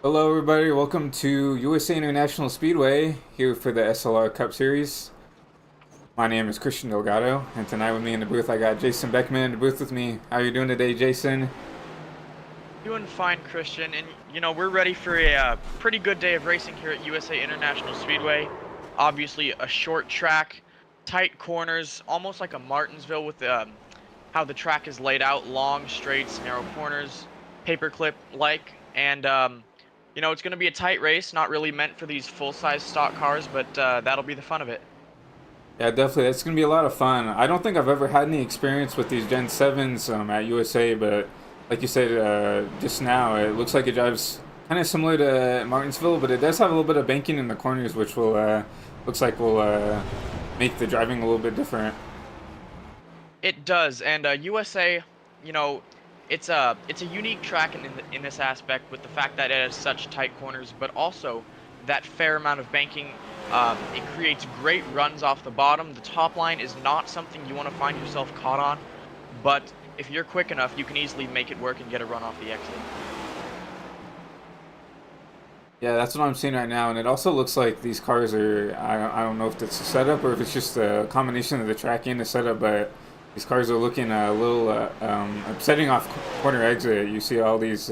Hello, everybody. Welcome to USA International Speedway here for the SLR Cup Series. My name is Christian Delgado, and tonight with me in the booth, I got Jason Beckman in the booth with me. How are you doing today, Jason? Doing fine, Christian, and we're ready for a pretty good day of racing here at USA International Speedway. Obviously, a short track, tight corners, almost like a Martinsville with how the track is laid out: long straights, narrow corners, paperclip-like, and it's going to be a tight race, not really meant for these full-size stock cars, but that'll be the fun of it. Yeah, definitely. It's going to be a lot of fun. I don't think I've ever had any experience with these Gen 7s at USA, but like you said just now, it looks like it drives kind of similar to Martinsville, but it does have a little bit of banking in the corners, which looks like will make the driving a little bit different. It does, and USA, you know, it's a unique track in this aspect with the fact that it has such tight corners, but also that fair amount of banking. It creates great runs off the bottom. The top line is not something you want to find yourself caught on, but if you're quick enough, you can easily make it work and get a run off the exit. Yeah, that's what I'm seeing right now, and it also looks like these cars are. I don't know if it's a setup or if it's just a combination of the track and the setup, but these cars are looking a little setting off corner exit. You see all these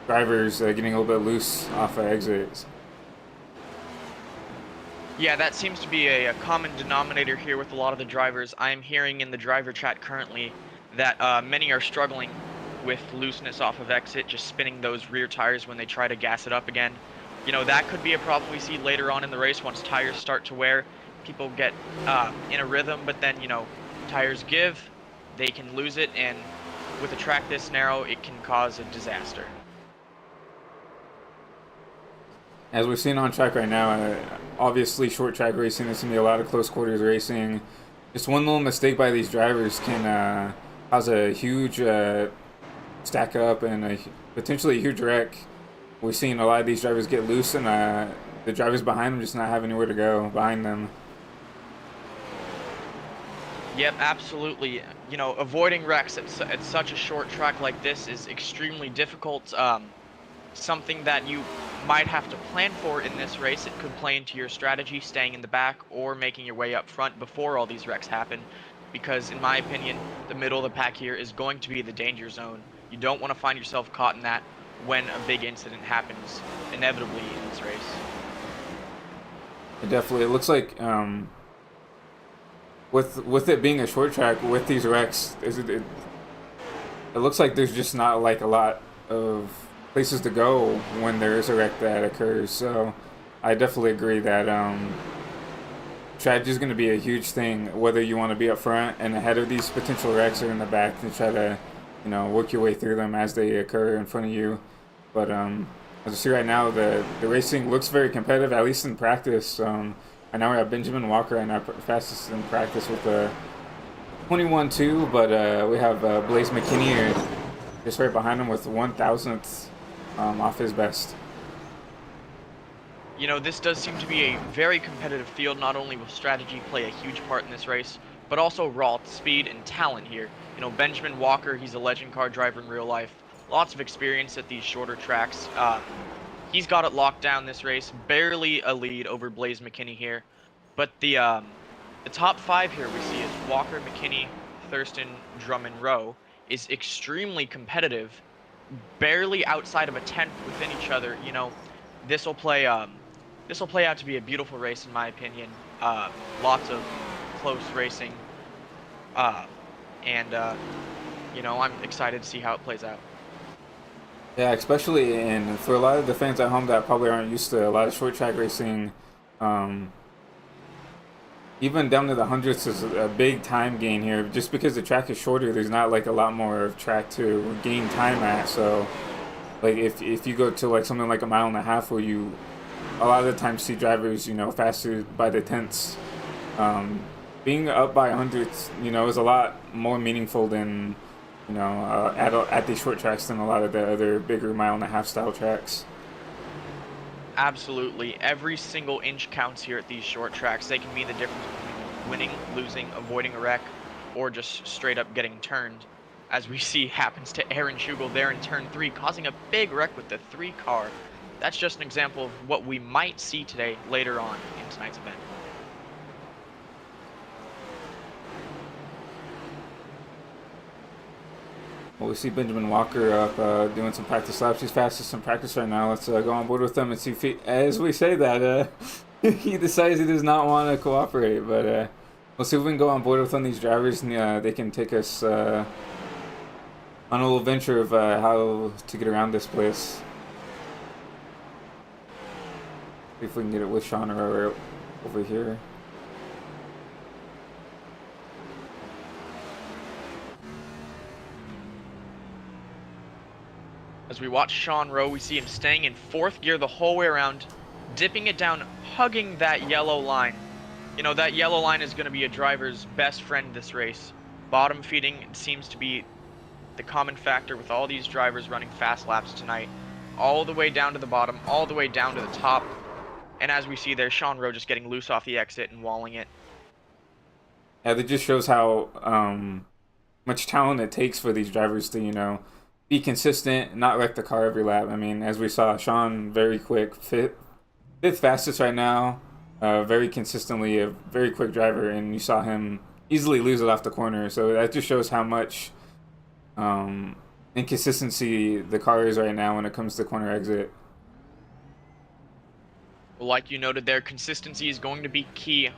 drivers getting a little bit loose off of exits. Yeah, that seems to be a common denominator here with a lot of the drivers. I'm hearing in the driver chat currently that many are struggling with looseness off of exit, just spinning those rear tires when they try to gas it up again. That could be a problem we see later on in the race once tires start to wear. People get in a rhythm, but then, tires give, they can lose it, and with a track this narrow, it can cause a disaster. As we're seeing on track right now, obviously short track racing, there's gonna be a lot of close quarters racing. Just one little mistake by these drivers can cause a huge stack up and potentially a huge wreck. We're seeing a lot of these drivers get loose, and the drivers behind them just not have anywhere to go behind them. Yep, absolutely. Avoiding wrecks at such a short track like this is extremely difficult. Something that you might have to plan for in this race. It could play into your strategy, staying in the back or making your way up front before all these wrecks happen. Because in my opinion, the middle of the pack here is going to be the danger zone. You don't want to find yourself caught in that when a big incident happens inevitably in this race. It looks like with it being a short track with these wrecks, it looks like there's just not like a lot of places to go when there is a wreck that occurs. So I definitely agree that strategy is going to be a huge thing, whether you want to be up front and ahead of these potential wrecks or in the back to try to work your way through them as they occur in front of you. But as you see right now, the racing looks very competitive, at least in practice. I know we have Benjamin Walker and our fastest in practice with a 21.2, but we have Blaze McKinney just right behind him with 1,000th off his best. This does seem to be a very competitive field. Not only will strategy play a huge part in this race, but also raw speed and talent here. Benjamin Walker, he's a legend car driver in real life. Lots of experience at these shorter tracks. He's got it locked down this race. Barely a lead over Blaze McKinney here. But the top five here we see is Walker, McKinney, Thurston, Drummond, Rowe is extremely competitive. Barely outside of a 10th within each other. This will play out to be a beautiful race in my opinion. Lots of close racing. I'm excited to see how it plays out. Yeah, especially for a lot of the fans at home that probably aren't used to a lot of short track racing, even down to the hundredths is a big time gain here. Just because the track is shorter, there's not like a lot more of track to gain time at. So, like if you go to like something like a mile and a half, where you a lot of the time see drivers, faster by the tenths, being up by hundredths, is a lot more meaningful than at these short tracks than a lot of the other bigger mile and a half style tracks. Absolutely. Every single inch counts here at these short tracks. They can mean the difference between winning, losing, avoiding a wreck, or just straight up getting turned. as we see happens to Aaron Schugel there in turn 3, causing a big wreck with the 3 car. That's just an example of what we might see today later on in tonight's event. Well, we see Benjamin Walker up doing some practice laps. He's fastest in practice right now. Let's go on board with him and see if he, as we say that, he decides he does not want to cooperate. But we'll see if we can go on board with one of these drivers and they can take us on a little venture of how to get around this place. See if we can get it with Sean or over here. As we watch Sean Rowe, we see him staying in 4th gear the whole way around, dipping it down, hugging that yellow line. You know, that yellow line is going to be a driver's best friend this race. Bottom feeding seems to be the common factor with all these drivers running fast laps tonight. All the way down to the bottom, all the way down to the top. And as we see there, Sean Rowe just getting loose off the exit and walling it. Yeah, that just shows how much talent it takes for these drivers to, you know, be consistent, not wreck the car every lap. I mean, as we saw, Sean very quick, fifth fastest right now, very consistently a very quick driver, and you saw him easily lose it off the corner. So that just shows how much inconsistency the car is right now when it comes to corner exit. Well, like you noted there, consistency is going to be key.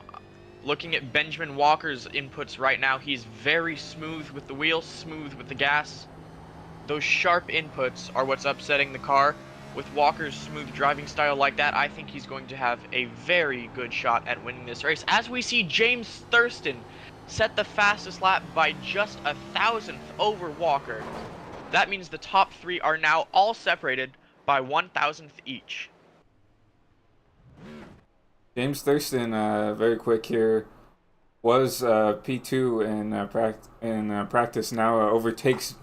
Looking at Benjamin Walker's inputs right now, he's very smooth with the wheels, smooth with the gas. Those sharp inputs are what's upsetting the car. With Walker's smooth driving style like that, I think he's going to have a very good shot at winning this race. As we see James Thurston set the fastest lap by just 1,000th over Walker. That means the top 3 are now all separated by 1,000th each. James Thurston, very quick here, was P2 in practice. Now overtakes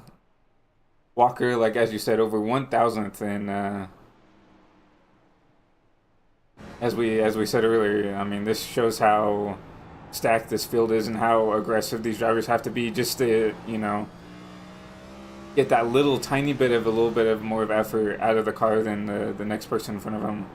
Walker, like as you said, over 1,000th, and as we said earlier, I mean, this shows how stacked this field is and how aggressive these drivers have to be just to, you know, get that little tiny bit of more of effort out of the car than the next person in front of them.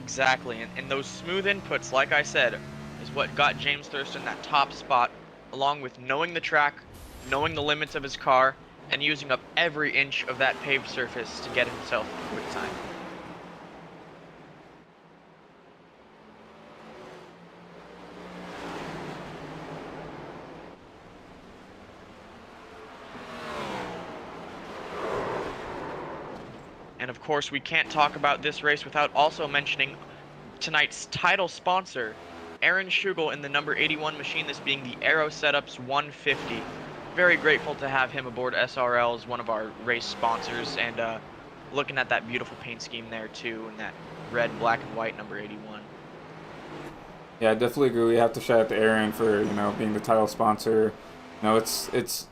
Exactly, and those smooth inputs, like I said, is what got James Thurston that top spot, along with knowing the track, knowing the limits of his car, and using up every inch of that paved surface to get himself a quick time. And of course, we can't talk about this race without also mentioning tonight's title sponsor, Aaron Schugel in the number 81 machine, this being the AARO Setup's 150. Very grateful to have him aboard SRL as one of our race sponsors, and looking at that beautiful paint scheme there too, and that red, black, and white number 81. Yeah, I definitely agree. We have to shout out to Aaron for, you know, being the title sponsor. You know, it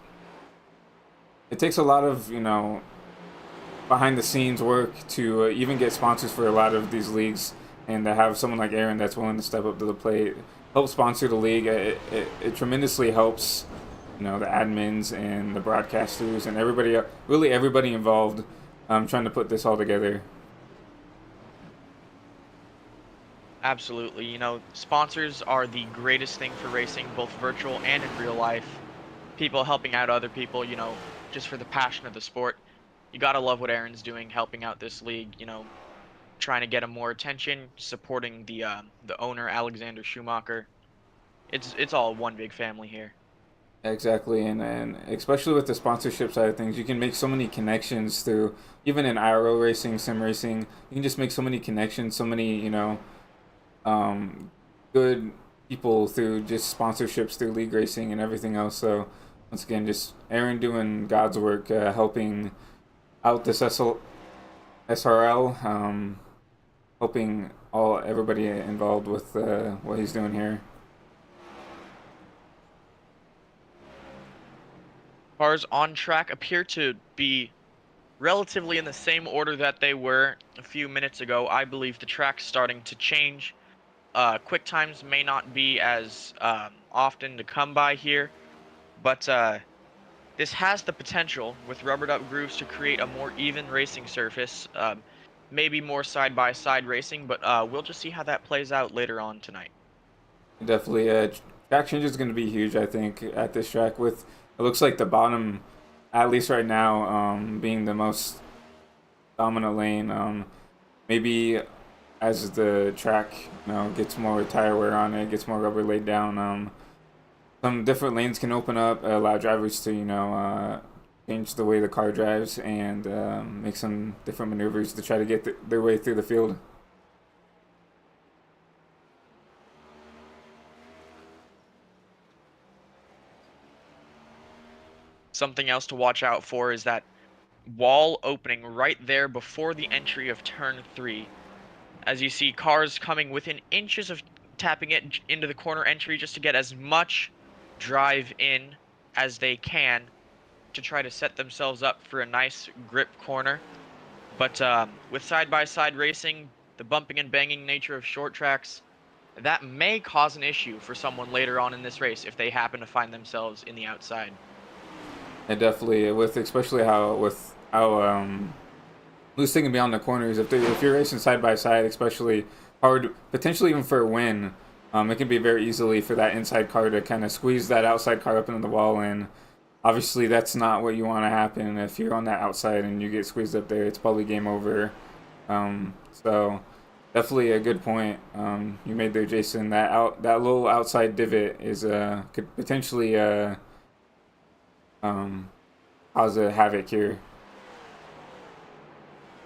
takes a lot of, you know, behind the scenes work to even get sponsors for a lot of these leagues, and to have someone like Aaron that's willing to step up to the plate, help sponsor the league. It tremendously helps, you know, the admins and the broadcasters and everybody, really everybody involved, trying to put this all together. Absolutely. You know, sponsors are the greatest thing for racing, both virtual and in real life. People helping out other people, you know, just for the passion of the sport. You gotta love what Aaron's doing, helping out this league, you know, trying to get him more attention, supporting the owner, Alexander Schumacher. It's all one big family here. Exactly, and especially with the sponsorship side of things, you can make so many connections through, even in IRO racing, sim racing, you can just make so many connections, so many, you know, good people through just sponsorships through league racing and everything else. So once again, just Aaron doing God's work, helping out this SRL, helping everybody involved with what he's doing here. Cars on track appear to be relatively in the same order that they were a few minutes ago. I believe the track's starting to change. Quick times may not be as often to come by here, but this has the potential, with rubbered up grooves, to create a more even racing surface, maybe more side-by-side racing, but we'll just see how that plays out later on tonight. Definitely, track change is going to be huge. I think at this track, with it looks like the bottom, at least right now, being the most dominant lane. Maybe as the track, gets more tire wear on it, gets more rubber laid down. Some different lanes can open up, allow drivers to change the way the car drives and make some different maneuvers to try to get their way through the field. Something else to watch out for is that wall opening right there before the entry of turn 3. As you see, cars coming within inches of tapping it into the corner entry just to get as much drive in as they can to try to set themselves up for a nice grip corner. But with side-by-side racing, the bumping and banging nature of short tracks, that may cause an issue for someone later on in this race if they happen to find themselves in the outside. And definitely, especially how loose they can be on the corners. If you're racing side by side, especially hard, potentially even for a win, it can be very easily for that inside car to kind of squeeze that outside car up into the wall. And obviously, that's not what you want to happen. If you're on that outside and you get squeezed up there, it's probably game over. So definitely a good point you made there, Jason. That little outside divot is could potentially cause a havoc here.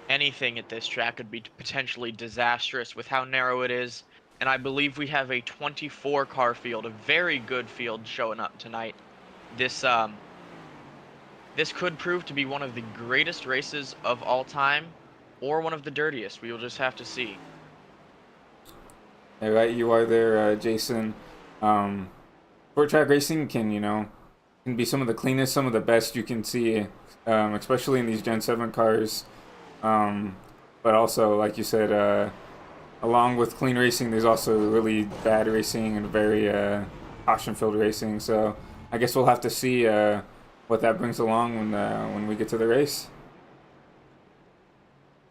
Anything at this track could be potentially disastrous with how narrow it is, and I believe we have a 24 car field, a very good field showing up tonight. This could prove to be one of the greatest races of all time, or one of the dirtiest. We will just have to see. All right, you are there, Jason. Short track racing can be some of the cleanest, some of the best you can see, especially in these Gen 7 cars. But also, like you said, along with clean racing, there's also really bad racing and very caution-filled racing. So I guess we'll have to see what that brings along when we get to the race.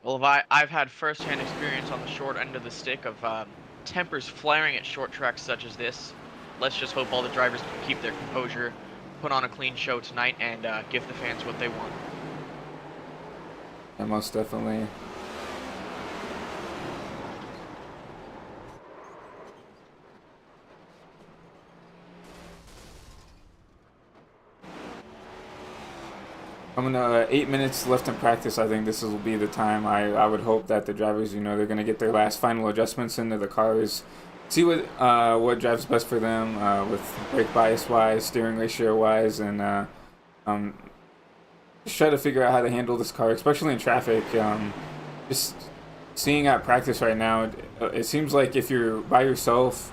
Well, I've had first-hand experience on the short end of the stick of tempers flaring at short tracks such as this. Let's just hope all the drivers can keep their composure, put on a clean show tonight, and give the fans what they want. Yeah, most definitely. Coming 8 minutes left in practice. I think this will be the time. I would hope that the drivers, they're going to get their last final adjustments into the cars, see what drives best for them with brake bias wise, steering ratio wise, and just try to figure out how to handle this car, especially in traffic. Just seeing at practice right now, it seems like if you're by yourself,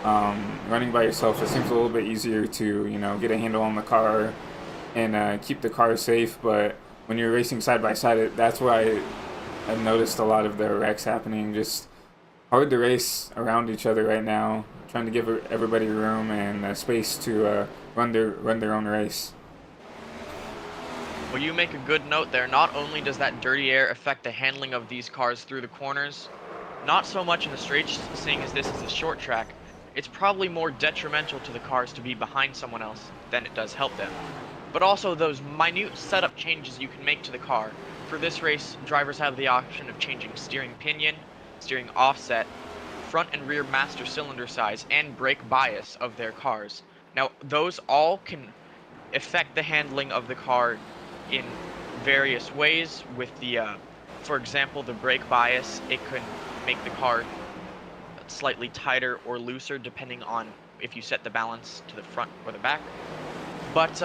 running by yourself, it seems a little bit easier to get a handle on the car and keep the car safe. But when you're racing side by side, that's why I've noticed a lot of the wrecks happening. Just hard to race around each other right now, trying to give everybody room and space to run their own race. Well, you make a good note there. Not only does that dirty air affect the handling of these cars through the corners, not so much in the straights, seeing as this is a short track, it's probably more detrimental to the cars to be behind someone else than it does help them. But also those minute setup changes you can make to the car. For this race, drivers have the option of changing steering pinion, steering offset, front and rear master cylinder size, and brake bias of their cars. Now, those all can affect the handling of the car in various ways. With the, for example, the brake bias, it could make the car slightly tighter or looser depending on if you set the balance to the front or the back. But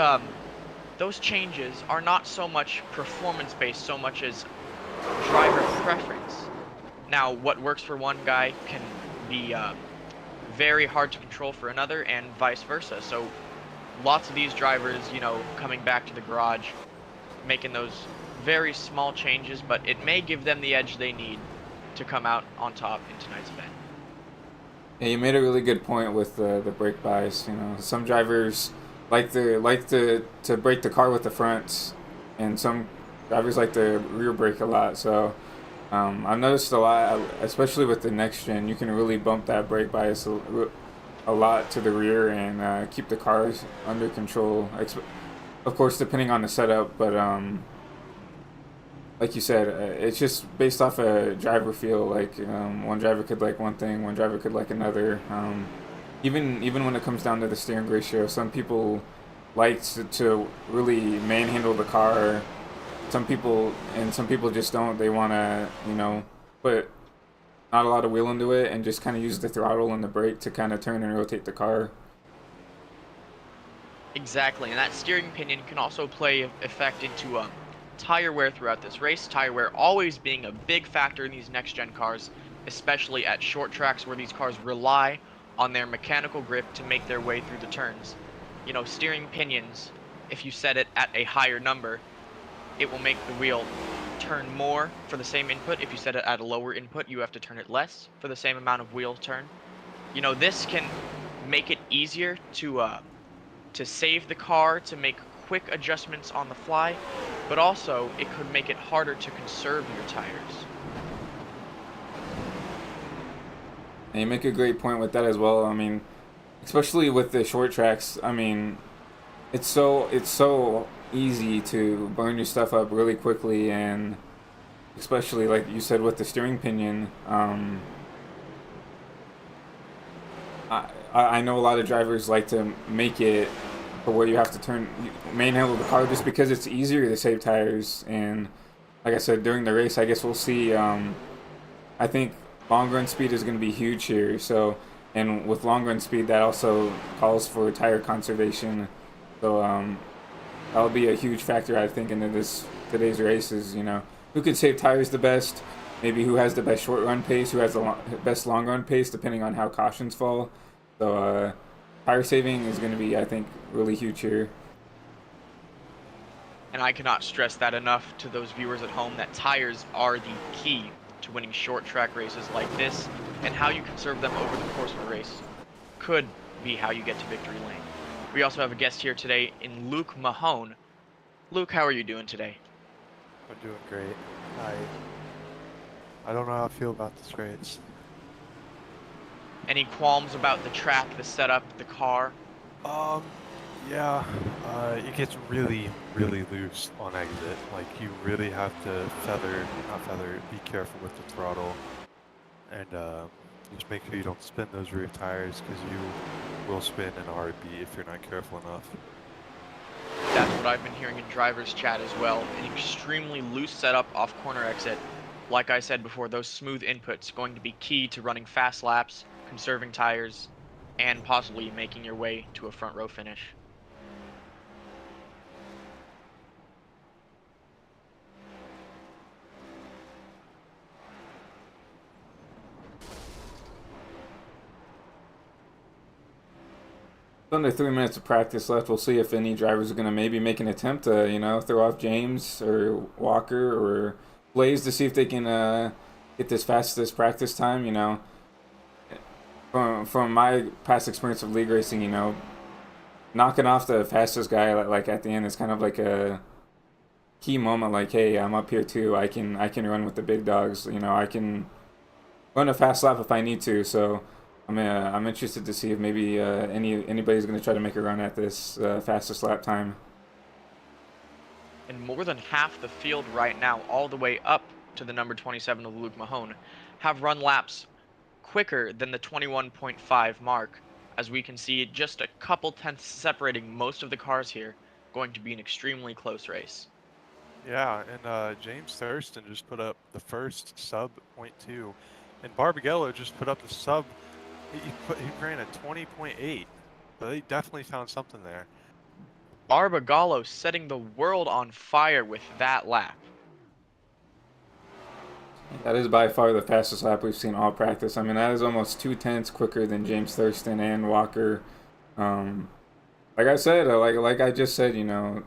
those changes are not so much performance-based so much as driver preference. Now, what works for one guy can be very hard to control for another, and vice versa. So lots of these drivers, coming back to the garage, making those very small changes, but it may give them the edge they need to come out on top in tonight's event. Yeah, you made a really good point with the brake bias. You know, some drivers like to brake the car with the fronts, and some drivers like to rear brake a lot. So I've noticed a lot, especially with the next gen, you can really bump that brake bias a lot to the rear and keep the cars under control. Of course, depending on the setup, but like you said, it's just based off a driver feel. Like one driver could like one thing, one driver could like another. Even when it comes down to the steering ratio, some people like to really manhandle the car. Some people just don't. They want to, put not a lot of wheel into it and just kind of use the throttle and the brake to kind of turn and rotate the car. Exactly, and that steering pinion can also play effect into tire wear throughout this race. Tire wear always being a big factor in these next-gen cars, especially at short tracks where these cars rely on their mechanical grip to make their way through the turns. You know, steering pinions, if you set it at a higher number, it will make the wheel turn more for the same input. If you set it at a lower input, you have to turn it less for the same amount of wheel turn. You know, this can make it easier to save the car, to make quick adjustments on the fly, but also it could make it harder to conserve your tires. And you make a great point with that as well. I mean, especially with the short tracks. I mean, it's so easy to burn your stuff up really quickly, and especially like you said with the steering pinion. I know a lot of drivers like to make it for where you have to manhandle the car just because it's easier to save tires. And like I said, during the race, I guess we'll see. I think long run speed is going to be huge here. So, and with long run speed, that also calls for tire conservation. So that'll be a huge factor, I think, into today's races. Who can save tires the best? Maybe who has the best short run pace? Who has the best long run pace? Depending on how cautions fall. So tire saving is going to be, I think, really huge here. And I cannot stress that enough to those viewers at home, that tires are the key to winning short track races like this, and how you conserve them over the course of a race could be how you get to victory lane. We also have a guest here today in Luke Mahone. Luke, how are you doing today? I'm doing great. I don't know how I feel about this race. Any qualms about the track, the setup, the car? Yeah, it gets really, really loose on exit. Like, you really have to be careful with the throttle, and just make sure you don't spin those rear tires, because you will spin an RB if you're not careful enough. That's what I've been hearing in driver's chat as well. An extremely loose setup off corner exit. Like I said before, those smooth inputs going to be key to running fast laps, conserving tires, and possibly making your way to a front row finish. Under 3 minutes of practice left. We'll see if any drivers are going to maybe make an attempt to, throw off James or Walker or Blaze to see if they can get this fastest practice time. From my past experience of league racing, knocking off the fastest guy like at the end is kind of like a key moment. Like, hey, I'm up here too. I can run with the big dogs. I can run a fast lap if I need to. So I'm interested to see if maybe anybody's going to try to make a run at this fastest lap time. And more than half the field right now, all the way up to the number 27 of Luke Mahone, have run laps quicker than the 21.5 mark. As we can see, just a couple tenths separating most of the cars here. Going to be an extremely close race. Yeah, and James Thurston just put up the first sub .2, and Barbagallo just put up the sub. He ran a 20.8, but they definitely found something there. Barbagallo setting the world on fire with that lap. That is by far the fastest lap we've seen all practice. I mean, that is almost 2 tenths quicker than James Thurston and Walker. Like I said, like I just said, it's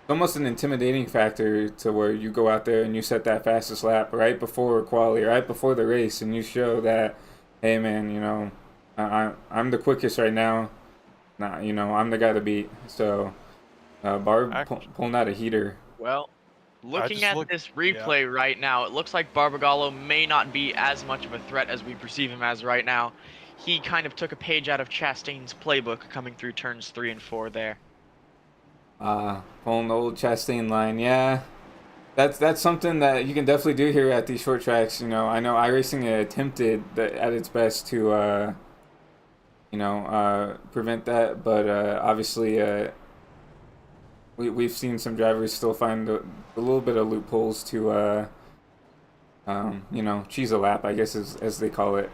almost an intimidating factor to where you go out there and you set that fastest lap right before quali, right before the race, and you show that, hey man, I'm the quickest right now. Nah, I'm the guy to beat. So pulling out a heater. Well, I looking just at look. this Yeah. replay right now, it looks like Barbagallo may not be as much of a threat as we perceive him as right now. He kind of took a page out of Chastain's playbook coming through turns 3 and 4 there. Pulling the old Chastain line. Yeah, that's something that you can definitely do here at these short tracks. I know iRacing attempted at its best to prevent that, but obviously we've seen some drivers still find a little bit of loopholes to cheese a lap, I guess as they call it.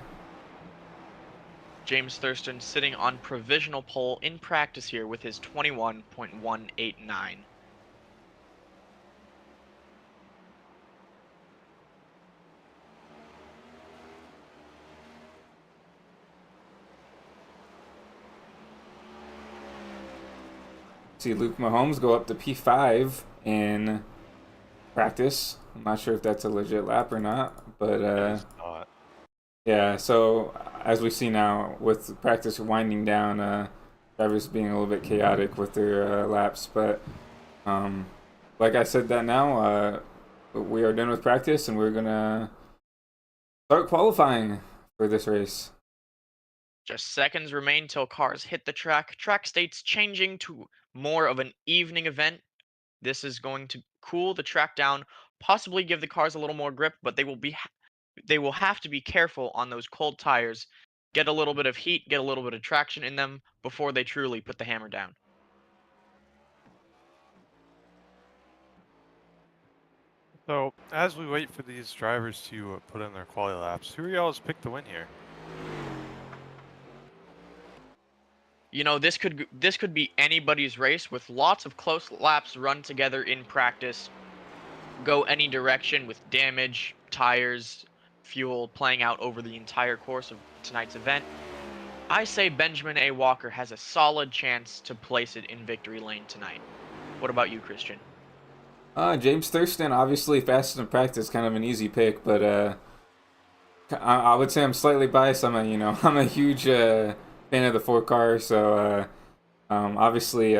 James Thurston sitting on provisional pole in practice here with his 21.189. See Luke Mahomes go up to P5 in practice. I'm not sure if that's a legit lap or not, but It is not. yeah. So as we see now, with practice winding down, drivers being a little bit chaotic with their laps, but um, like I said, that now we are done with practice and we're gonna start qualifying for this race. Just seconds remain till cars hit the track. Track state's changing to more of an evening event. This is going to cool the track down, possibly give the cars a little more grip, but they will have to be careful on those cold tires. Get a little bit of heat, get a little bit of traction in them before they truly put the hammer down. So as we wait for these drivers to put in their quality laps, who are y'all's pick to win here? This could be anybody's race with lots of close laps run together in practice. Go any direction with damage, tires, fuel playing out over the entire course of tonight's event. I say Benjamin A. Walker has a solid chance to place it in victory lane tonight. What about you, Christian? James Thurston, obviously fastest in practice, kind of an easy pick, but I would say I'm slightly biased. I'm a huge fan of the four car, so obviously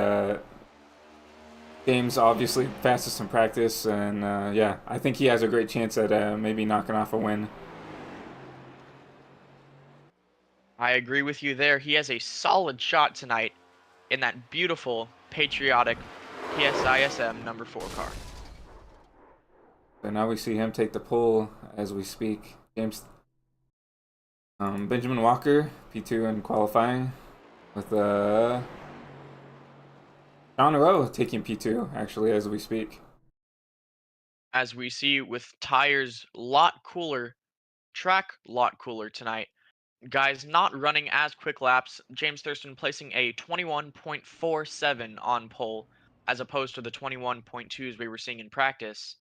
James obviously fastest in practice, and yeah, I think he has a great chance at maybe knocking off a win. I agree with you there. He has a solid shot tonight in that beautiful, patriotic PSISM number 4 car. So now we see him take the pole as we speak. Benjamin Walker, P2 in qualifying, with Sean Rowe taking P2 actually as we speak. As we see with tires lot cooler, track lot cooler tonight. Guys not running as quick laps. James Thurston placing a 21.47 on pole as opposed to the 21.2s we were seeing in practice.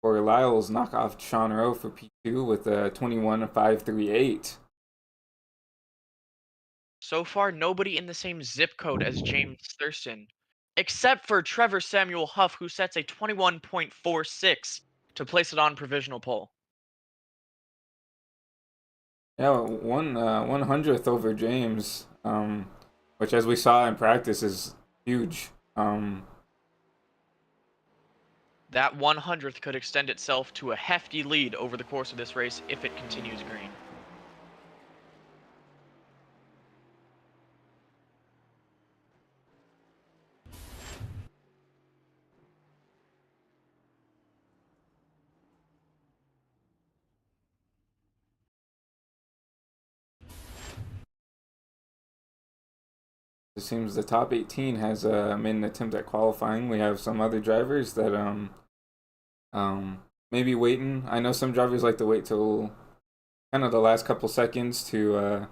Corey Lyles knock off Sean Rowe for P2 with a 21.538. So far, nobody in the same zip code as James Thurston, except for Trevor Samuel Huff, who sets a 21.46 to place it on provisional pole. Yeah, 1/100th over James, which as we saw in practice is huge. That 100th could extend itself to a hefty lead over the course of this race if it continues green. It seems the top 18 has made an attempt at qualifying. We have some other drivers that maybe waiting. I know some drivers like to wait till kind of the last couple seconds to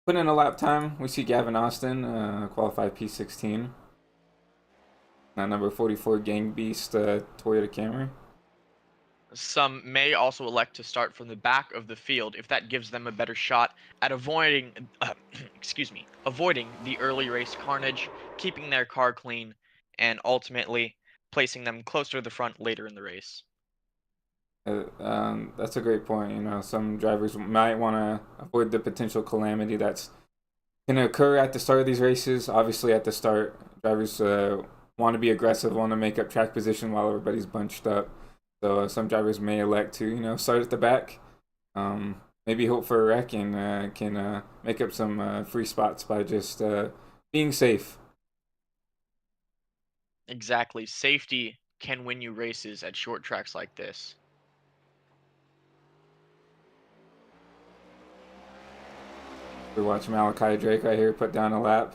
put in a lap time. We see Gavin Austin qualify P16. That number 44 Gang Beast Toyota Camry. Some may also elect to start from the back of the field if that gives them a better shot at avoiding, avoiding the early race carnage, keeping their car clean, and ultimately placing them closer to the front later in the race. That's a great point. You know, some drivers might want to avoid the potential calamity that's going to occur at the start of these races. Obviously, at the start, drivers want to be aggressive, want to make up track position while everybody's bunched up. So some drivers may elect to, you know, start at the back, maybe hope for a wreck and can make up some free spots by just being safe. Exactly. Safety can win you races at short tracks like this. We watch Malachi Drake right here put down a lap.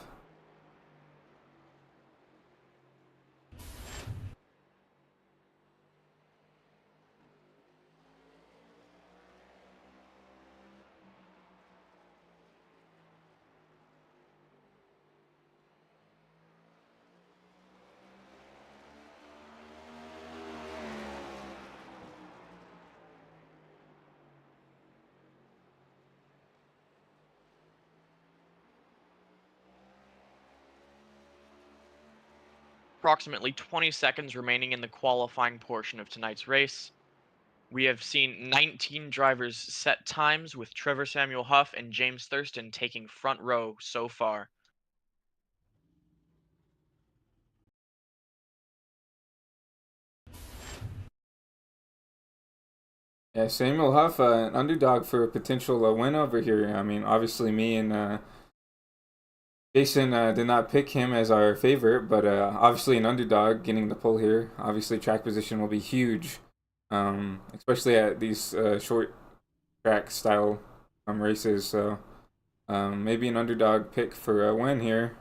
Approximately 20 seconds remaining in the qualifying portion of tonight's race. We have seen 19 drivers set times, with Trevor Samuel Huff and James Thurston taking front row so far. Yeah, Samuel Huff, an underdog for a potential win over here. I mean, obviously, me and Jason did not pick him as our favorite, but obviously an underdog getting the pull here. Obviously, track position will be huge, especially at these short track style races. So maybe an underdog pick for a win here.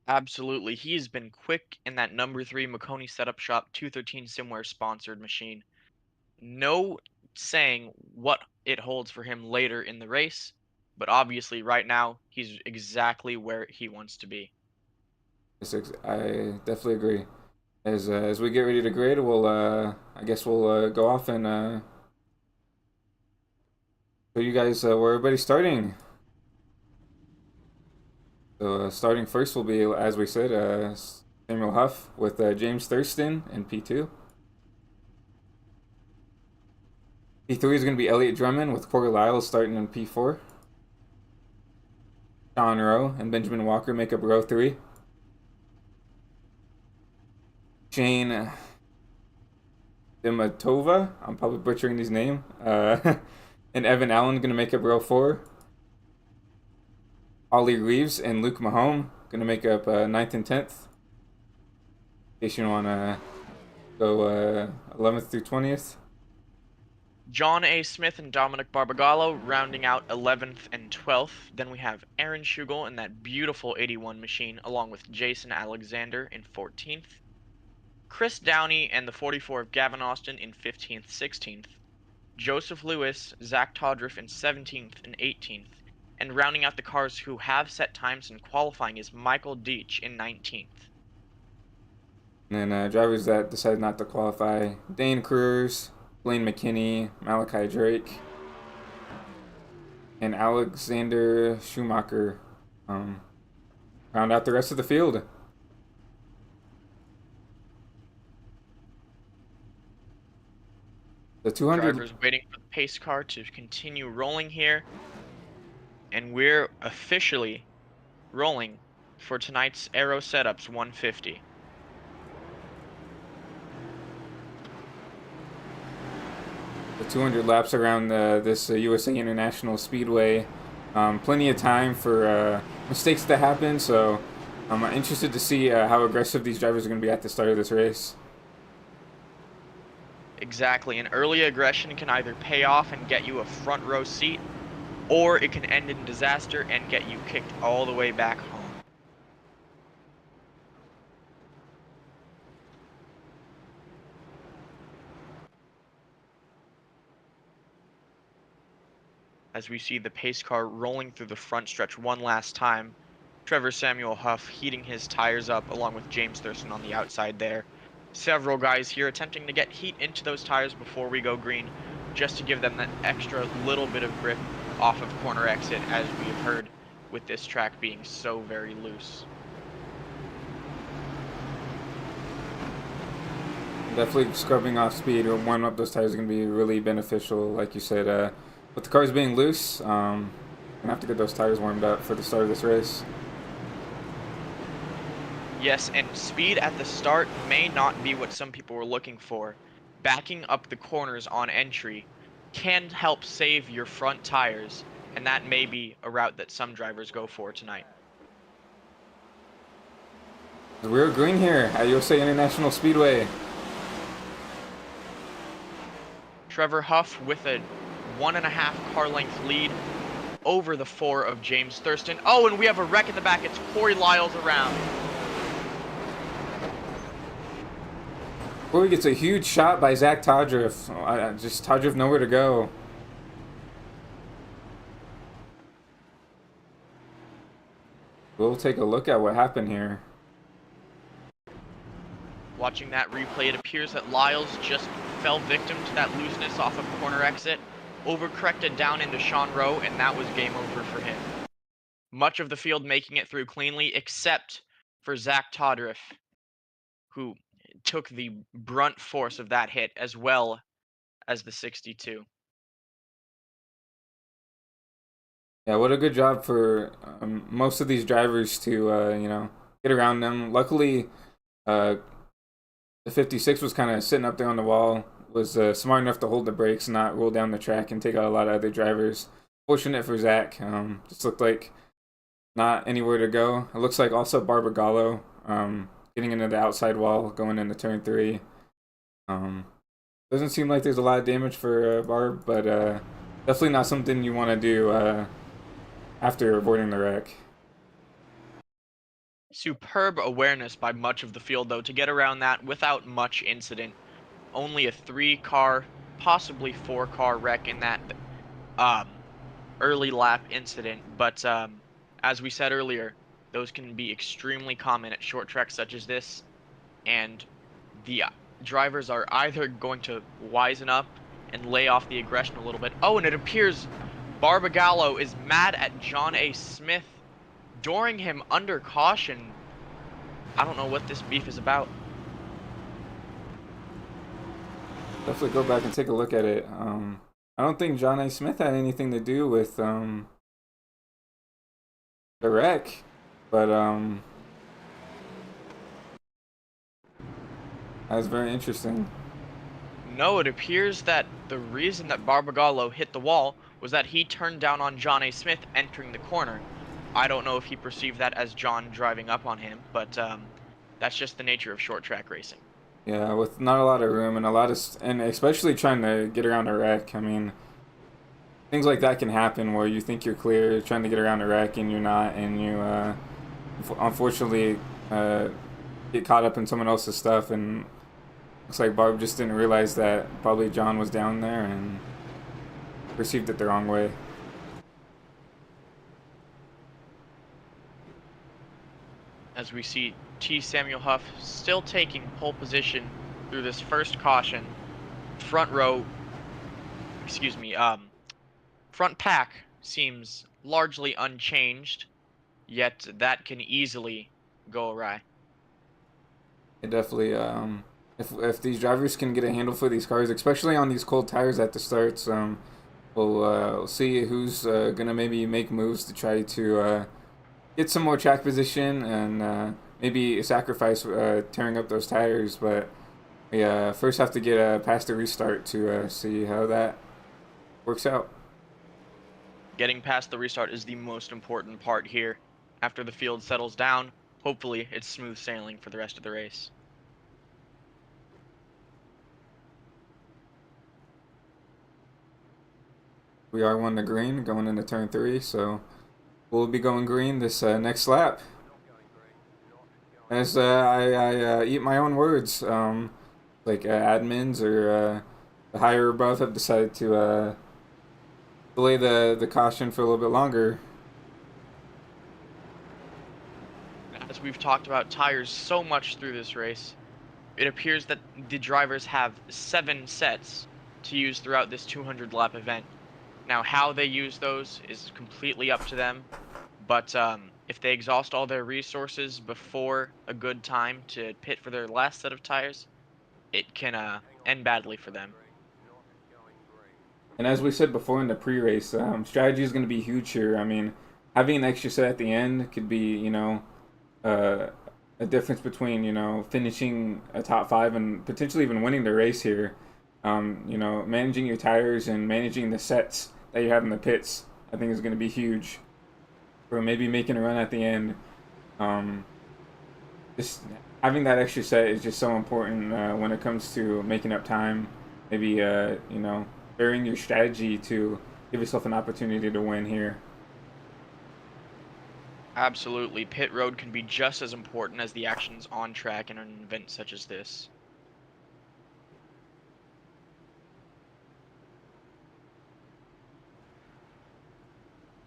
Absolutely. He's been quick in that number 3 Makoni Setup Shop 213 Simware sponsored machine. No saying what it holds for him later in the race, but obviously right now he's exactly where he wants to be. I definitely agree. As we get ready to grade, we'll I guess we'll go off and show you guys where everybody's starting. So starting first will be, as we said, Samuel Huff with James Thurston in P2. P3 is going to be Elliott Drummond with Corey Lyles starting in P4. Sean Rowe and Benjamin Walker make up row 3. Shane Dimatova, I'm probably butchering his name, and Evan Allen going to make up row 4. Ollie Reeves and Luke Mahone going to make up 9th and 10th. In case you want to go 11th through 20th. John A. Smith and Dominic Barbagallo rounding out 11th and 12th. Then we have Aaron Schugel in that beautiful 81 machine, along with Jason Alexander in 14th. Chris Downey and the 44 of Gavin Austin in 15th, 16th. Joseph Lewis, Zach Todriff in 17th and 18th. And rounding out the cars who have set times in qualifying is Michael Deitch in 19th. And then drivers that decided not to qualify: Dane Cruz, Blaine McKinney, Malachi Drake, and Alexander Schumacher. Round out the rest of the field. The 200 Drivers waiting for the pace car to continue rolling here. And we're officially rolling for tonight's AARO Setups 150. The 200 laps around this USA International Speedway. Plenty of time for mistakes to happen, so I'm interested to see how aggressive these drivers are going to be at the start of this race. Exactly. An early aggression can either pay off and get you a front row seat, or it can end in disaster and get you kicked all the way back home. As we see the pace car rolling through the front stretch one last time, Trevor Samuel Huff heating his tires up along with James Thurston on the outside there. Several guys here attempting to get heat into those tires before we go green, just to give them that extra little bit of grip off of corner exit, as we have heard with this track being so very loose. Definitely scrubbing off speed or warming up those tires is going to be really beneficial, like you said. With the cars being loose, gonna have to get those tires warmed up for the start of this race. Yes, and speed at the start may not be what some people were looking for. Backing up the corners on entry can help save your front tires, and that may be a route that some drivers go for tonight. We're green here at USA International Speedway. Trevor Huff with a 1.5 car length lead over the 4 of James Thurston. Oh, and we have a wreck in the back. It's Corey Lyles around. Corey gets a huge shot by Zach Todriff. Just Todriff nowhere to go. We'll take a look at what happened here. Watching that replay, it appears that Lyles just fell victim to that looseness off of corner exit, overcorrected down into Sean Rowe, and that was game over for him. Much of the field making it through cleanly, except for Zach Todriff, who took the brunt force of that hit, as well as the 62. Yeah, what a good job for most of these drivers to, get around them. Luckily, the 56 was kind of sitting up there on the wall, was smart enough to hold the brakes and not roll down the track and take out a lot of other drivers. Fortunate for Zach. Just looked like not anywhere to go. It looks like also Barbagallo getting into the outside wall, going into turn 3. Doesn't seem like there's a lot of damage for Barb, but definitely not something you want to do after avoiding the wreck. Superb awareness by much of the field, though, to get around that without much incident. Only a 3-car, possibly 4-car wreck in that early lap incident. But as we said earlier, those can be extremely common at short tracks such as this. And the drivers are either going to wisen up and lay off the aggression a little bit. Oh, and it appears Barbagallo is mad at John A. Smith, dooring him under caution. I don't know what this beef is about. Definitely go back and take a look at it. I don't think John A. Smith had anything to do with the wreck, but that's very interesting. No, it appears that the reason that Barbagallo hit the wall was that he turned down on John A. Smith entering the corner. I don't know if he perceived that as John driving up on him, but that's just the nature of short track racing. Yeah, with not a lot of room and and especially trying to get around a wreck. I mean, things like that can happen where you think you're clear, trying to get around a wreck and you're not, and you unfortunately get caught up in someone else's stuff. And looks like Barb just didn't realize that probably John was down there and perceived it the wrong way. As we see T. Samuel Huff still taking pole position through this first caution. Front pack seems largely unchanged, yet that can easily go awry. It definitely, if these drivers can get a handle for these cars, especially on these cold tires at the starts, we'll see who's gonna maybe make moves to try to get some more track position and maybe sacrifice tearing up those tires. But we first have to get past the restart to see how that works out. Getting past the restart is the most important part here. After the field settles down, hopefully it's smooth sailing for the rest of the race. We are 1 to green going into turn 3, so we'll be going green this next lap. As I eat my own words, like admins or the higher above have decided to delay the caution for a little bit longer. As we've talked about tires so much through this race, it appears that the drivers have 7 sets to use throughout this 200 lap event. Now, how they use those is completely up to them, but if they exhaust all their resources before a good time to pit for their last set of tires, it can end badly for them. And as we said before in the pre-race, strategy is going to be huge here. I mean, having an extra set at the end could be, uh, a difference between, finishing a top five and potentially even winning the race here. Managing your tires and managing the sets that you have in the pits, I think is going to be huge. Or maybe making a run at the end. Just having that extra set is just so important when it comes to making up time. Maybe, varying your strategy to give yourself an opportunity to win here. Absolutely. Pit road can be just as important as the actions on track in an event such as this.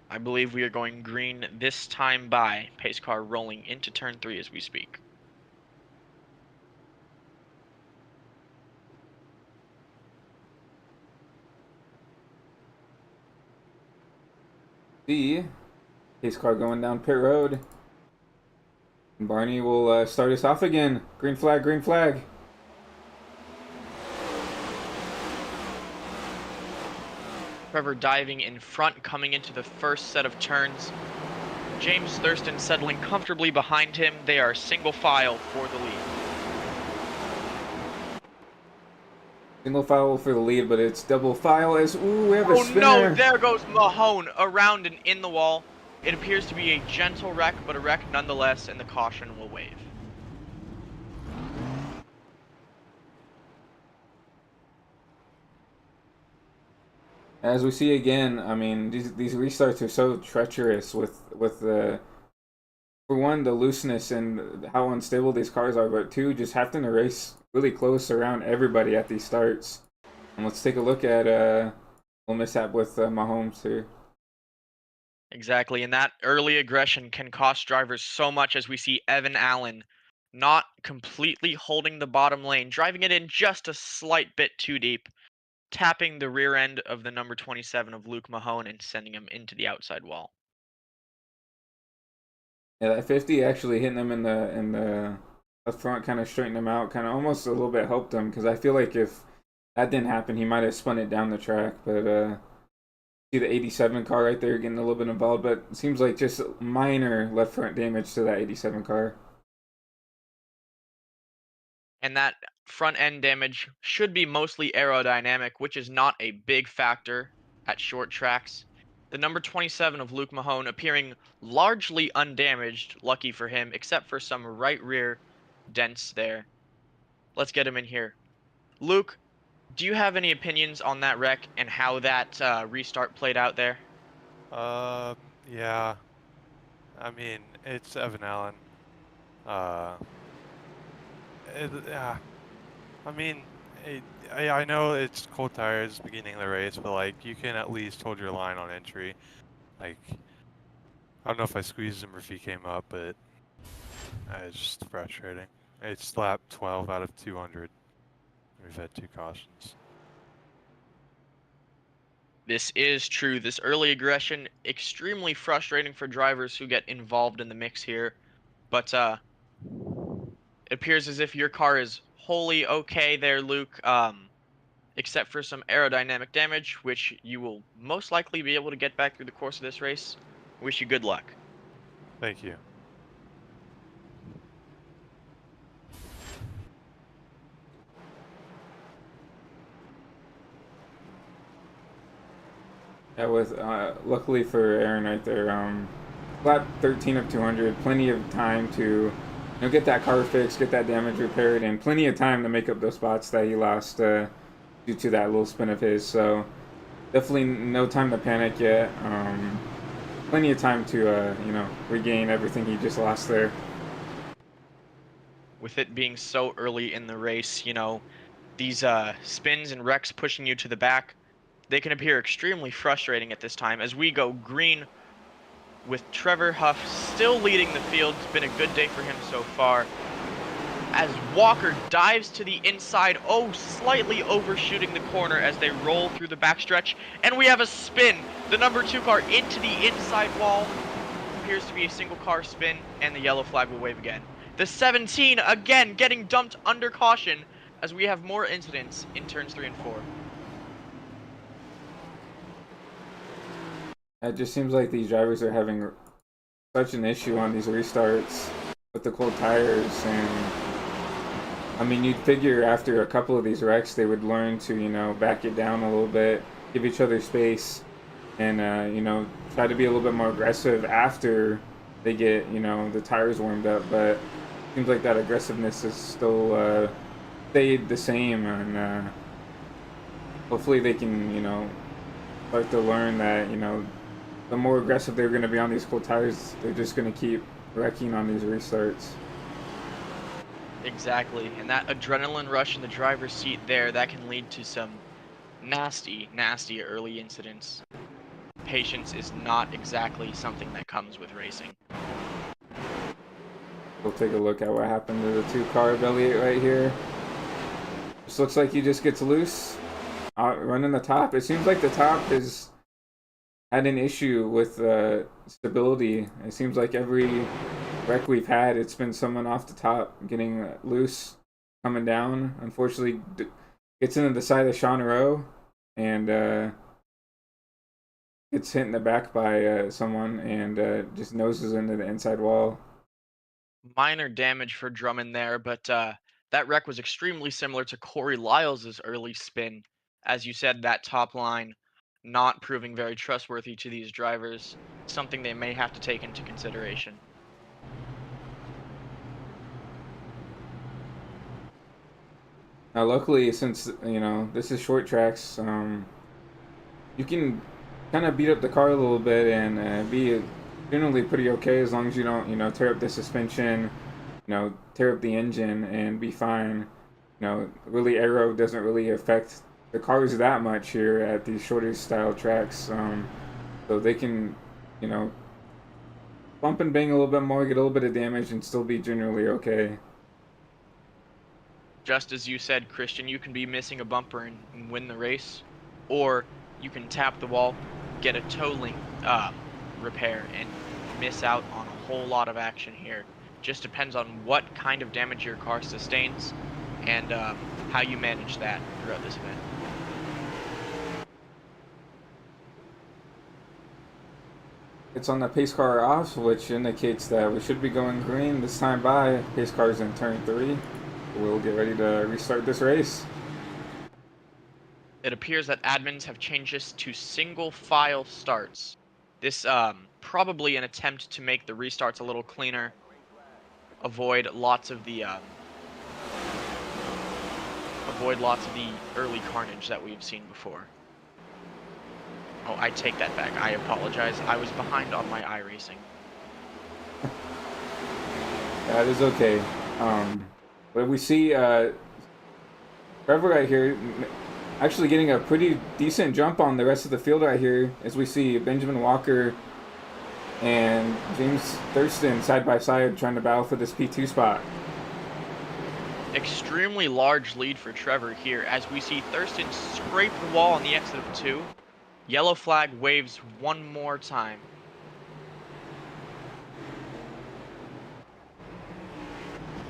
I believe we are going green this time by pace car rolling into turn 3 as we speak. The pace car going down pit road. Barney will start us off again. Green flag, green flag. Trevor diving in front coming into the first set of turns. James Thurston settling comfortably behind him. They are single file for the lead. Single file for the lead, but it's double file as, ooh, we have a spinner. Oh no, there goes Mahone around and in the wall. It appears to be a gentle wreck, but a wreck nonetheless, and the caution will wave. As we see again, I mean, these restarts are so treacherous with the, for one, the looseness and how unstable these cars are, but two, just having to race really close around everybody at these starts. And let's take a look at a little mishap with Mahomes here. Exactly, and that early aggression can cost drivers so much as we see Evan Allen not completely holding the bottom lane, driving it in just a slight bit too deep, tapping the rear end of the number 27 of Luke Mahone and sending him into the outside wall. Yeah, that 50 actually hitting him in the up front kind of straightened him out, kind of almost a little bit helped him, because I feel like if that didn't happen, he might have spun it down the track. But see the 87 car right there getting a little bit involved, but it seems like just minor left front damage to that 87 car. And that front end damage should be mostly aerodynamic, which is not a big factor at short tracks. The number 27 of Luke Mahone appearing largely undamaged, lucky for him, except for some right rear dents there. Let's get him in here. Luke, do you have any opinions on that wreck and how that restart played out there? Yeah. I mean, it's Evan Allen. Yeah. I mean, I know it's cold tires beginning of the race, but like you can at least hold your line on entry. Like, I don't know if I squeezed him or if he came up, but it's just frustrating. It's lap 12 out of 200. We've had 2 cautions. This is true. This early aggression, extremely frustrating for drivers who get involved in the mix here. But it appears as if your car is wholly okay there, Luke, except for some aerodynamic damage, which you will most likely be able to get back through the course of this race. Wish you good luck. Thank you. That was luckily for Aaron right there. Lap 13 of 200, plenty of time to get that car fixed, get that damage repaired, and plenty of time to make up those spots that he lost due to that little spin of his. So definitely no time to panic yet. Plenty of time to regain everything he just lost there. With it being so early in the race, these spins and wrecks pushing you to the back, they can appear extremely frustrating at this time as we go green with Trevor Huff still leading the field. It's been a good day for him so far. As Walker dives to the inside, slightly overshooting the corner as they roll through the backstretch. And we have a spin. The number 2 car into the inside wall. Appears to be a single car spin, and the yellow flag will wave again. The 17 again getting dumped under caution as we have more incidents in turns 3 and 4. It just seems like these drivers are having such an issue on these restarts with the cold tires, and I mean, you'd figure after a couple of these wrecks they would learn to, you know, back it down a little bit, give each other space, and you know, try to be a little bit more aggressive after they get, you know, the tires warmed up. But it seems like that aggressiveness is still stayed the same, and hopefully they can, you know, start to learn that, you know, the more aggressive they're going to be on these cold tires, they're just going to keep wrecking on these restarts. Exactly, and that adrenaline rush in the driver's seat there, that can lead to some nasty early incidents. Patience is not exactly something that comes with racing. We'll take a look at what happened to the 2-car of Elliott right here. This looks like he just gets loose, running the top. It seems like the top has had an issue with stability. It seems like every wreck we've had, it's been someone off the top getting loose, coming down. Unfortunately, gets into the side of Sean Rowe, and gets hit in the back by someone, and just noses into the inside wall. Minor damage for Drummond there, but that wreck was extremely similar to Corey Lyles' early spin. As you said, that top line not proving very trustworthy to these drivers, something they may have to take into consideration. Now, luckily, since, you know, this is short tracks, you can kind of beat up the car a little bit and be generally pretty okay as long as you don't, you know, tear up the suspension, you know, tear up the engine, and be fine. You know, really, aero doesn't really affect the cars that much here at these shorter style tracks, so they can, you know, bump and bang a little bit more, get a little bit of damage, and still be generally okay. Just as you said, Christian, you can be missing a bumper and win the race, or you can tap the wall, get a toe link repair, and miss out on a whole lot of action here. Just depends on what kind of damage your car sustains and how you manage that throughout this event. It's on the pace car off, which indicates that we should be going green this time by. Pace car's in turn 3. We'll get ready to restart this race. It appears that admins have changed this to single file starts. This probably an attempt to make the restarts a little cleaner, avoid lots of the early carnage that we've seen before. Oh, I take that back. I apologize. I was behind on my iRacing. That is okay. But we see Trevor right here actually getting a pretty decent jump on the rest of the field right here, as we see Benjamin Walker and James Thurston side by side trying to battle for this P2 spot. Extremely large lead for Trevor here, as we see Thurston scrape the wall on the exit of 2. Yellow flag waves one more time.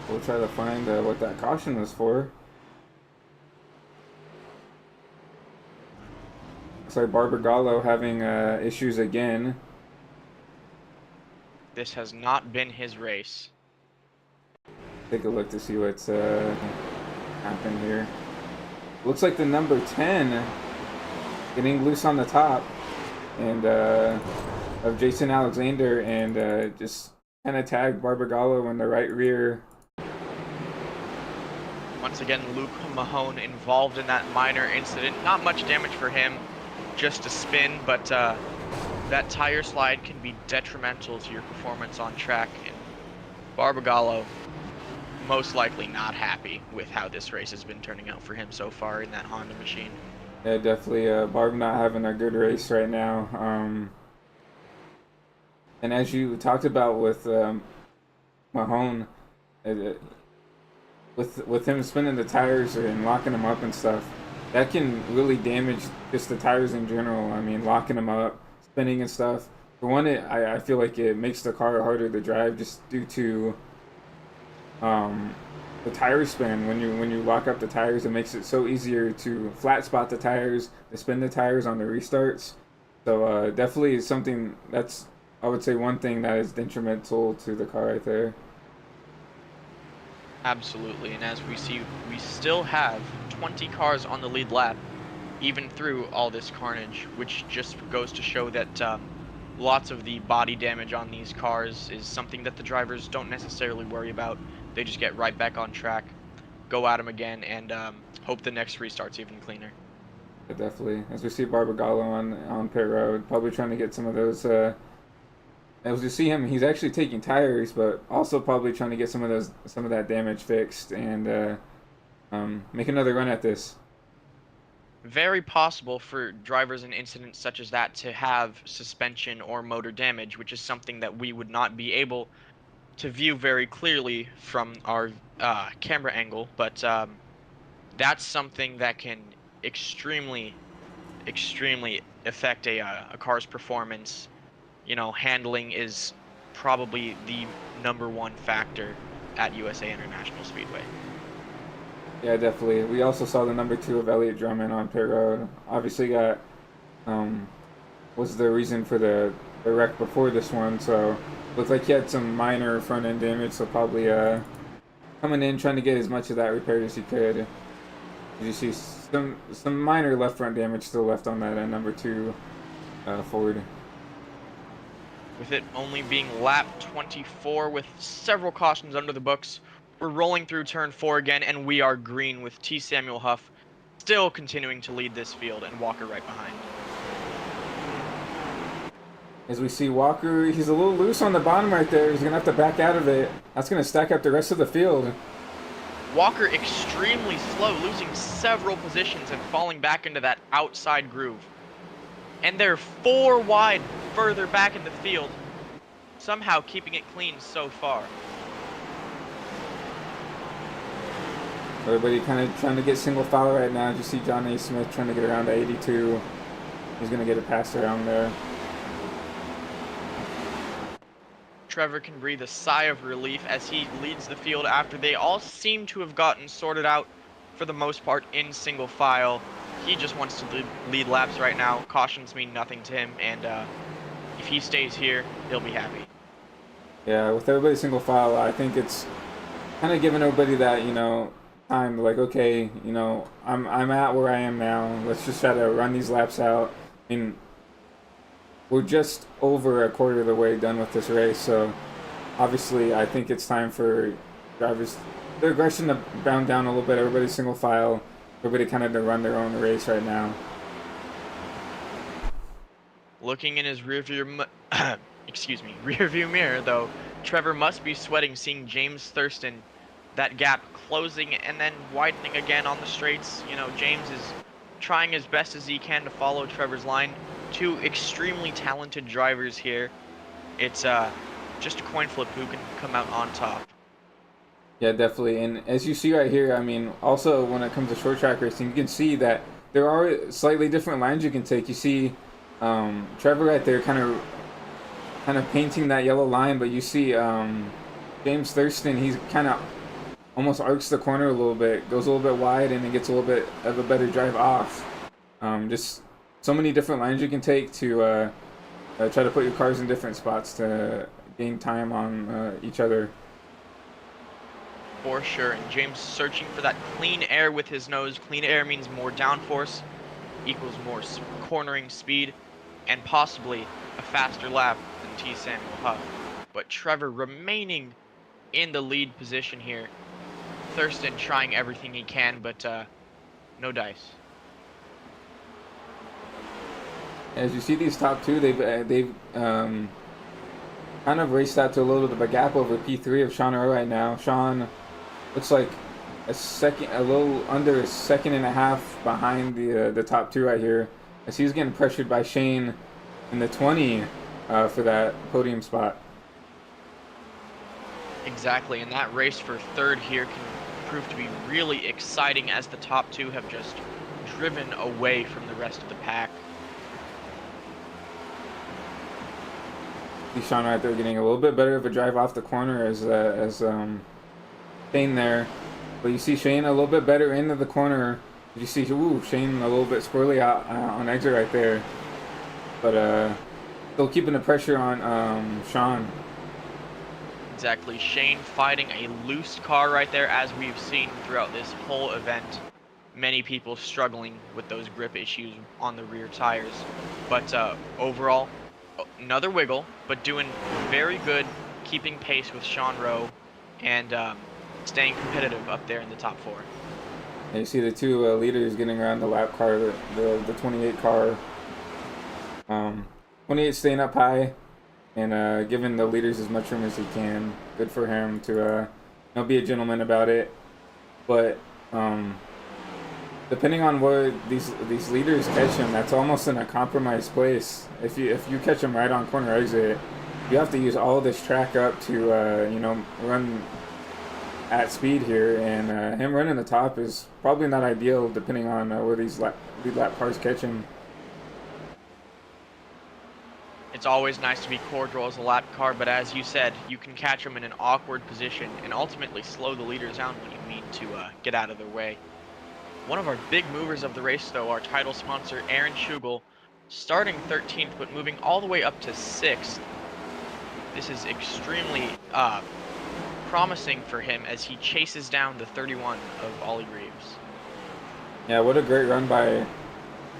We'll try to find what that caution was for. Looks like Barbagallo having issues again. This has not been his race. Take a look to see what's happened here. Looks like the number 10 getting loose on the top, and of Jason Alexander, and just kind of tagged Barbagallo in the right rear. Once again, Luke Mahone involved in that minor incident. Not much damage for him, just a spin, but that tire slide can be detrimental to your performance on track. And Barbagallo most likely not happy with how this race has been turning out for him so far in that Honda machine. Yeah, definitely. Barb not having a good race right now. And as you talked about with Mahone, with him spinning the tires and locking them up and stuff, that can really damage just the tires in general. I mean, locking them up, spinning and stuff. For one, I feel like it makes the car harder to drive just due to the tire spin. When you lock up the tires, it makes it so easier to flat spot the tires, to spin the tires on the restarts. So definitely something that's, I would say, one thing that is detrimental to the car right there. Absolutely, and as we see, we still have 20 cars on the lead lap, even through all this carnage, which just goes to show that lots of the body damage on these cars is something that the drivers don't necessarily worry about. They just get right back on track, go at them again, and hope the next restart's even cleaner. Yeah, definitely. As we see Barbagallo on pit road, probably trying to get some of those. As you see him, he's actually taking tires, but also probably trying to get some of that damage fixed and make another run at this. Very possible for drivers in incidents such as that to have suspension or motor damage, which is something that we would not be able to view very clearly from our camera angle, but that's something that can extremely, extremely affect a car's performance. You know, handling is probably the #1 factor at USA International Speedway. Yeah, definitely. We also saw the #2 of Elliott Drummond on pit road. Obviously got was the reason for the wreck before this one, so looked like he had some minor front end damage, so probably coming in trying to get as much of that repaired as he could. You see some minor left front damage still left on that #2 Ford. With it only being lap 24 with several cautions under the books, we're rolling through turn 4 again, and we are green with T. Samuel Huff still continuing to lead this field and Walker right behind. As we see Walker, he's a little loose on the bottom right there. He's going to have to back out of it. That's going to stack up the rest of the field. Walker extremely slow, losing several positions and falling back into that outside groove. And they're 4 wide further back in the field, somehow keeping it clean so far. Everybody kind of trying to get single file right now. You see John A. Smith trying to get around to 82. He's going to get a pass around there. Trevor can breathe a sigh of relief as he leads the field after they all seem to have gotten sorted out for the most part in single file. He just wants to lead laps right now. Cautions mean nothing to him, and if he stays here, he'll be happy. Yeah, with everybody single file, I think it's kind of giving everybody that, you know, time. Like, okay, you know, I'm at where I am now. Let's just try to run these laps out. I mean, we're just over a quarter of the way done with this race, so obviously I think it's time for drivers, their aggression to bound down a little bit. Everybody's single file. Everybody kind of to run their own race right now. Looking in his rearview mirror, though, Trevor must be sweating seeing James Thurston, that gap closing and then widening again on the straights. You know, James is trying as best as he can to follow Trevor's line. 2 extremely talented drivers here. It's just a coin flip who can come out on top. Yeah, definitely. And as you see right here, I mean, also when it comes to short track racing, you can see that there are slightly different lines you can take. You see Trevor right there kind of painting that yellow line, but you see James Thurston, he's kind of almost arcs the corner a little bit, goes a little bit wide, and it gets a little bit of a better drive off. Just so many different lines you can take to try to put your cars in different spots to gain time on each other. For sure, and James searching for that clean air with his nose. Clean air means more downforce, equals more cornering speed, and possibly a faster lap than T. Samuel Huff. But Trevor remaining in the lead position here. Thurston trying everything he can, but no dice. As you see these top 2, they've kind of raced out to a little bit of a gap over P3 of Sean Earl right now. Sean looks like a little under a second and a half behind the top 2 right here, as he's getting pressured by Shane in the 20 for that podium spot. Exactly, and that race for 3rd here can prove to be really exciting as the top 2 have just driven away from the rest of the pack. See Sean right there getting a little bit better of a drive off the corner as Shane there But you see Shane a little bit better into the corner. You see, ooh, Shane a little bit squirrely out on exit right there. But still keeping the pressure on Sean. Exactly. Shane fighting a loose car right there, as we've seen throughout this whole event. Many people struggling with those grip issues on the rear tires. But overall, another wiggle, but doing very good, keeping pace with Sean Rowe and staying competitive up there in the top 4. And you see the two leaders getting around the lap car, the 28 car. 28 staying up high and giving the leaders as much room as he can. Good for him to be a gentleman about it. But depending on where these leaders catch him, that's almost in a compromised place. If you catch him right on corner exit, you have to use all this track up to run at speed here, and him running the top is probably not ideal depending on where these lead lap cars catch him. It's always nice to be cordial as a lap car, but as you said, you can catch them in an awkward position and ultimately slow the leaders down when you need to get out of their way. One of our big movers of the race, though, our title sponsor, Aaron Schugel, starting 13th, but moving all the way up to 6th. This is extremely promising for him as he chases down the 31 of Ollie Reeves. Yeah, what a great run by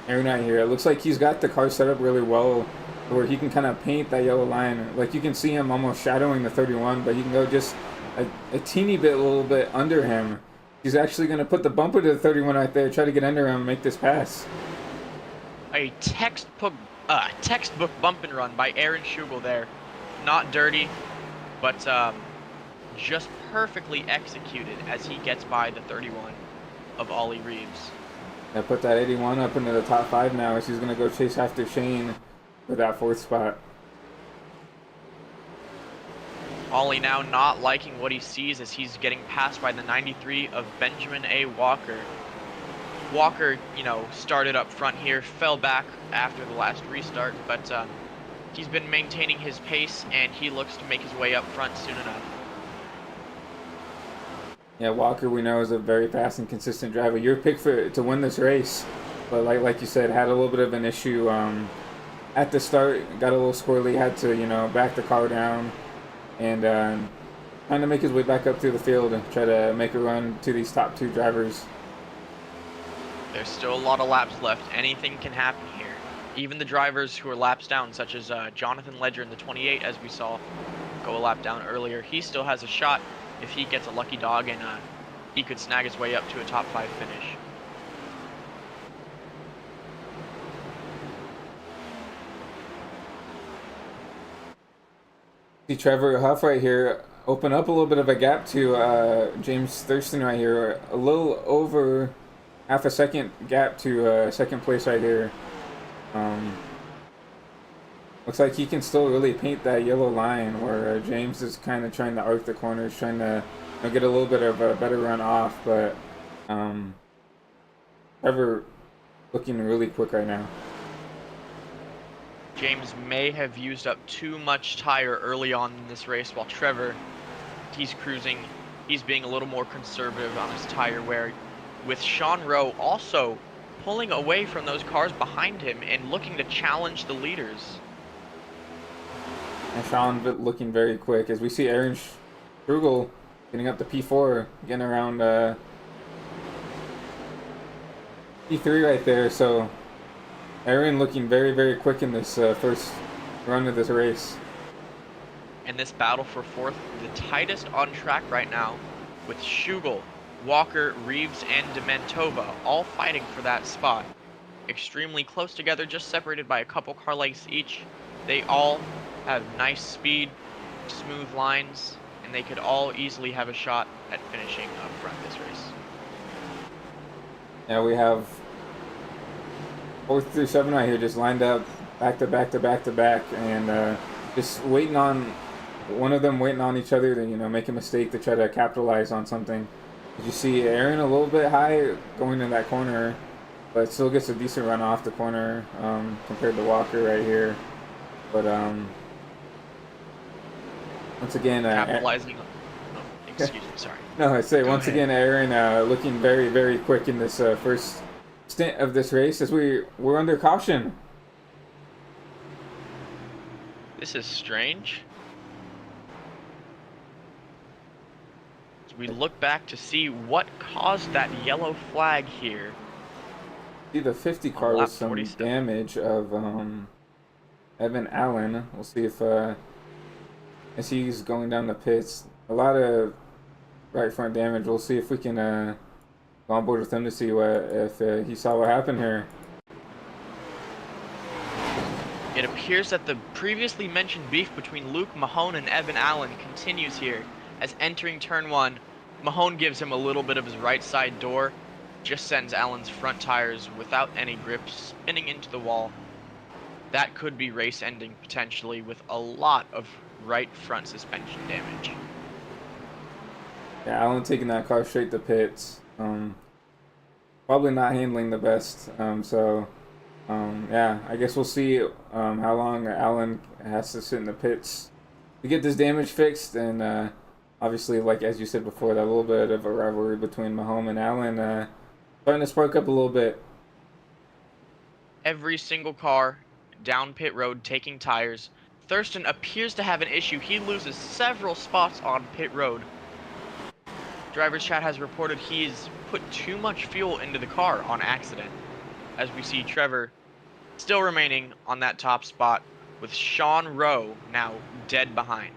Aaron out here. It looks like he's got the car set up really well where he can kind of paint that yellow line. Like you can see him almost shadowing the 31, but you can go just a teeny bit, a little bit under him. He's actually going to put the bumper to the 31 right there, try to get under him and make this pass. A textbook bump and run by Aaron Schugel there. Not dirty, but just perfectly executed as he gets by the 31 of Ollie Reeves. I put that 81 up into the top 5 now as he's going to go chase after Shane for that 4th spot. Ollie now not liking what he sees as he's getting passed by the 93 of Benjamin A. Walker. Walker, started up front here, fell back after the last restart, but he's been maintaining his pace and he looks to make his way up front soon enough. Yeah, Walker we know is a very fast and consistent driver. Your pick to win this race, but like you said, had a little bit of an issue at the start. Got a little squirrely, had to back the car down and trying to make his way back up through the field and try to make a run to these top 2 drivers. There's still a lot of laps left. Anything can happen here. Even the drivers who are laps down, such as Jonathan Ledger in the 28, as we saw go a lap down earlier, he still has a shot if he gets a lucky dog and he could snag his way up to a top 5 finish. See Trevor Huff right here open up a little bit of a gap to James Thurston right here. A little over half a second gap to second place right here. Looks like he can still really paint that yellow line where James is kind of trying to arc the corners, trying to get a little bit of a better run off, but Trevor looking really quick right now. James may have used up too much tire early on in this race, while Trevor, he's cruising. He's being a little more conservative on his tire wear, with Sean Rowe also pulling away from those cars behind him and looking to challenge the leaders. And Sean looking very quick as we see Aaron Strugel getting up to P4, getting around P3 right there. So Aaron looking very, very quick in this first run of this race. And this battle for 4th, the tightest on track right now, with Schugel, Walker, Reeves, and Dementova all fighting for that spot. Extremely close together, just separated by a couple car lengths each. They all have nice speed, smooth lines, and they could all easily have a shot at finishing up front this race. Yeah, we have 4th through 7 right here just lined up back to back to back to back, and just waiting on one of them waiting on each other to make a mistake to try to capitalize on something. You see Aaron a little bit high going in that corner, but still gets a decent run off the corner compared to Walker right here. But once again, capitalizing. Excuse me, sorry. No, I say Go once ahead. again, Aaron looking very, very quick in this first stint of this race as we're under caution. This is strange. As we look back to see what caused that yellow flag here See the 50 on car with lap some 47. damage of Evan Allen. We'll see if as he's going down the pits, a lot of right front damage. We'll see if we can go on board with him to see what if he saw what happened here. It appears that the previously mentioned beef between Luke Mahone and Evan Allen continues here, as entering turn 1, Mahone gives him a little bit of his right side door, just sends Allen's front tires without any grip spinning into the wall. That could be race ending potentially with a lot of right front suspension damage. Yeah, Allen taking that car straight to pits. Probably not handling the best. Yeah, I guess we'll see how long Allen has to sit in the pits to get this damage fixed. And obviously, like as you said before, that little bit of a rivalry between Mahomes and Allen starting to spark up a little bit. Every single car down pit road taking tires. Thurston appears to have an issue. He loses several spots on pit road. Driver's chat has reported he's put too much fuel into the car on accident. As we see Trevor still remaining on that top spot, with Sean Rowe now dead behind.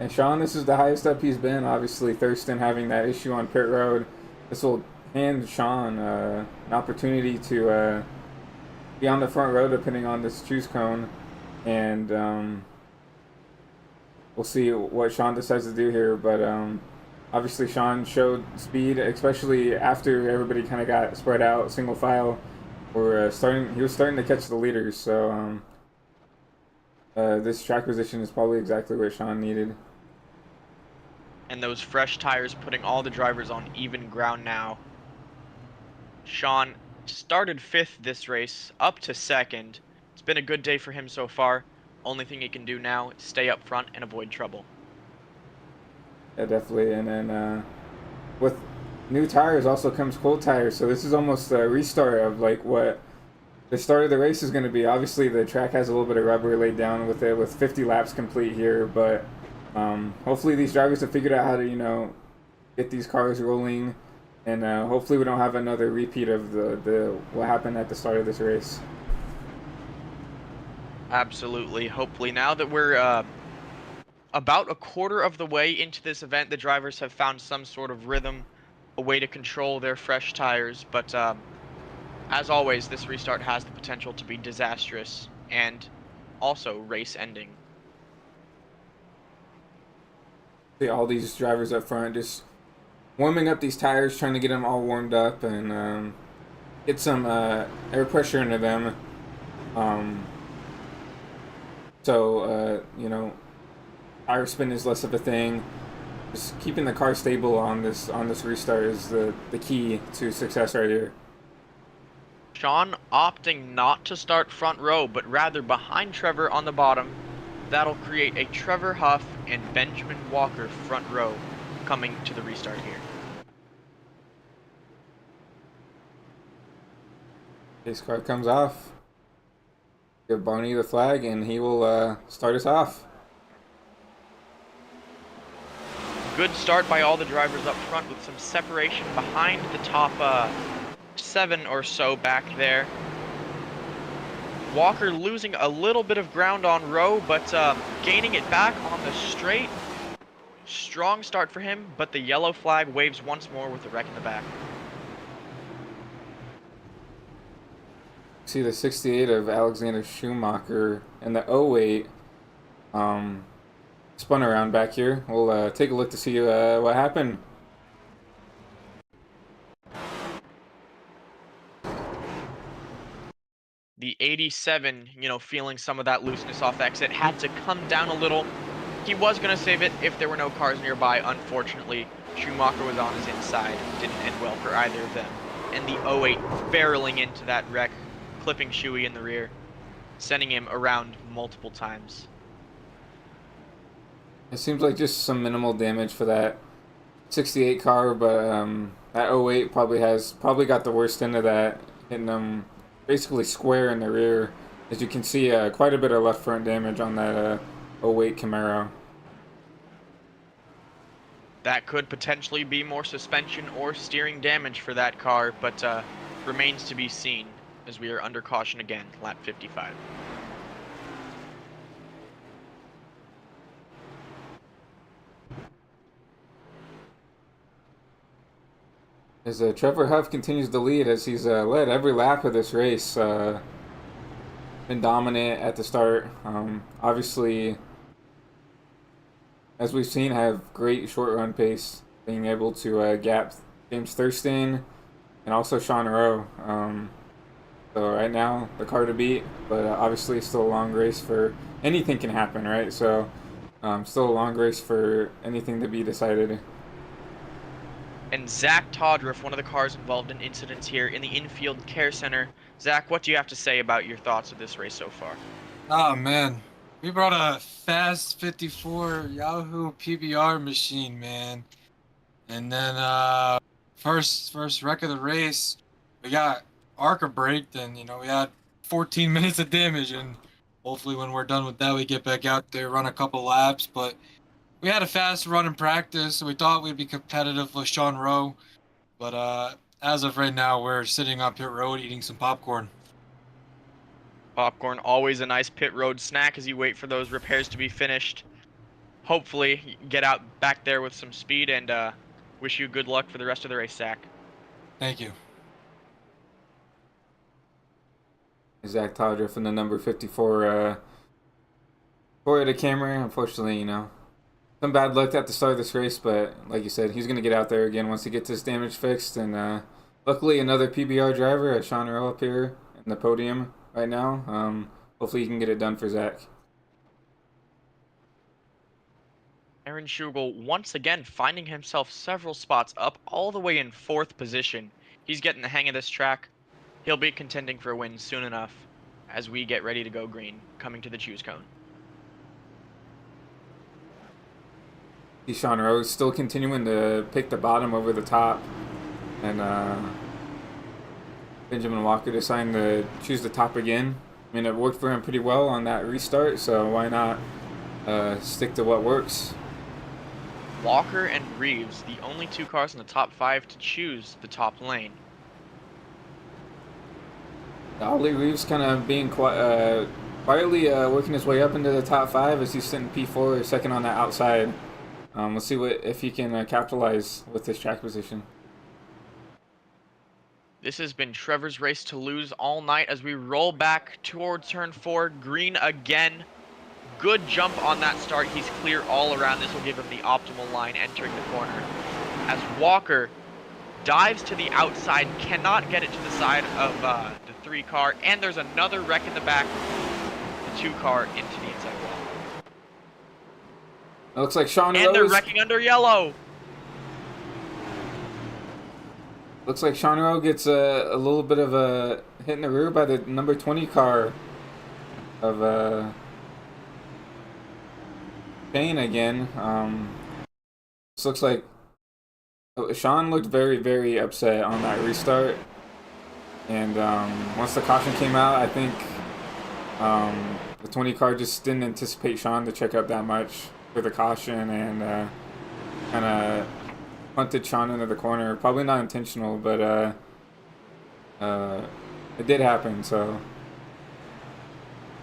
And Sean, this is the highest up he's been. Obviously, Thurston having that issue on pit road. This will hand Sean an opportunity to be on the front row depending on this choose cone. And we'll see what Sean decides to do here. But obviously, Sean showed speed, especially after everybody kind of got spread out, single file. He was starting to catch the leaders. So this track position is probably exactly what Sean needed. And those fresh tires putting all the drivers on even ground now. Sean started 5th this race, up to 2nd. It's been a good day for him so far. Only thing he can do now is stay up front and avoid trouble. Yeah, definitely. And then with new tires also comes cold tires. So this is almost a restart of like what the start of the race is going to be. Obviously, the track has a little bit of rubber laid down with it, with 50 laps complete here. But hopefully these drivers have figured out how to, get these cars rolling. And hopefully we don't have another repeat of the what happened at the start of this race. Absolutely. Hopefully, now that we're about a quarter of the way into this event, the drivers have found some sort of rhythm, a way to control their fresh tires. But as always, this restart has the potential to be disastrous and also race-ending. See all these drivers up front just warming up these tires, trying to get them all warmed up and get some air pressure into them. Tire spin is less of a thing. Just keeping the car stable on this restart is the key to success right here. Sean opting not to start front row, but rather behind Trevor on the bottom. That'll create a Trevor Huff and Benjamin Walker front row coming to the restart here. His car comes off. Give Barney the flag, and he will start us off. Good start by all the drivers up front with some separation behind the top 7 or so back there. Walker losing a little bit of ground on Rowe, but gaining it back on the straight. Strong start for him, but the yellow flag waves once more with the wreck in the back. See the 68 of Alexander Schumacher and the 08 spun around back here. We'll take a look to see what happened. The 87, feeling some of that looseness off exit, had to come down a little. He was going to save it if there were no cars nearby. Unfortunately, Schumacher was on his inside. Didn't end well for either of them. And the 08 barreling into that wreck, clipping Shuey in the rear, sending him around multiple times. It seems like just some minimal damage for that 68 car, but that 08 probably got the worst end of that, hitting them basically square in the rear. As you can see, quite a bit of left front damage on that 08 Camaro. That could potentially be more suspension or steering damage for that car, but remains to be seen as we are under caution again, lap 55. As Trevor Huff continues to lead, as he's led every lap of this race, been dominant at the start. Obviously, as we've seen, have great short run pace, being able to gap James Thurston and also Sean Rowe. So right now, the car to beat, but obviously still a long race for anything can happen, right? So still a long race for anything to be decided. And Zach Todriff, one of the cars involved in incidents here in the infield care center. Zach, what do you have to say about your thoughts of this race so far? Oh man, we brought a Fast 54 Yahoo PBR machine, man. And then first wreck of the race, we got ARCA braked, and we had 14 minutes of damage. And hopefully, when we're done with that, we get back out there, run a couple laps. But we had a fast run in practice, so we thought we'd be competitive with Sean Rowe. But as of right now, we're sitting on pit road eating some popcorn. Popcorn, always a nice pit road snack as you wait for those repairs to be finished. Hopefully, you can get out back there with some speed, and wish you good luck for the rest of the race, Zach. Thank you. Zach Todriff in the number 54 for the Camry. Unfortunately, some bad luck at the start of this race, but like you said, he's going to get out there again once he gets his damage fixed. And luckily, another PBR driver, Sean Rowe, up here in the podium right now. Hopefully, he can get it done for Zach. Aaron Schugel once again finding himself several spots up all the way in 4th position. He's getting the hang of this track. He'll be contending for a win soon enough as we get ready to go green, coming to the choose cone. Sean Rose still continuing to pick the bottom over the top. And Benjamin Walker deciding to choose the top again. I mean, it worked for him pretty well on that restart, so why not stick to what works? Walker and Reeves, the only 2 cars in the top 5 to choose the top lane. Ollie Reeves kind of being quietly working his way up into the top 5 as he's sitting P4, second on that outside. Let's see if he can capitalize with this track position. This has been Trevor's race to lose all night as we roll back towards turn 4, green again. Good jump on that start. He's clear all around. This will give him the optimal line entering the corner. As Walker dives to the outside, cannot get it to the side of the 3 car, and there's another wreck in the back. The 2 car into the inside wall. It looks like Sean Rose. And they're wrecking under yellow. Looks like Sean Rowe gets a little bit of a hit in the rear by the number 20 car of Shane again. This looks like Sean looked very, very upset on that restart. And once the caution came out, I think the 20 car just didn't anticipate Sean to check up that much for the caution and kind of punted Sean into the corner. Probably not intentional, but it did happen. So.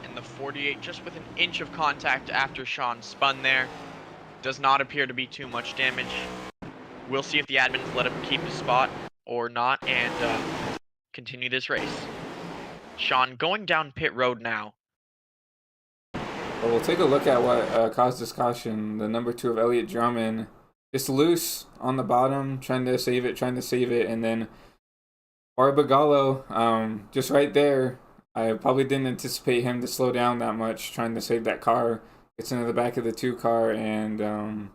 And the 48 just with an inch of contact after Sean spun there. Does not appear to be too much damage. We'll see if the admins let him keep his spot or not and continue this race. Sean going down pit road now. Well, we'll take a look at what caused this caution. The number 2 of Elliott Drummond just loose on the bottom, trying to save it, and then Barbagallo, just right there. I probably didn't anticipate him to slow down that much, trying to save that car. Gets into the back of the 2 car, and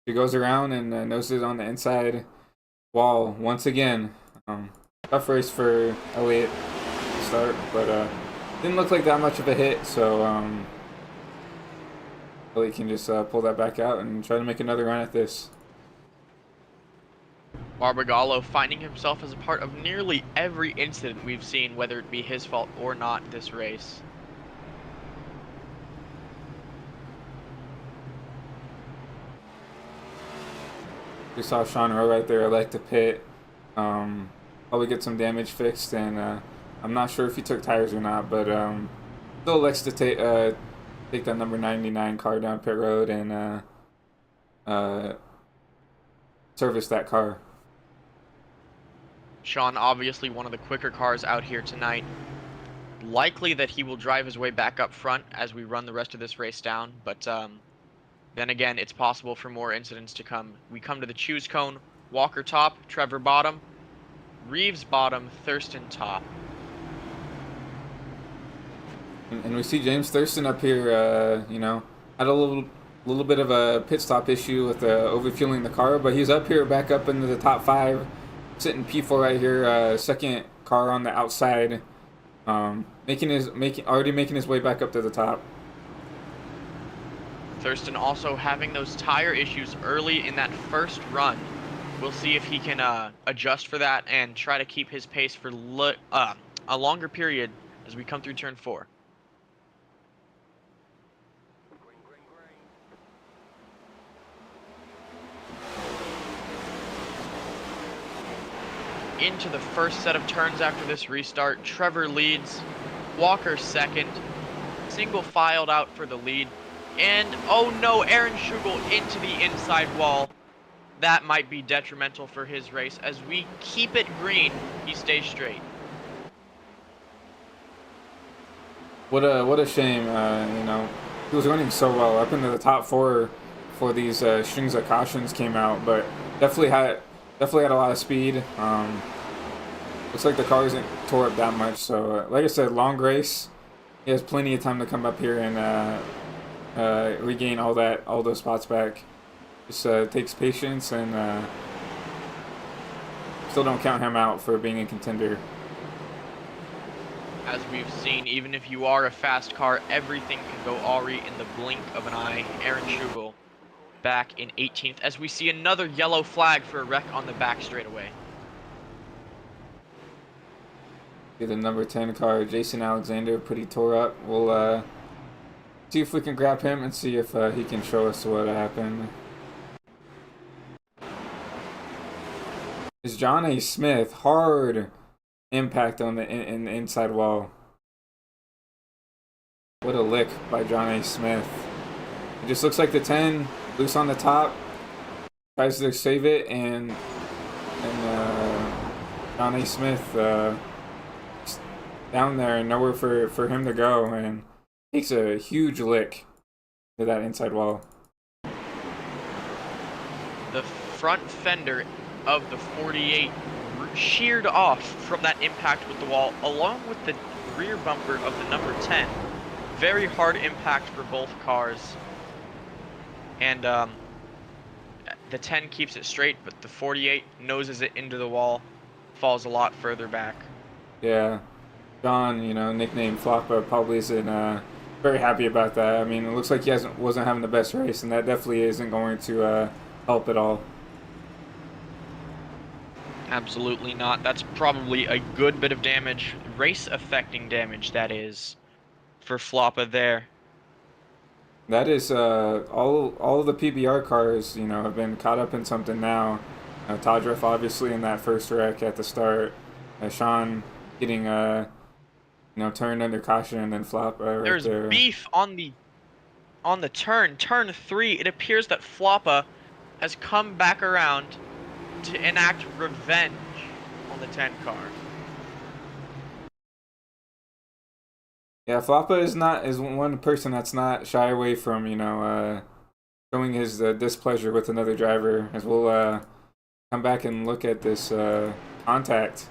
he goes around and noses on the inside wall once again. Tough race for Elliott to start, but didn't look like that much of a hit, so Hopefully he can just pull that back out and try to make another run at this. Barbagallo finding himself as a part of nearly every incident we've seen, whether it be his fault or not this race. We saw Sean Rowe right there elect to pit. Probably get some damage fixed, and I'm not sure if he took tires or not, but still elects to take that number 99 car down pit road and service that car. Sean, obviously one of the quicker cars out here tonight. Likely that he will drive his way back up front as we run the rest of this race down, but then again, it's possible for more incidents to come. We come to the choose cone. Walker top, Trevor bottom, Reeves bottom, Thurston top. And we see James Thurston up here, you know, had a little bit of a pit stop issue with overfueling the car, but he's up here, back up into the top 5, sitting P4 right here, second car on the outside, already making his way back up to the top. Thurston also having those tire issues early in that first run. We'll see if he can adjust for that and try to keep his pace for a longer period as we come through turn 4. Into the first set of turns after this restart, Trevor leads, Walker second, single filed out for the lead, and oh no, Aaron Schugel into the inside wall. That might be detrimental for his race. As we keep it green, he stays straight. What a shame, you know, he was running so well up into the top 4 before these strings of cautions came out, but definitely had a lot of speed. Looks like the car isn't tore up that much, so like I said, long race. He has plenty of time to come up here and regain all those spots back. Just takes patience, and still don't count him out for being a contender. As we've seen, even if you are a fast car, everything can go awry in the blink of an eye. Aaron Schugel back in 18th as we see another yellow flag for a wreck on the back straightaway. The number 10 car, Jason Alexander, pretty tore up. We'll see if we can grab him and see if he can show us what happened. Is John A. Smith, hard impact on the inside wall. What a lick by John A. Smith. It just looks like the 10 loose on the top, tries to save it, and John A. Smith down there, nowhere for him to go, and takes a huge lick to that inside wall. The front fender of the 48 sheared off from that impact with the wall, along with the rear bumper of the number 10. Very hard impact for both cars. And the 10 keeps it straight, but the 48 noses it into the wall, falls a lot further back. Yeah. John, you know, nicknamed Floppa, probably isn't very happy about that. I mean, it looks like he wasn't having the best race, and that definitely isn't going to help at all. Absolutely not. That's probably a good bit of damage, race-affecting damage, that is, for Floppa there. That is, all of the PBR cars, you know, have been caught up in something now. Todriff, obviously, in that first wreck at the start. Sean getting, you know, turned under caution, and then Floppa right There's there. beef on the turn 3. It appears that Floppa has come back around to enact revenge on the 10 car. Yeah, Floppa is one person that's not shy away from, you know, showing his displeasure with another driver. As we'll come back and look at this contact.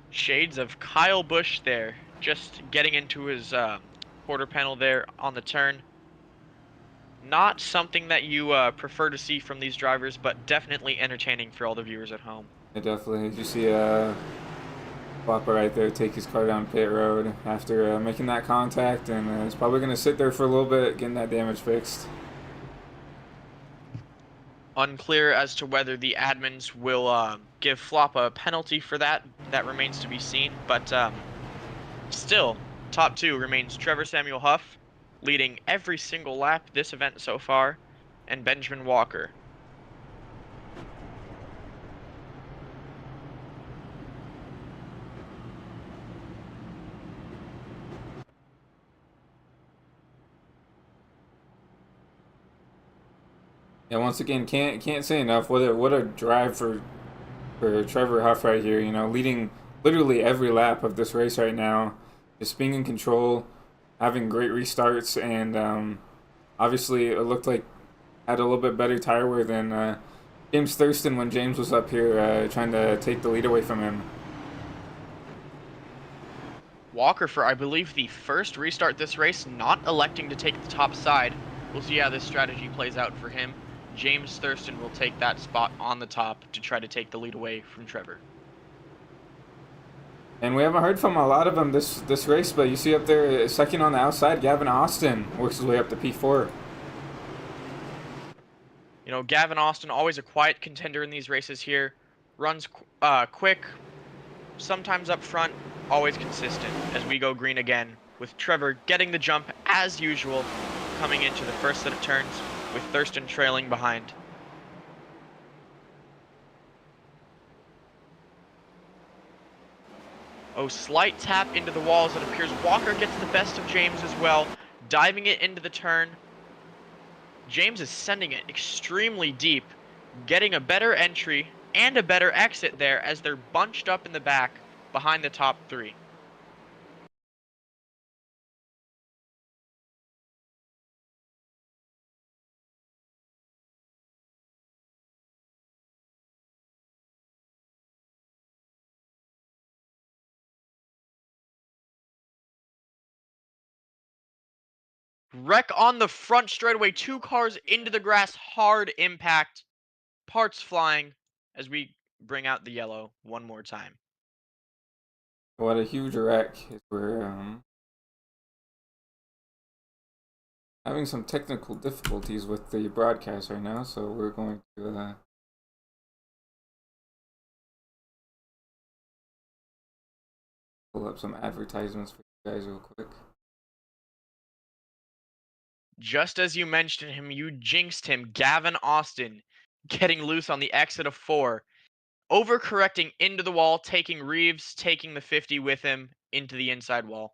Shades of Kyle Busch there, just getting into his quarter panel there on the turn. Not something that you prefer to see from these drivers, but definitely entertaining for all the viewers at home. Yeah, definitely. Did you see Flopper right there take his car down pit road after making that contact, and it's probably going to sit there for a little bit, getting that damage fixed. Unclear as to whether the admins will give Flop a penalty for that. That remains to be seen. But still, top two remains Trevor Samuel Huff, leading every single lap this event so far, and Benjamin Walker. Yeah, once again, can't say enough. What a drive for Trevor Huff right here. You know, leading literally every lap of this race right now, just being in control, having great restarts, and obviously it looked like had a little bit better tire wear than James Thurston when James was up here trying to take the lead away from him. Walker, for I believe the first restart this race, not electing to take the top side. We'll see how this strategy plays out for him. James Thurston will take that spot on the top to try to take the lead away from Trevor. And we haven't heard from a lot of them this race, but you see up there second on the outside, Gavin Austin works his way up to P4. You know, Gavin Austin, always a quiet contender in these races here. Runs quick, sometimes up front, always consistent as we go green again, with Trevor getting the jump as usual, coming into the first set of turns, with Thurston trailing behind. Oh, slight tap into the walls. It appears Walker gets the best of James as well, diving it into the turn. James is sending it extremely deep, getting a better entry and a better exit there as they're bunched up in the back behind the top three. Wreck on the front straightaway, 2 cars into the grass, hard impact, parts flying as we bring out the yellow one more time. What a huge wreck. We're having some technical difficulties with the broadcast right now, so we're going to pull up some advertisements for you guys real quick. Just as you mentioned him, you jinxed him. Gavin Austin getting loose on the exit of 4. Overcorrecting into the wall, taking Reeves, taking the 50 with him into the inside wall.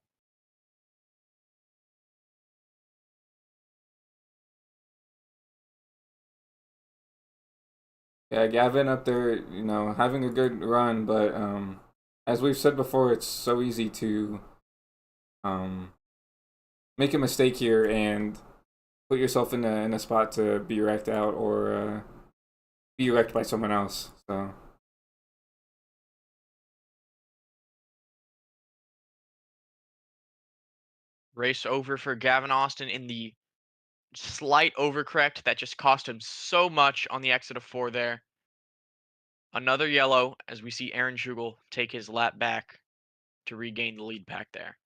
Yeah, Gavin up there, you know, having a good run, but as we've said before, it's so easy to make a mistake here and put yourself in a spot to be wrecked out or be wrecked by someone else. So Race over for Gavin Austin in the slight overcorrect that just cost him so much on the exit of 4 there. Another yellow as we see Aaron Jugel take his lap back to regain the lead back there.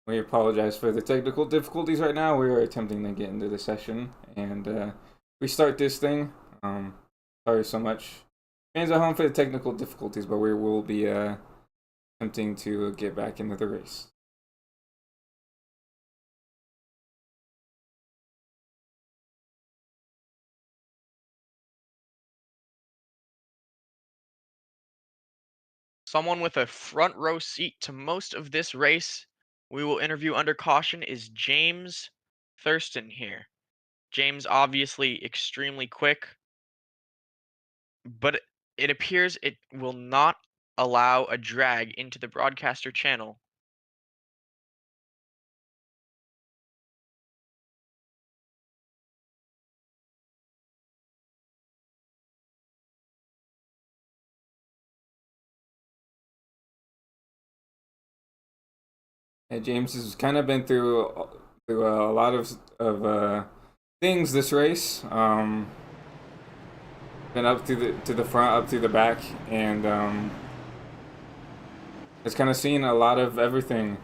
we apologize for the technical difficulties right now. We are attempting to get into the session and restart this thing. Sorry so much, fans at home, for the technical difficulties, but we will be attempting to get back into the race. Someone with a front row seat to most of this race we will interview under caution is James Thurston here. James obviously extremely quick, but it appears it will not allow a drag into the broadcaster channel. Yeah, James has kind of been through a lot of things this race. Been up to the front, up to the back, and has kind of seen a lot of everything.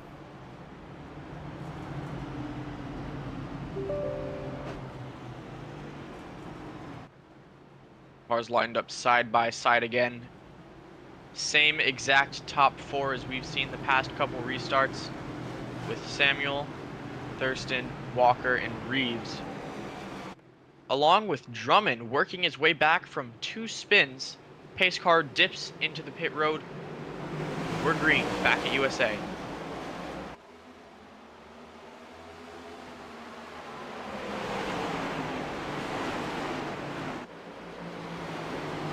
Cars lined up side by side again. Same exact top four as we've seen the past couple restarts, with Samuel, Thurston, Walker, and Reeves. Along with Drummond working his way back from 2 spins, pace car dips into the pit road. We're green, back at USA.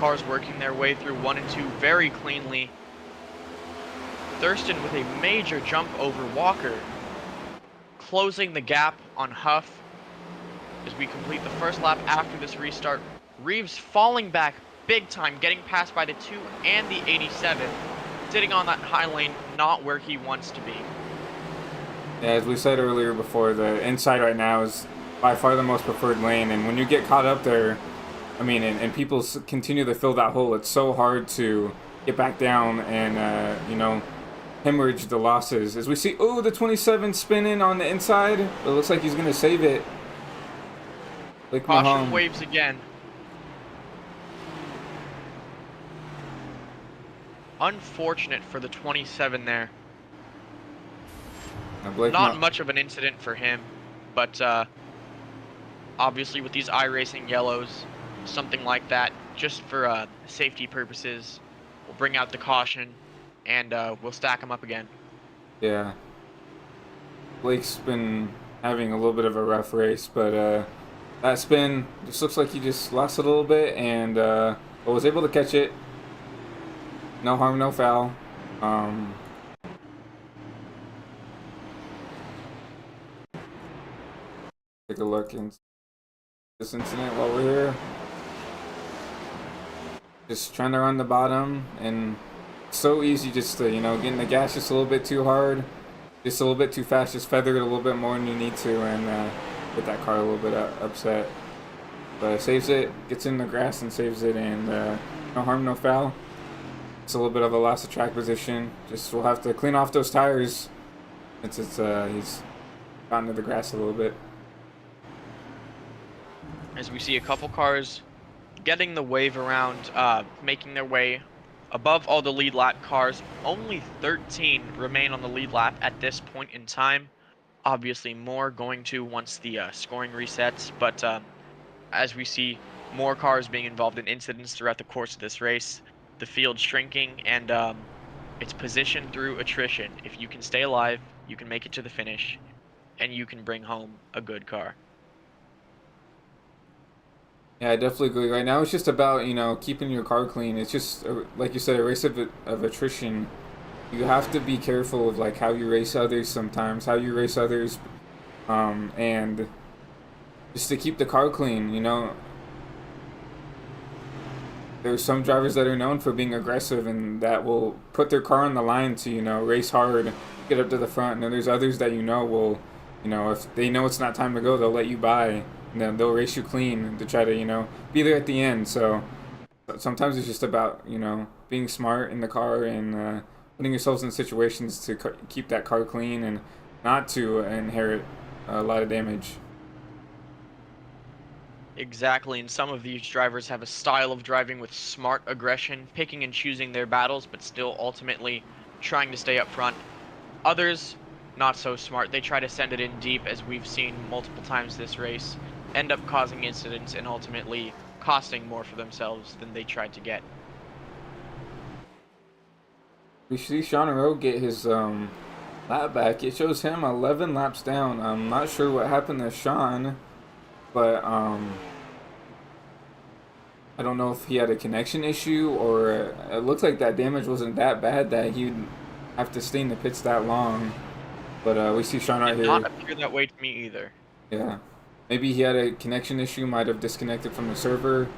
Cars working their way through 1 and 2 very cleanly. Thurston with a major jump over Walker, closing the gap on Huff as we complete the first lap after this restart. Reeves falling back big time, getting passed by the 2 and the 87, sitting on that high lane, not where he wants to be. Yeah, as we said earlier before, the inside right now is by far the most preferred lane, and when you get caught up there, I mean, and people continue to fill that hole, it's so hard to get back down and, you know, hemorrhage the losses. As we see, oh, the 27 spinning on the inside. It looks like he's going to save it. Caution waves again. Unfortunate for the 27 there. Not much of an incident for him, but obviously with these iRacing yellows, something like that, just for safety purposes, we'll bring out the caution and we'll stack them up again. Yeah. Blake's been having a little bit of a rough race, but that spin just looks like he just lost it a little bit and was able to catch it. No harm, no foul. Take a look in this incident while we're here. Just trying to run the bottom, and so easy just to, you know, getting the gas just a little bit too hard, just a little bit too fast, just feather it a little bit more than you need to, and get that car a little bit upset. But saves it, gets in the grass and saves it, and no harm, no foul. It's a little bit of a loss of track position. Just we'll have to clean off those tires since he's gotten to the grass a little bit. As we see a couple cars getting the wave around, making their way above all the lead lap cars. Only 13 remain on the lead lap at this point in time. Obviously more going to once the scoring resets, but as we see more cars being involved in incidents throughout the course of this race, the field shrinking, and it's position through attrition. If you can stay alive, you can make it to the finish, and you can bring home a good car. Yeah, I definitely agree. Right now, it's just about, you know, keeping your car clean. It's just, like you said, a race of attrition. You have to be careful of, like, how you race others sometimes, and just to keep the car clean, you know. There's some drivers that are known for being aggressive and that will put their car on the line to, you know, race hard, get up to the front. And then there's others that, you know, will, you know, if they know it's not time to go, they'll let you by. And then they'll race you clean to try to, you know, be there at the end. So sometimes it's just about, you know, being smart in the car and putting yourselves in situations to keep that car clean and not to inherit a lot of damage. Exactly, and some of these drivers have a style of driving with smart aggression, picking and choosing their battles, but still ultimately trying to stay up front. Others, not so smart. They try to send it in deep, as we've seen multiple times this race, end up causing incidents and ultimately costing more for themselves than they tried to get. We see Sean Rowe get his lap back. It shows him 11 laps down. I'm not sure what happened to Sean, but I don't know if he had a connection issue or it looks like that damage wasn't that bad that he'd have to stay in the pits that long. But we see Sean right here. It did not appear that way to me either. Yeah. Maybe he had a connection issue, might have disconnected from the server.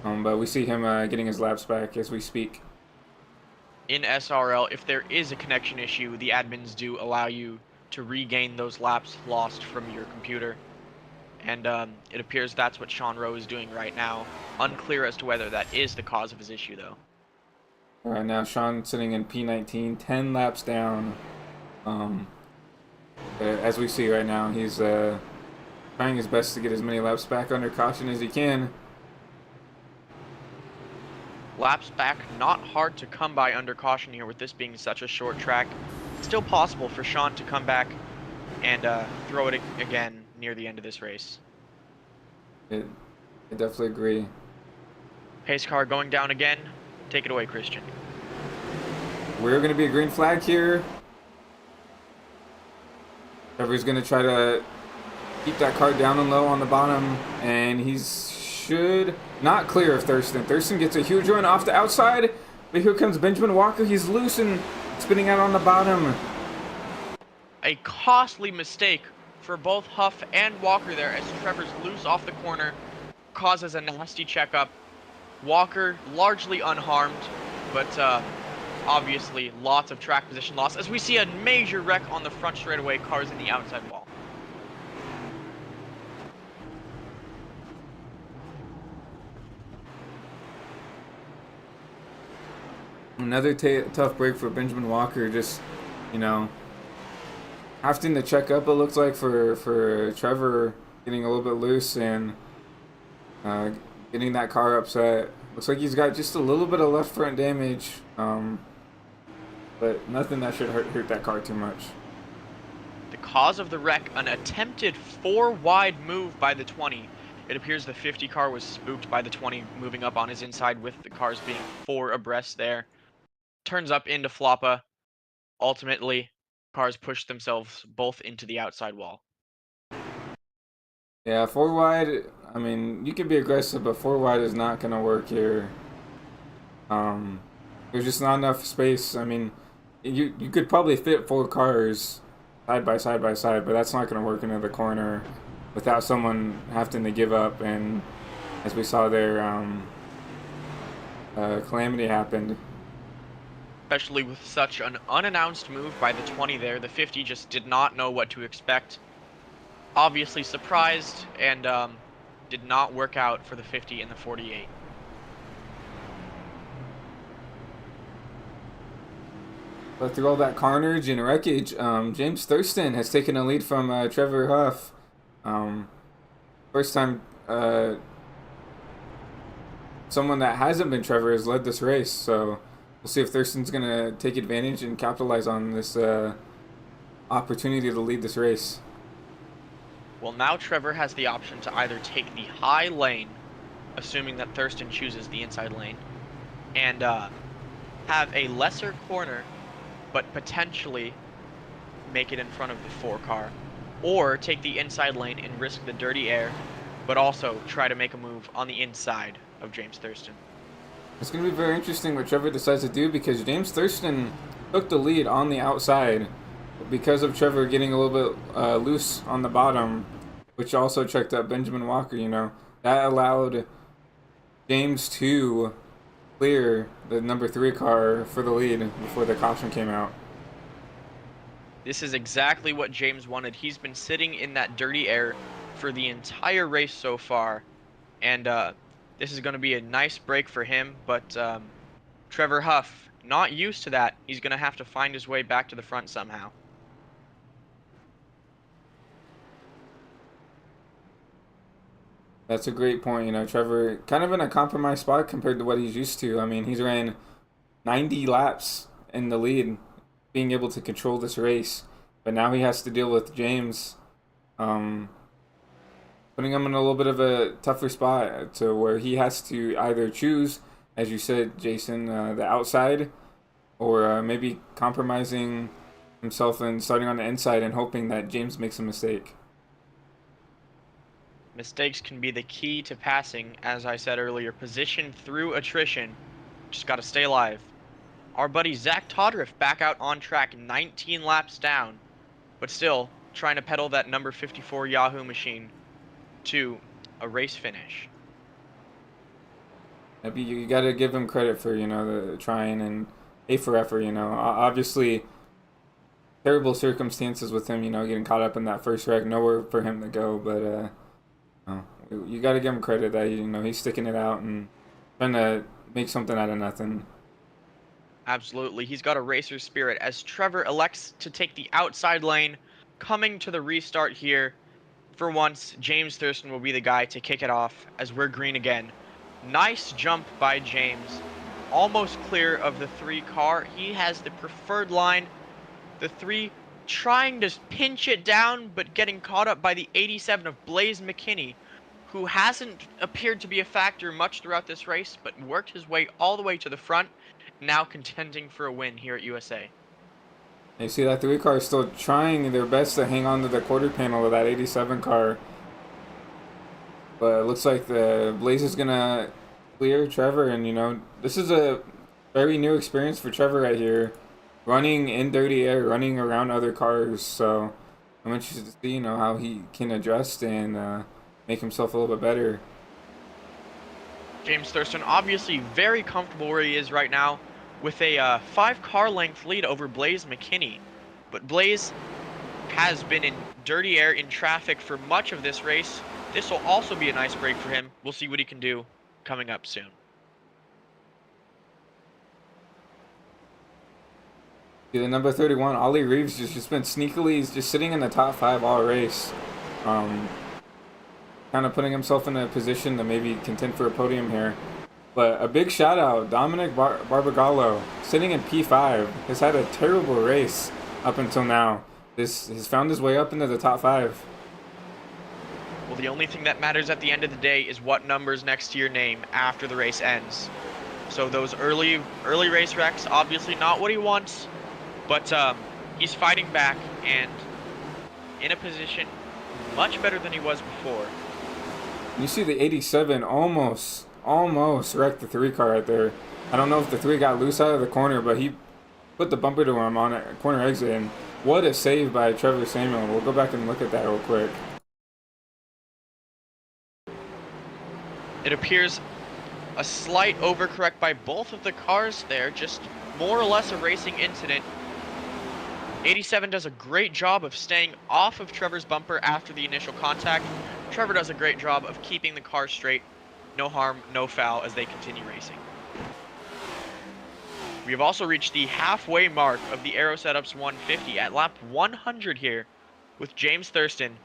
But we see him getting his laps back as we speak. In SRL, if there is a connection issue, the admins do allow you to regain those laps lost from your computer. And it appears that's what Sean Rowe is doing right now. Unclear as to whether that is the cause of his issue, though. All right, now Sean sitting in P19, 10 laps down. As we see right now, he's trying his best to get as many laps back under caution as he can. Laps back, not hard to come by under caution here with this being such a short track. Still possible for Sean to come back and throw it again near the end of this race. I definitely agree. Pace car going down again. Take it away, Christian. We're going to be a green flag here. Trevor's going to try to keep that car down and low on the bottom, and he's should not clear of Thurston. Thurston gets a huge run off the outside, but here comes Benjamin Walker. He's loose and spinning out on the bottom. A costly mistake for both Huff and Walker there as Trevor's loose off the corner, causes a nasty checkup. Walker largely unharmed, but obviously lots of track position loss as we see a major wreck on the front straightaway, cars in the outside wall. Another tough break for Benjamin Walker, just, you know, having to check up, it looks like, for Trevor, getting a little bit loose and getting that car upset. Looks like he's got just a little bit of left front damage, but nothing that should hurt that car too much. The cause of the wreck, an attempted 4-wide move by the 20. It appears the 50 car was spooked by the 20 moving up on his inside with the cars being 4 abreast there. Turns up into Floppa. Ultimately, cars push themselves both into the outside wall. Yeah, 4 wide, I mean, you can be aggressive, but 4 wide is not going to work here. There's just not enough space. I mean, you could probably fit 4 cars side by side, but that's not going to work into the corner without someone having to give up. And as we saw there, calamity happened. Especially with such an unannounced move by the 20 there, the 50 just did not know what to expect. Obviously surprised, and did not work out for the 50 and the 48. But through all that carnage and wreckage, James Thurston has taken a lead from Trevor Huff. First time someone that hasn't been Trevor has led this race, so we'll see if Thurston's going to take advantage and capitalize on this opportunity to lead this race. Well, now Trevor has the option to either take the high lane, assuming that Thurston chooses the inside lane, and have a lesser corner, but potentially make it in front of the 4 car, or take the inside lane and risk the dirty air, but also try to make a move on the inside of James Thurston. It's going to be very interesting what Trevor decides to do, because James Thurston took the lead on the outside because of Trevor getting a little bit loose on the bottom, which also checked up Benjamin Walker. You know, that allowed James to clear the number 3 car for the lead before the caution came out. This is exactly what James wanted. He's been sitting in that dirty air for the entire race so far, and this is going to be a nice break for him, but Trevor Huff, not used to that. He's going to have to find his way back to the front somehow. That's a great point. You know, Trevor kind of in a compromised spot compared to what he's used to. I mean, he's ran 90 laps in the lead, being able to control this race, but now he has to deal with James, putting him in a little bit of a tougher spot to where he has to either choose, as you said, Jason, the outside, or maybe compromising himself and starting on the inside and hoping that James makes a mistake. Mistakes can be the key to passing, as I said earlier. Position through attrition. Just got to stay alive. Our buddy Zach Todriff back out on track, 19 laps down, but still trying to pedal that number 54 Yahoo machine to a race finish. Maybe you got to give him credit for, you know, the trying and A for effort. You know, obviously terrible circumstances with him, you know, getting caught up in that first wreck, nowhere for him to go. But you got to give him credit that, you know, he's sticking it out and trying to make something out of nothing. Absolutely. He's got a racer spirit as Trevor elects to take the outside lane, coming to the restart here. For once, James Thurston will be the guy to kick it off as we're green again. Nice jump by James. Almost clear of the 3 car. He has the preferred line. The 3 trying to pinch it down, but getting caught up by the 87 of Blaze McKinney, who hasn't appeared to be a factor much throughout this race, but worked his way all the way to the front, now contending for a win here at USA. You see that 3 car is still trying their best to hang on to the quarter panel of that 87 car. But it looks like the Blaze is going to clear Trevor. And, you know, this is a very new experience for Trevor right here. Running in dirty air, running around other cars. So I'm interested to see, you know, how he can adjust and make himself a little bit better. James Thurston obviously very comfortable where he is right now, with a 5 car length lead over Blaze McKinney. But Blaze has been in dirty air in traffic for much of this race. This will also be a nice break for him. We'll see what he can do coming up soon. See, the number 31, Ollie Reeves, just been sneakily just sitting in the top 5 all race. Kind of putting himself in a position to maybe contend for a podium here. But a big shout out, Dominic Barbagallo, sitting in P5, has had a terrible race up until now. This has found his way up into the top 5. Well, the only thing that matters at the end of the day is what number's next to your name after the race ends. So those early race wrecks, obviously not what he wants, but he's fighting back and in a position much better than he was before. You see the 87 almost wrecked the 3 car right there. I don't know if the 3 got loose out of the corner, but he put the bumper to him on a corner exit. And what a save by Trevor Samuel. We'll go back and look at that real quick. It appears a slight overcorrect by both of the cars there, just more or less a racing incident. 87 does a great job of staying off of Trevor's bumper after the initial contact. Trevor does a great job of keeping the car straight. No harm, no foul as they continue racing. We have also reached the halfway mark of the AARO Setup's 150 at lap 100 here with James Thurston.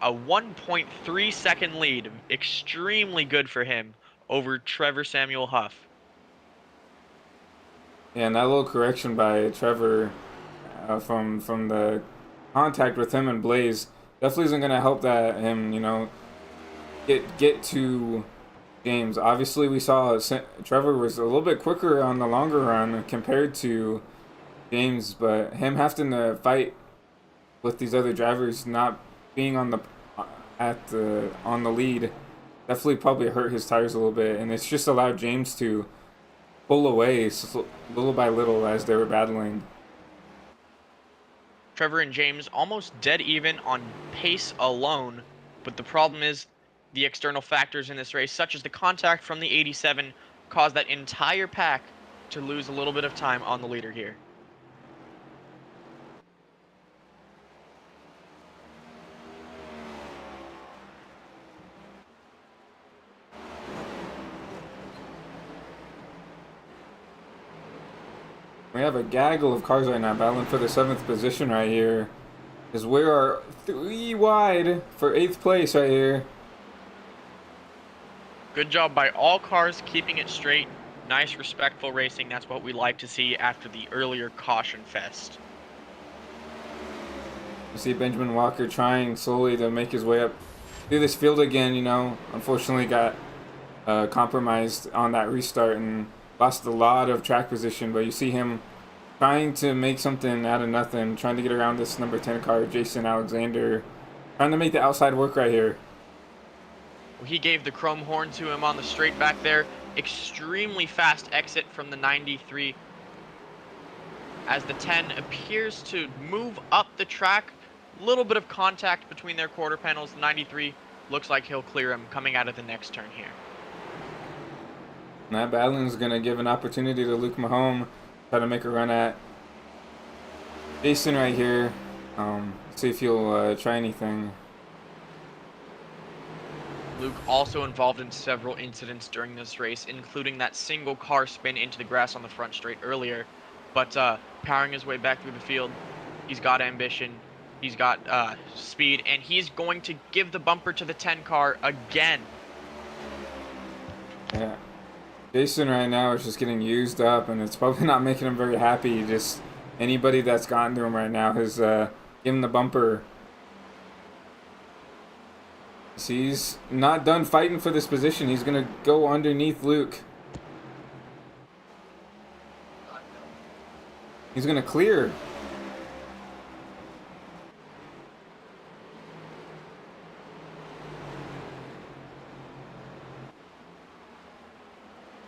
A 1.3 second lead, extremely good for him over Trevor Samuel Huff. Yeah, and that little correction by Trevor from the contact with him and Blaze definitely isn't going to help that him, you know, get to James. Obviously, we saw Trevor was a little bit quicker on the longer run compared to James, but him having to fight with these other drivers not being on the lead definitely probably hurt his tires a little bit, and it's just allowed James to pull away little by little as they were battling. Trevor and James almost dead even on pace alone, but the problem is the external factors in this race, such as the contact from the 87, caused that entire pack to lose a little bit of time on the leader here. We have a gaggle of cars right now battling for the 7th position right here. As we are 3 wide for 8th place right here. Good job by all cars keeping it straight. Nice, respectful racing. That's what we like to see after the earlier caution fest. You see Benjamin Walker trying slowly to make his way up through this field again, you know. Unfortunately got compromised on that restart and lost a lot of track position, but you see him trying to make something out of nothing, trying to get around this number 10 car, Jason Alexander, trying to make the outside work right here. He gave the chrome horn to him on the straight back there. Extremely fast exit from the 93 as the 10 appears to move up the track. Little bit of contact between their quarter panels. The 93 looks like he'll clear him coming out of the next turn here. And that battling is going to give an opportunity to Luke Mahone try to make a run at Jason right here. See if he'll try anything. Luke also involved in several incidents during this race, including that single car spin into the grass on the front straight earlier. But powering his way back through the field, he's got ambition, he's got speed, and he's going to give the bumper to the 10 car again. Yeah. Jason right now is just getting used up, and it's probably not making him very happy. Just anybody that's gotten to him right now has given him the bumper. He's not done fighting for this position. He's going to go underneath Luke. He's going to clear.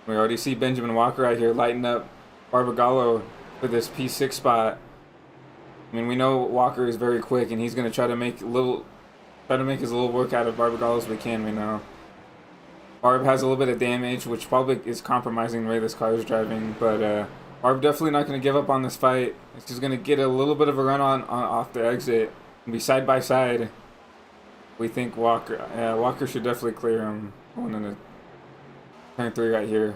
We already see Benjamin Walker right here lighting up Barbagallo for this P6 spot. I mean, we know Walker is very quick, and he's going to try to make his little work out of Barbagallo as we can. We know Barb has a little bit of damage, which probably is compromising the way this car is driving. But Barb definitely not going to give up on this fight. She's going to get a little bit of a run on off the exit and be side by side. We think Walker should definitely clear him going into turn 3 right here.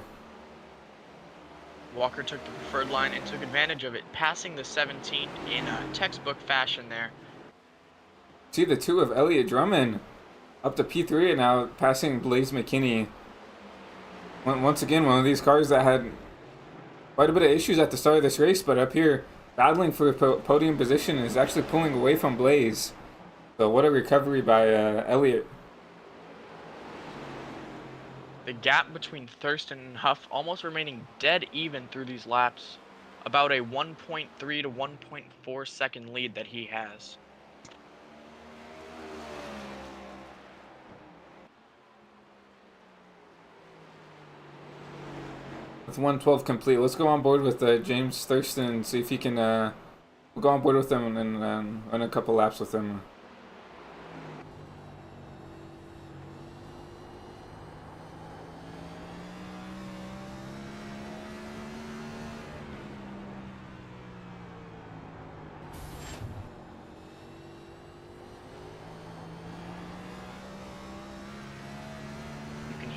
Walker took the preferred line and took advantage of it, passing the 17 in a textbook fashion there. See the 2 of Elliott Drummond up to P3 and now passing Blaze McKinney. Once again, one of these cars that had quite a bit of issues at the start of this race, but up here battling for a podium position is actually pulling away from Blaze. So what a recovery by Elliott. The gap between Thurston and Huff almost remaining dead even through these laps. About a 1.3 to 1.4 second lead that he has. With 112 complete, let's go on board with James Thurston and see if he can. We'll go on board with him and run a couple laps with him.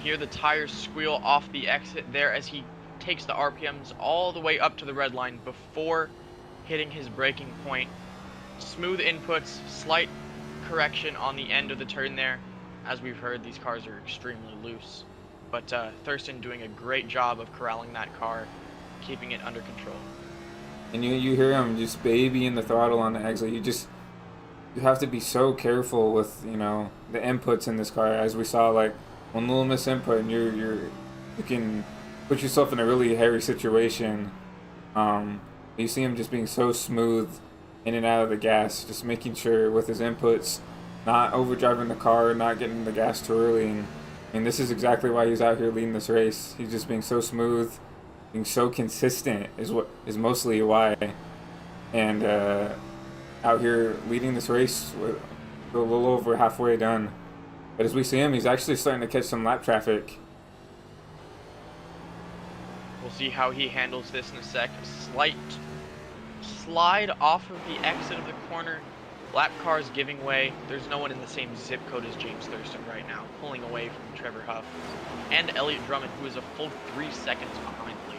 Hear the tires squeal off the exit there as he takes the RPMs all the way up to the red line before hitting his braking point. Smooth inputs, slight correction on the end of the turn there. As we've heard, these cars are extremely loose. But Thurston doing a great job of corralling that car, keeping it under control. And you hear him just babying the throttle on the exit. You have to be so careful with, you know, the inputs in this car. As we saw, like, one little misinput and you can put yourself in a really hairy situation. You see him just being so smooth in and out of the gas, just making sure with his inputs, not overdriving the car, not getting the gas too early. And this is exactly why he's out here leading this race. He's just being so smooth, being so consistent is mostly why. And out here leading this race with a little over halfway done. But as we see him, he's actually starting to catch some lap traffic. We'll see how he handles this in a sec. Slight slide off of the exit of the corner. Lap cars giving way. There's no one in the same zip code as James Thurston right now, pulling away from Trevor Huff. And Elliott Drummond, who is a full 3 seconds behind the leader.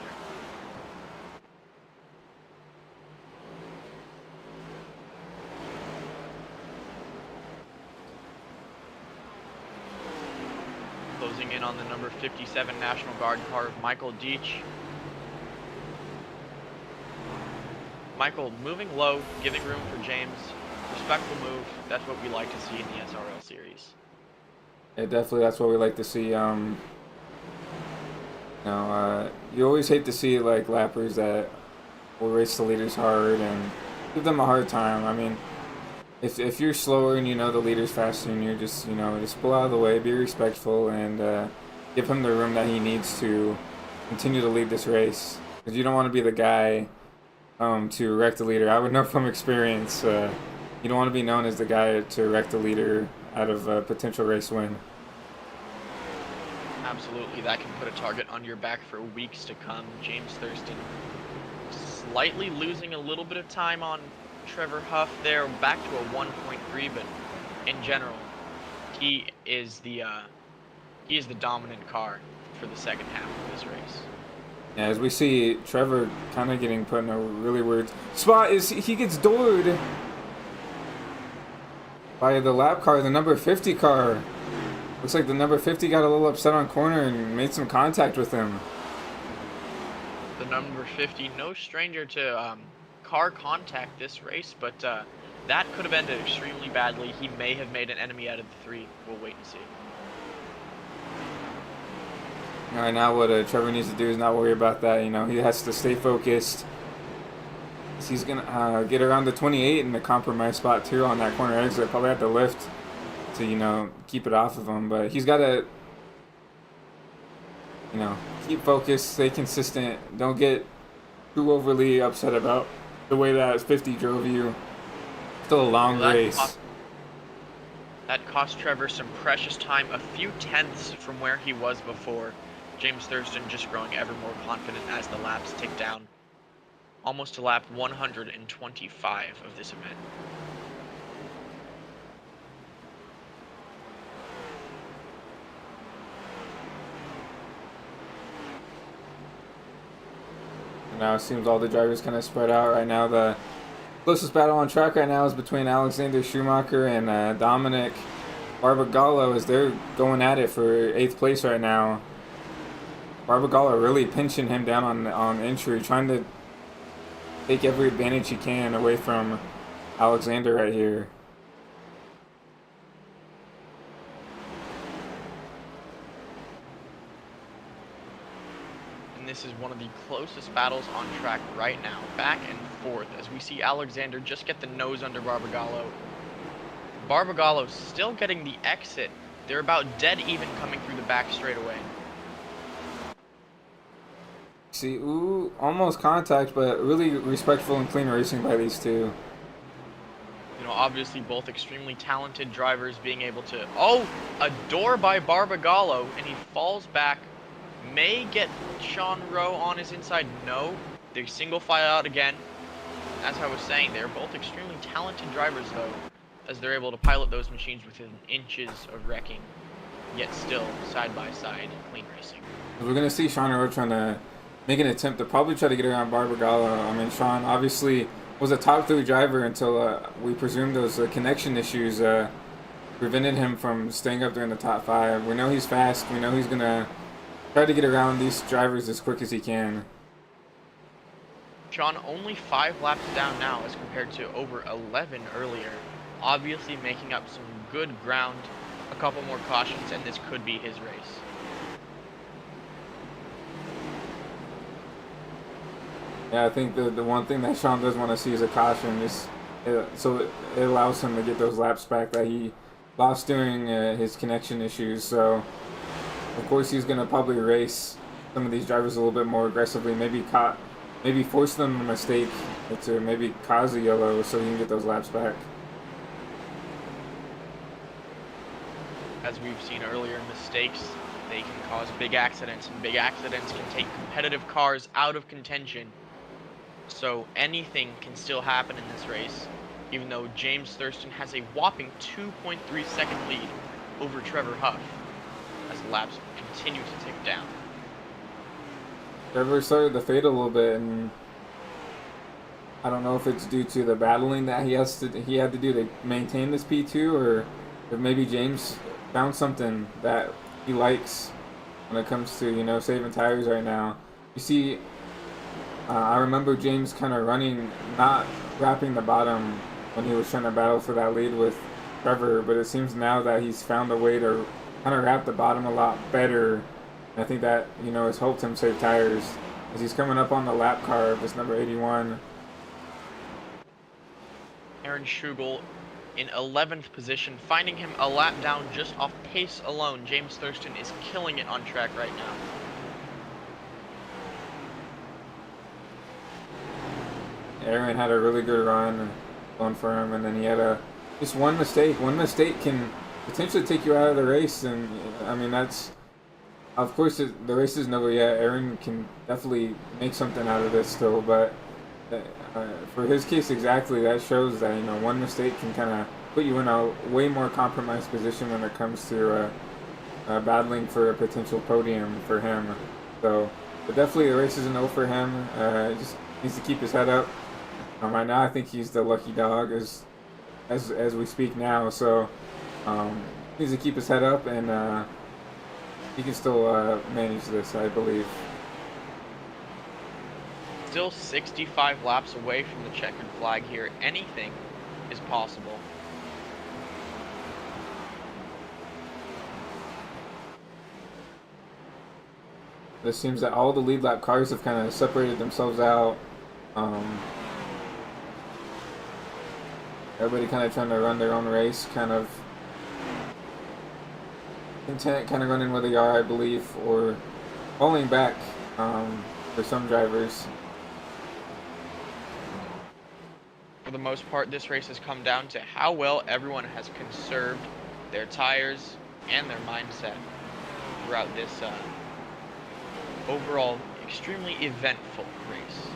Closing in on the number 57 National Guard car of Michael Deach. Michael moving low, giving room for James. Respectful move. That's what we like to see in the SRL series. Yeah, definitely. That's what we like to see. You always hate to see like lappers that will race the leaders hard and give them a hard time. I mean, if you're slower and you know the leader's faster and you're just pull out of the way, be respectful, and give him the room that he needs to continue to lead this race. Because you don't want to be the guy to wreck the leader. I would know from experience. You don't want to be known as the guy to wreck the leader out of a potential race win. Absolutely, that can put a target on your back for weeks to come. James Thurston slightly losing a little bit of time on Trevor Huff there, back to a 1.3, but in general, he is the dominant car for the second half of this race. Yeah, as we see Trevor kind of getting put in a really weird spot, is he gets doored by the lap car, the number 50 car. Looks like the number 50 got a little upset on corner and made some contact with him. The number 50, no stranger to car contact this race, but that could have ended extremely badly. He may have made an enemy out of the 3. We'll wait and see. All right, now what Trevor needs to do is not worry about that. You know, he has to stay focused. He's gonna get around the 28 in the compromise spot too on that corner exit. Probably have to lift to, you know, keep it off of him, but he's got to, you know, keep focused, stay consistent. Don't get too overly upset about the way that 50 drove you. Still a long race. That cost Trevor some precious time, a few tenths from where he was before. James Thurston just growing ever more confident as the laps tick down. Almost to lap 125 of this event. Now it seems all the drivers kind of spread out right now. The closest battle on track right now is between Alexander Schumacher and Dominic Barbagallo as they're going at it for 8th place right now. Barbagallo really pinching him down on entry, trying to take every advantage he can away from Alexander right here. And this is one of the closest battles on track right now, back and forth, as we see Alexander just get the nose under Barbagallo. Barbagallo still getting the exit. They're about dead even coming through the back straightaway. See, ooh, almost contact, but really respectful and clean racing by these two. You know, obviously both extremely talented drivers being able to... Oh, a door by Barbagallo, and he falls back. May get Sean Rowe on his inside. No, they single file out again. As I was saying, they're both extremely talented drivers, though, as they're able to pilot those machines within inches of wrecking, yet still side-by-side clean racing. We're going to see Sean Rowe trying to make an attempt to probably try to get around Barbagallo. I mean, Sean obviously was a top 3 driver until we presumed those connection issues prevented him from staying up there in the top 5. We know he's fast. We know he's going to try to get around these drivers as quick as he can. Sean only 5 laps down now as compared to over 11 earlier. Obviously making up some good ground, a couple more cautions, and this could be his race. Yeah, I think the one thing that Sean does want to see is a caution, so it allows him to get those laps back that he lost during his connection issues. So, of course, he's going to probably race some of these drivers a little bit more aggressively, maybe force them a mistake to maybe cause a yellow so he can get those laps back. As we've seen earlier, mistakes, they can cause big accidents, and big accidents can take competitive cars out of contention. So anything can still happen in this race, even though James Thurston has a whopping 2.3 second lead over Trevor Huff as the laps continue to tick down. Trevor started to fade a little bit, and I don't know if it's due to the battling that he had to do to maintain this P2, or if maybe James found something that he likes when it comes to, you know, saving tires right now. You see, I remember James kind of running, not wrapping the bottom when he was trying to battle for that lead with Trevor, but it seems now that he's found a way to kind of wrap the bottom a lot better. And I think that, you know, has helped him save tires as he's coming up on the lap car of this number 81. Aaron Schugel in 11th position, finding him a lap down just off pace alone. James Thurston is killing it on track right now. Aaron had a really good run going for him, and then he had just one mistake. One mistake can potentially take you out of the race, and I mean, that's, of course, the race isn't over yet. Aaron can definitely make something out of this still, but for his case exactly, that shows that, you know, one mistake can kind of put you in a way more compromised position when it comes to battling for a potential podium for him. So, but definitely the race is a no for him. Just needs to keep his head up. Right now, I think he's the lucky dog as we speak now. So, needs to keep his head up, and he can still manage this, I believe. Still 65 laps away from the checkered flag here. Anything is possible. It seems that all the lead lap cars have kind of separated themselves out. Everybody kind of trying to run their own race, kind of content, kind of running where they are, I believe, or falling back for some drivers. For the most part, this race has come down to how well everyone has conserved their tires and their mindset throughout this overall extremely eventful race.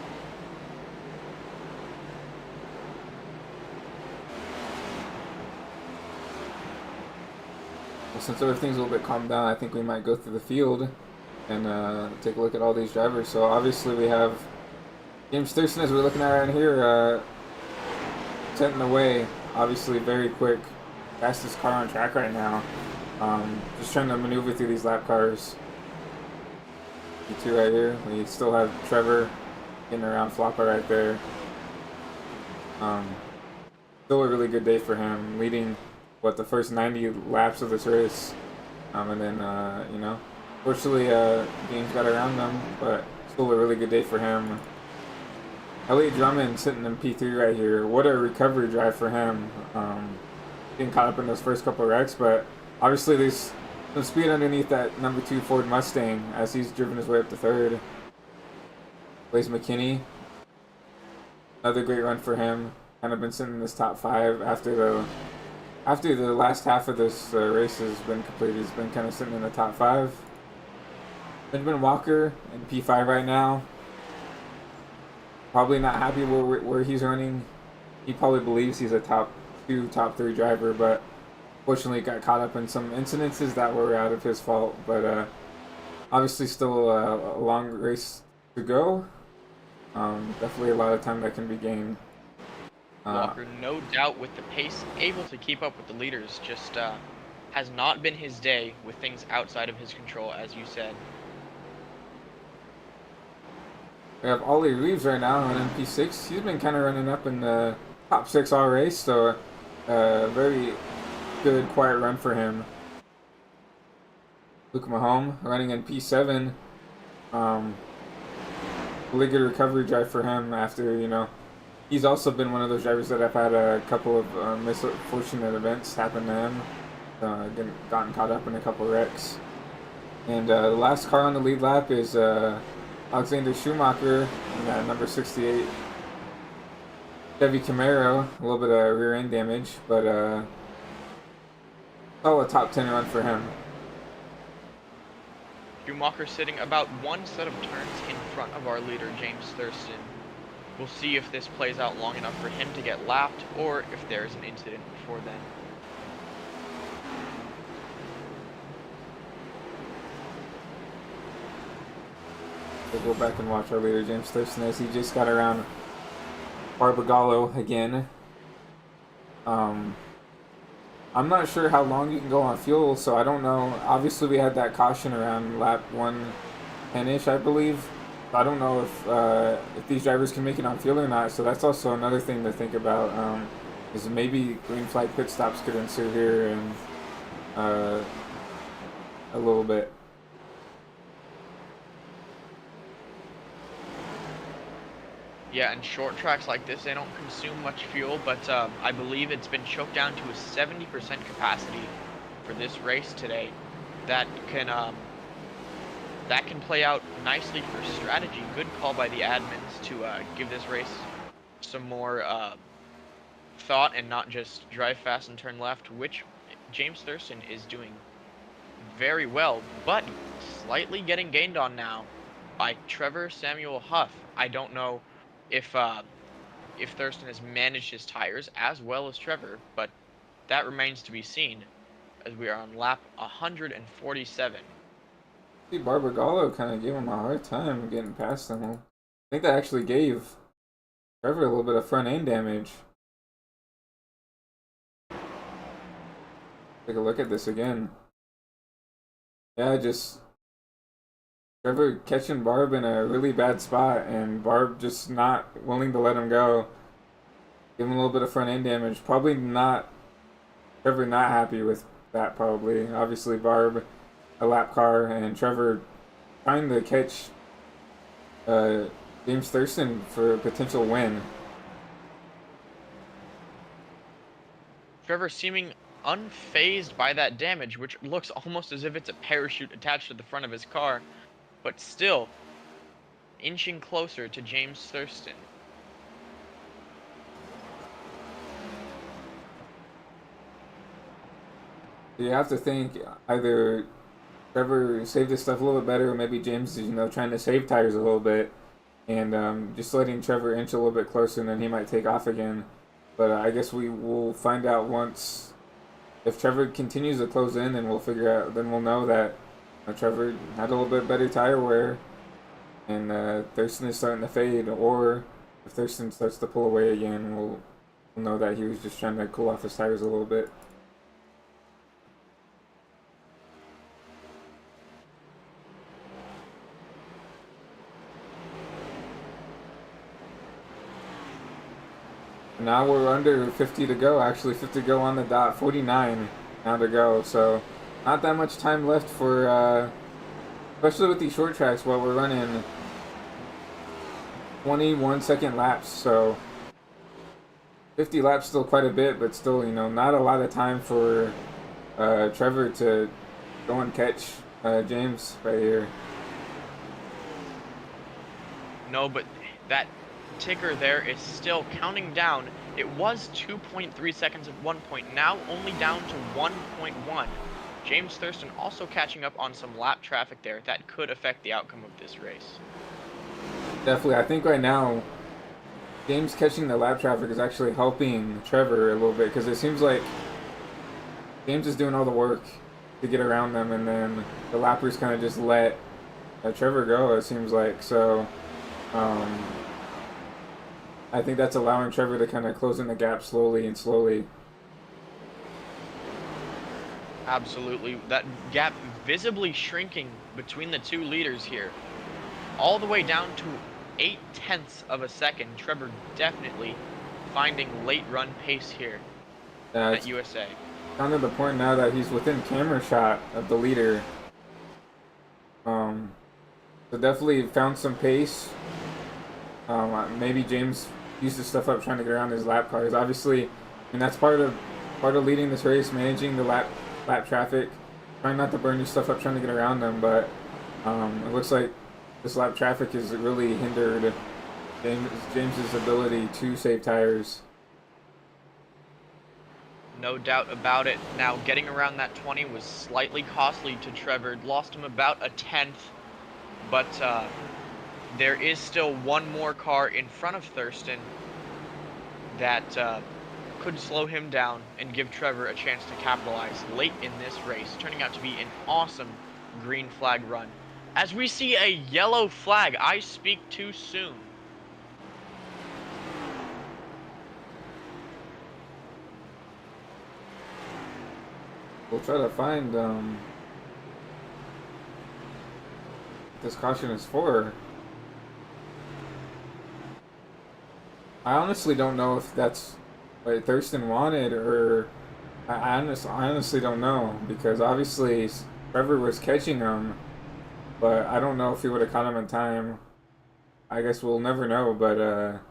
Well, since everything's a little bit calmed down, I think we might go through the field and take a look at all these drivers. So obviously we have James Thurston, as we're looking at right here, setting away, obviously very quick, fastest car on track right now. Just trying to maneuver through these lap cars. P2 right here. We still have Trevor getting around Floppa right there. Still a really good day for him, leading the first 90 laps of this race. And then you know, fortunately James got around them, but still a really good day for him. Elliott Drummond sitting in P3 right here. What a recovery drive for him. Getting caught up in those first couple of wrecks, but obviously there's some speed underneath that number 2 Ford Mustang as he's driven his way up to third. Blaze McKinney. Another great run for him. Kind of been sitting in this top 5 after the last half of this race has been completed. He's been kind of sitting in the top 5. Benjamin Walker in P5 right now. Probably not happy where he's running. He probably believes he's a top 2, top 3 driver, but fortunately got caught up in some incidences that were out of his fault. But obviously still a long race to go. Definitely a lot of time that can be gained. Walker, no doubt with the pace, able to keep up with the leaders, just has not been his day with things outside of his control, as you said. We have Ollie Reeves right now on MP6. He's been kind of running up in the top 6 all race, so very good, quiet run for him. Luke Mahome running in P7. Really good recovery drive for him after, you know, he's also been one of those drivers that have had a couple of misfortunate events happen to him. Gotten caught up in a couple of wrecks. And the last car on the lead lap is Alexander Schumacher in number 68. Chevy Camaro, a little bit of rear end damage, but a top 10 run for him. Schumacher sitting about one set of turns in front of our leader, James Thurston. We'll see if this plays out long enough for him to get lapped, or if there's an incident before then. We'll go back and watch our leader, James Thurston, as he just got around Barbagallo again. I'm not sure how long you can go on fuel, so I don't know. Obviously, we had that caution around lap 110-ish, I believe. I don't know if these drivers can make it on fuel or not, so that's also another thing to think about. Is maybe green flag pit stops could ensue here in a little bit. Yeah, and short tracks like this, they don't consume much fuel, but I believe it's been choked down to a 70% capacity for this race today. That can play out nicely for strategy. Good call by the admins to give this race some more thought and not just drive fast and turn left, which James Thurston is doing very well, but slightly getting gained on now by Trevor Samuel Huff. I don't know if Thurston has managed his tires as well as Trevor, but that remains to be seen as we are on lap 147. See, Barbagallo kind of gave him a hard time getting past him. I think that actually gave Trevor a little bit of front end damage. Take a look at this again. Yeah, just Trevor catching Barb in a really bad spot, and Barb just not willing to let him go. Give him a little bit of front end damage. Probably not. Trevor not happy with that, probably. Obviously, Barb a lap car, and Trevor trying to catch James Thurston for a potential win. Trevor seeming unfazed by that damage, which looks almost as if it's a parachute attached to the front of his car, but still inching closer to James Thurston. You have to think either Trevor saved his stuff a little bit better, or maybe James is, trying to save tires a little bit, and just letting Trevor inch a little bit closer, and then he might take off again. But I guess we will find out once. If Trevor continues to close in, then we'll figure out. Then we'll know that Trevor had a little bit better tire wear, and Thurston is starting to fade. Or if Thurston starts to pull away again, we'll know that he was just trying to cool off his tires a little bit. Now we're under 50 to go, actually 50 to go on the dot, 49 now to go, so not that much time left for, especially with these short tracks, while we're running 21-second laps, so 50 laps still quite a bit, but still, not a lot of time for Trevor to go and catch James right here. No, but that ticker there is still counting down. It was 2.3 seconds at one point, now only down to 1.1. James Thurston also catching up on some lap traffic there that could affect the outcome of this race. Definitely, I think right now James catching the lap traffic is actually helping Trevor a little bit, because it seems like James is doing all the work to get around them, and then the lappers kind of just let Trevor go, it seems like. So I think that's allowing Trevor to kind of close in the gap slowly and slowly. Absolutely. That gap visibly shrinking between the two leaders here. All the way down to 0.8 of a second. Trevor definitely finding late run pace here at USA. Down to the point now that he's within camera shot of the leader. So definitely found some pace. Maybe James used his stuff up trying to get around his lap cars. Obviously, and that's part of leading this race, managing the lap traffic, trying not to burn your stuff up trying to get around them. But it looks like this lap traffic has really hindered James's ability to save tires. No doubt about it. Now, getting around that 20 was slightly costly to Trevor. Lost him about a 10th, but there is still one more car in front of Thurston that could slow him down and give Trevor a chance to capitalize late in this race, turning out to be an awesome green flag run. As we see a yellow flag, I speak too soon. We'll try to find what this caution is for. I honestly don't know if that's what Thurston wanted, or I honestly don't know, because obviously Trevor was catching him, but I don't know if he would have caught him in time. I guess we'll never know, but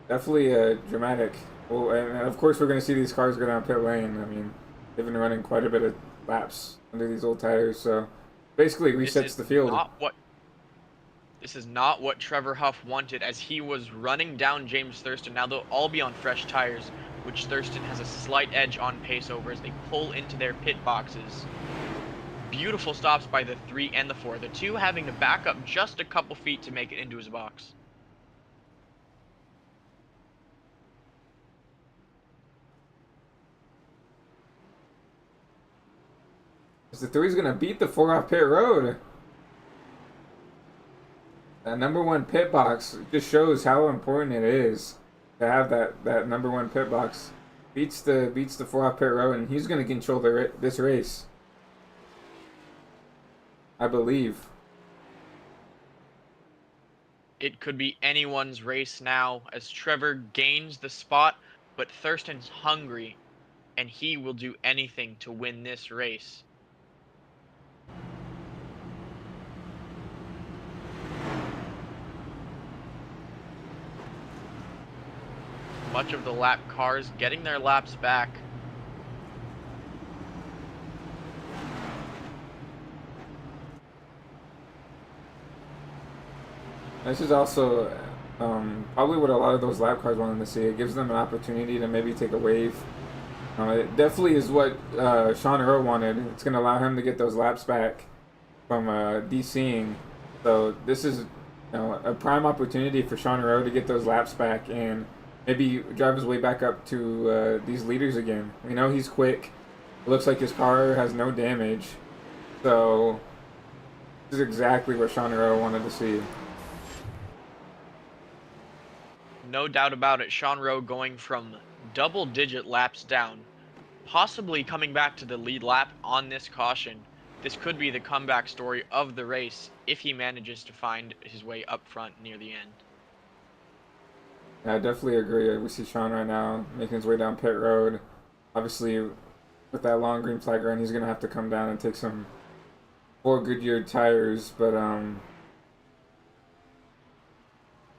definitely dramatic. Well, and of course we're going to see these cars go down pit lane. I mean, they've been running quite a bit of laps under these old tires, so basically resets the field. This is not what Trevor Huff wanted, as he was running down James Thurston. Now they'll all be on fresh tires, which Thurston has a slight edge on pace over as they pull into their pit boxes. Beautiful stops by the 3 and the 4. The 2 having to back up just a couple feet to make it into his box. The 3's gonna beat the 4 off pit road. That #1 pit box just shows how important it is to have that #1 pit box. Beats the 4 off pit road, and he's gonna control this race, I believe. It could be anyone's race now as Trevor gains the spot, but Thurston's hungry, and he will do anything to win this race. Much of the lap cars getting their laps back. This is also probably what a lot of those lap cars wanted to see. It gives them an opportunity to maybe take a wave. It definitely is what Sean Earl wanted. It's going to allow him to get those laps back from DCing. So this is a prime opportunity for Sean Earl to get those laps back and maybe drive his way back up to these leaders again. We know he's quick. It looks like his car has no damage. So this is exactly what Sean Earl wanted to see. No doubt about it, Sean Rowe going from double-digit laps down, possibly coming back to the lead lap on this caution. This could be the comeback story of the race if he manages to find his way up front near the end. Yeah, I definitely agree. We see Sean right now making his way down pit road. Obviously, with that long green flag run, he's going to have to come down and take some 4 Goodyear tires, but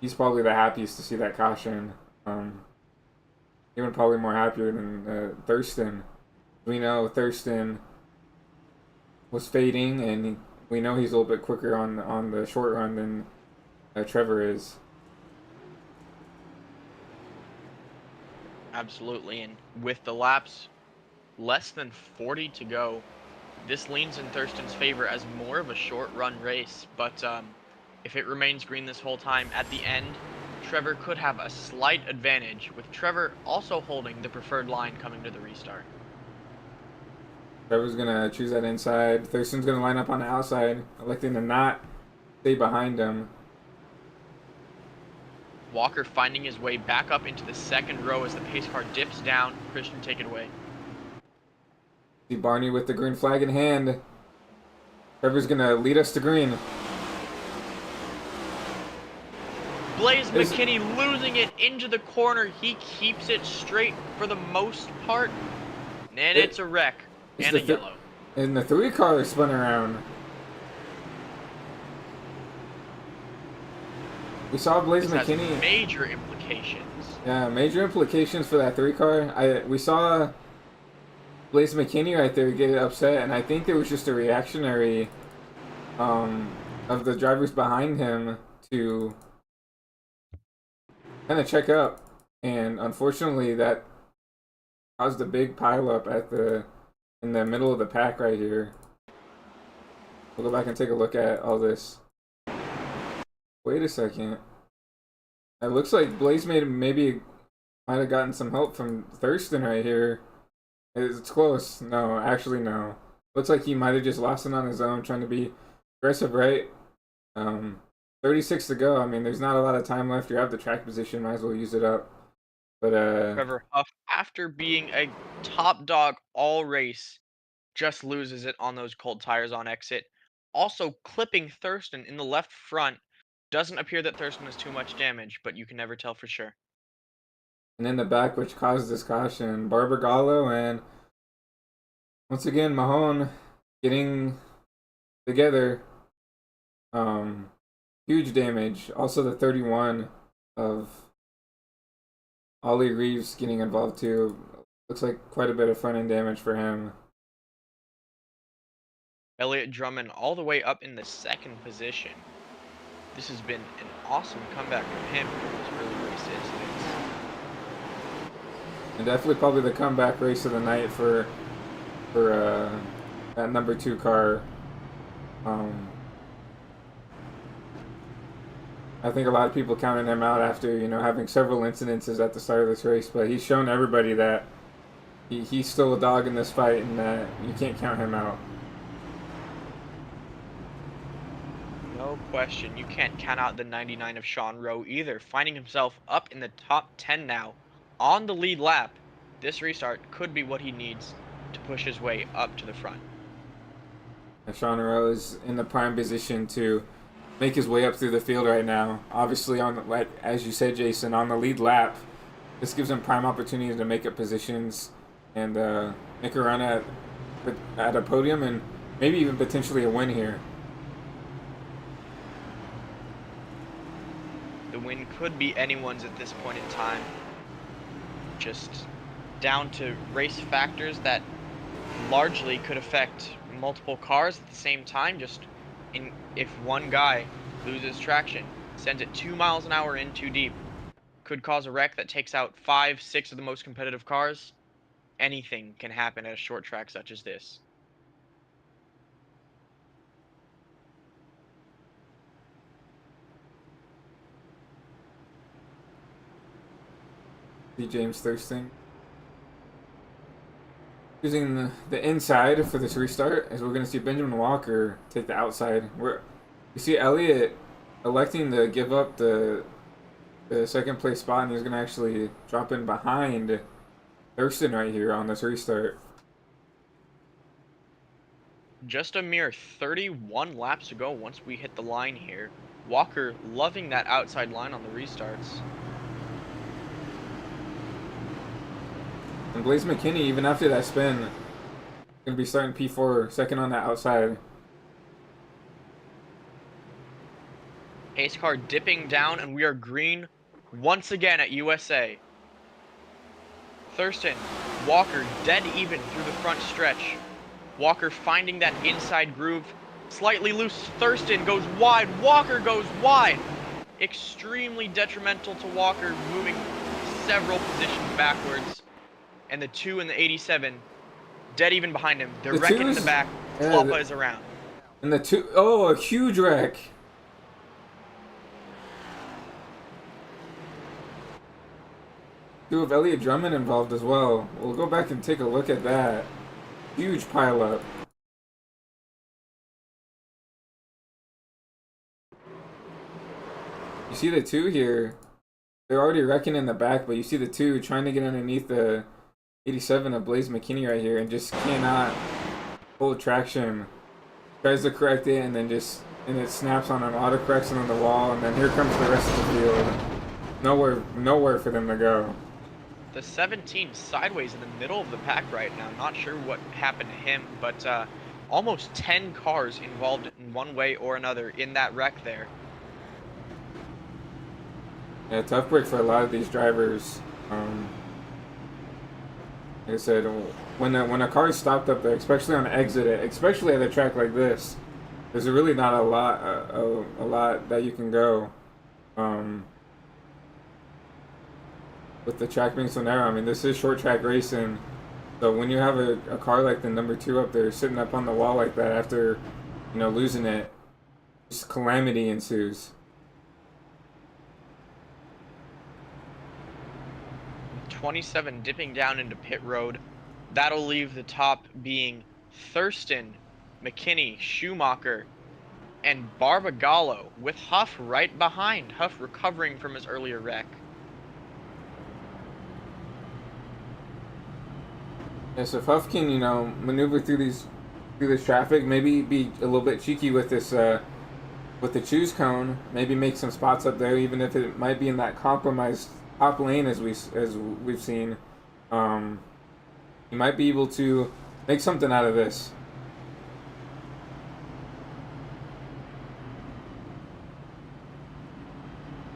he's probably the happiest to see that caution. Even probably more happier than Thurston. We know Thurston was fading, and we know he's a little bit quicker on the short run than Trevor is. Absolutely, and with the laps less than 40 to go, this leans in Thurston's favor as more of a short run race, but if it remains green this whole time, at the end, Trevor could have a slight advantage, with Trevor also holding the preferred line coming to the restart. Trevor's going to choose that inside. Thurston's going to line up on the outside, electing to not stay behind him. Walker finding his way back up into the second row as the pace car dips down. Christian, take it away. See Barney with the green flag in hand. Trevor's going to lead us to green. Blaze McKinney losing it into the corner. He keeps it straight for the most part. And it's a wreck. And a yellow. And the 3 car spun around. We saw Blaze McKinney. Has major implications. Yeah, major implications for that 3 car. We saw Blaze McKinney right there get upset, and I think there was just a reactionary of the drivers behind him to kind of check up, and unfortunately that caused a big pileup in the middle of the pack right here. We'll go back and take a look at all this. Wait a second. It looks like Blaze might have gotten some help from Thurston right here. It's close. No, actually no. Looks like he might have just lost it on his own, trying to be aggressive, right? 36 to go. I mean, there's not a lot of time left. You have the track position, might as well use it up. But Trevor Huff, after being a top dog all race, just loses it on those cold tires on exit. Also clipping Thurston in the left front. Doesn't appear that Thurston has too much damage, but you can never tell for sure. And in the back, which caused this caution, Barbagallo and once again Mahone getting together. Huge damage. Also the 31 of Ollie Reeves getting involved too. Looks like quite a bit of front end damage for him. Elliott Drummond all the way up in the second position. This has been an awesome comeback from him in those early race incidents. And definitely probably the comeback race of the night for that number 2 car. I think a lot of people counted him out after, you know, having several incidences at the start of this race, but he's shown everybody that he's still a dog in this fight and that you can't count him out. No question, you can't count out the 99 of Sean Rowe either, finding himself up in the top 10 now on the lead lap. This restart could be what he needs to push his way up to the front. Sean Rowe is in the prime position to make his way up through the field right now. Obviously, on, like as you said, Jason, on the lead lap, this gives him prime opportunities to make up positions and make a run at a podium and maybe even potentially a win here. The win could be anyone's at this point in time. Just down to race factors that largely could affect multiple cars at the same time. If one guy loses traction, sends it 2 miles an hour in too deep, could cause a wreck that takes out 5, 6 of the most competitive cars. Anything can happen at a short track such as this. See James Thurston using the inside for this restart, as we're going to see Benjamin Walker take the outside. We see Elliott electing to give up the second place spot, and he's going to actually drop in behind Thurston right here on this restart. Just a mere 31 laps to go once we hit the line here. Walker loving that outside line on the restarts. And Blaze McKinney, even after that spin, going to be starting P4, second on the outside. Pace car dipping down, and we are green once again at USA. Thurston, Walker dead even through the front stretch. Walker finding that inside groove, slightly loose. Thurston goes wide, Walker goes wide. Extremely detrimental to Walker, moving several positions backwards. And the 2 and the 87, dead even behind him. They're wrecking in the back. Floppa is around. And the 2, oh, a huge wreck. Two of Elliott Drummond involved as well. We'll go back and take a look at that. Huge pileup. You see the 2 here. They're already wrecking in the back, but you see the 2 trying to get underneath the 87 of Blaze McKinney right here and just cannot hold traction. Tries to correct it and then it snaps on an autocorrection on the wall, and then here comes the rest of the field. Nowhere for them to go. The 17 sideways in the middle of the pack right now. Not sure what happened to him, but almost 10 cars involved in one way or another in that wreck there. Yeah, tough break for a lot of these drivers. Like I said, when a car is stopped up there, especially on exit, especially at a track like this, there's really not a lot that you can go. With the track being so narrow, I mean, this is short track racing. So when you have a car like the number 2 up there sitting up on the wall like that after, you know, losing it, just calamity ensues. 27 dipping down into pit road. That'll leave the top being Thurston, McKinney, Schumacher, and Barbagallo, with Huff right behind. Huff recovering from his earlier wreck. Yeah, so if Huff can, you know, maneuver through this traffic, maybe be a little bit cheeky with this with the choose cone, maybe make some spots up there, even if it might be in that compromised top lane as we've seen. You might be able to make something out of this.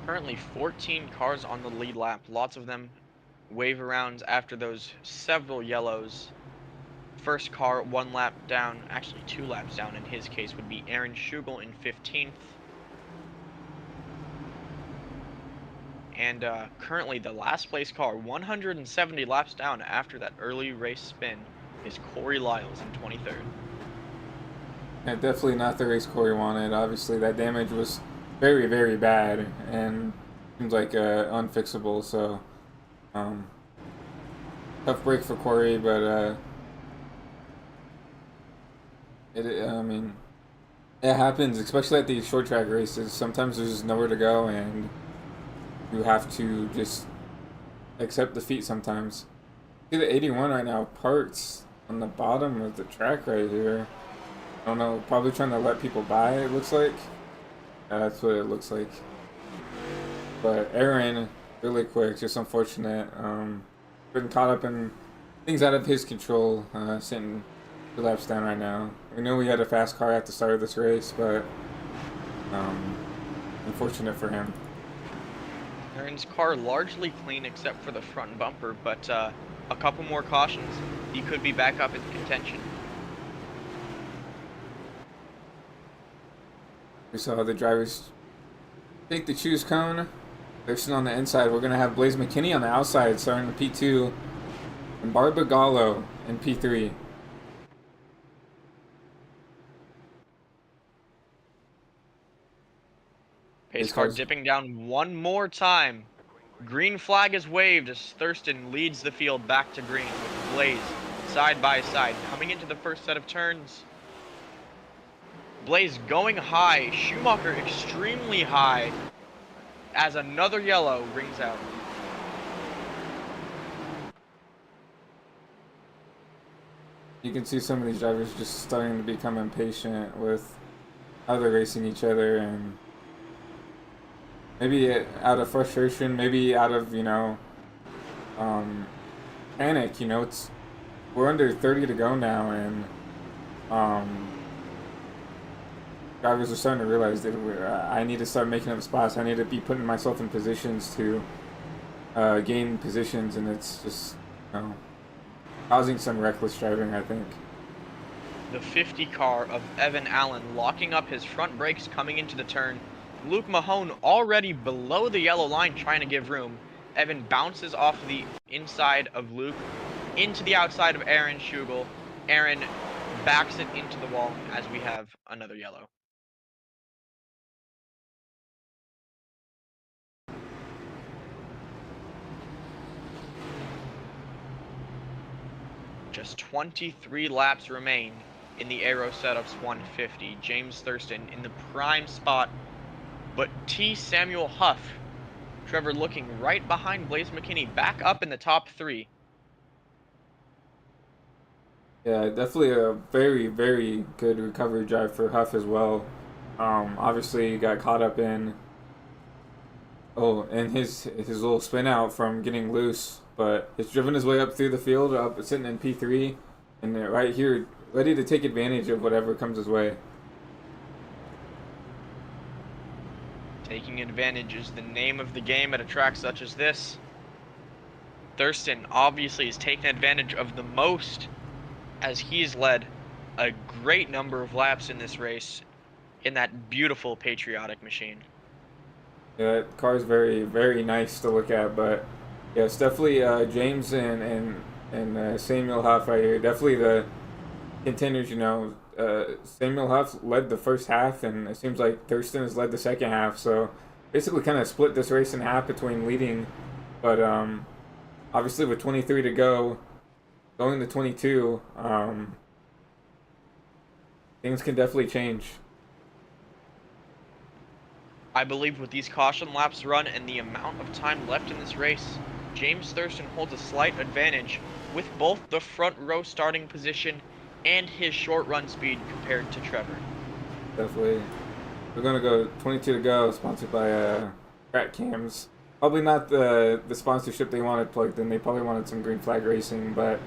Currently 14 cars on the lead lap. Lots of them wave arounds after those several yellows. First car 1 lap down, actually 2 laps down in his case, would be Aaron Schugel in 15th. And currently the last place car, 170 laps down after that early race spin, is Corey Lyles in 23rd. And definitely not the race Corey wanted. Obviously, that damage was very, very bad and seems like unfixable. So, um, tough break for Corey, but I mean, it happens, especially at these short track races. Sometimes there's just nowhere to go, and you have to just accept defeat sometimes. See the 81 right now, parked on the bottom of the track right here. I don't know, probably trying to let people by, it looks like. That's what it looks like. But Aaron, really quick, just unfortunate. Been caught up in things out of his control, sitting 2 laps down right now. We knew we had a fast car at the start of this race, but unfortunate for him. Aaron's car largely clean except for the front bumper, but a couple more cautions, he could be back up in contention. We saw the drivers take the choose cone. They're sitting on the inside. We're going to have Blaze McKinney on the outside starting the P2 and Barbagallo in P3. Pace car dipping down one more time. Green flag is waved as Thurston leads the field back to green with Blaze side by side coming into the first set of turns. Blaze going high, Schumacher extremely high as another yellow rings out. You can see some of these drivers just starting to become impatient with how they're racing each other, and maybe out of frustration, maybe out of, you know, panic. You know, we're under 30 to go now, and drivers are starting to realize that I need to start making up spots. I need to be putting myself in positions to gain positions, and it's just, you know, causing some reckless driving, I think. The 50 car of Evan Allen locking up his front brakes coming into the turn. Luke Mahone already below the yellow line trying to give room. Evan bounces off the inside of Luke into the outside of Aaron Schugel. Aaron backs it into the wall as we have another yellow. Just 23 laps remain in the AARO Setup's 150. James Thurston in the prime spot, but T. Samuel Huff, Trevor looking right behind Blaze McKinney, back up in the top 3. Yeah, definitely a very, very good recovery drive for Huff as well. Obviously, he got caught up in his little spin out from getting loose, but it's driven his way up through the field, up sitting in P3, and right here, ready to take advantage of whatever comes his way. Taking advantage is the name of the game at a track such as this. Thurston obviously has taken advantage of the most, as he's led a great number of laps in this race in that beautiful patriotic machine. Yeah, that car is very, very nice to look at, but yeah, it's definitely James and Samuel Huff right here. Definitely the contenders, you know. Samuel Huff led the first half, and it seems like Thurston has led the second half. So basically kind of split this race in half between leading. But obviously with 23 to go, going to 22, things can definitely change. I believe with these caution laps run and the amount of time left in this race, James Thurston holds a slight advantage with both the front row starting position and his short run speed compared to Trevor. Definitely. We're going to go 22 to go, sponsored by Track Cams. Probably not the sponsorship they wanted plugged in. They probably wanted some green flag racing, but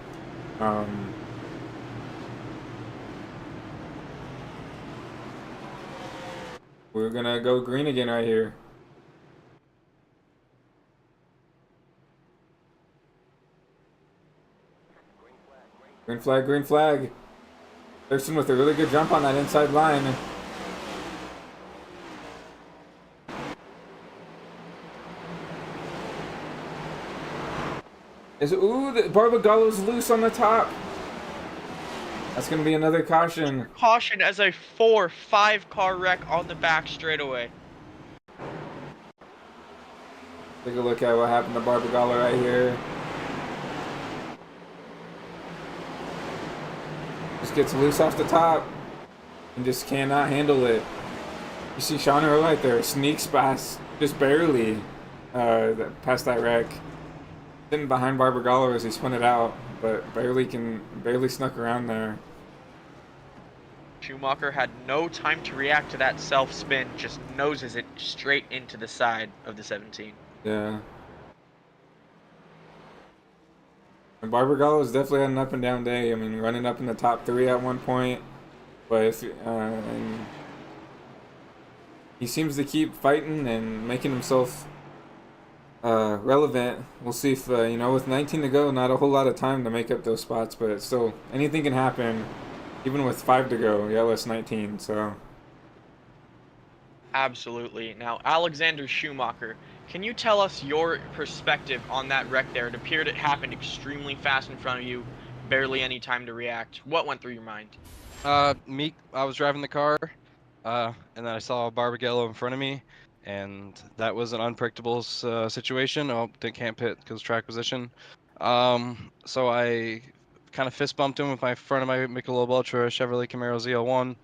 we're going to go green again right here. Green flag, green flag. Thurston with a really good jump on that inside line. Barbagallo's loose on the top. That's going to be another caution. Caution as a 4-5 car wreck on the back straightaway. Take a look at what happened to Barbagallo right here. Just gets loose off the top and just cannot handle it. You see Sean Earl right there, sneaks past just barely past that wreck. Sitting behind Barbagallo as he spun it out, but barely snuck around there. Schumacher had no time to react to that self spin, just noses it straight into the side of the 17. Yeah. And Barbagallo's definitely had an up and down day. I mean, running up in the top 3 at one point, but and he seems to keep fighting and making himself relevant. We'll see if you know, with 19 to go, not a whole lot of time to make up those spots, but still anything can happen, even with 5 to go. Yeah, less 19. So. Absolutely. Now, Alexander Schumacher, can you tell us your perspective on that wreck there? It appeared it happened extremely fast in front of you, barely any time to react. What went through your mind? I was driving the car, and then I saw Barbagallo in front of me, and that was an unpredictable situation. Oh, can't pit because track position. So I kind of fist bumped him with my front of my Michelob Ultra Chevrolet Camaro ZL1.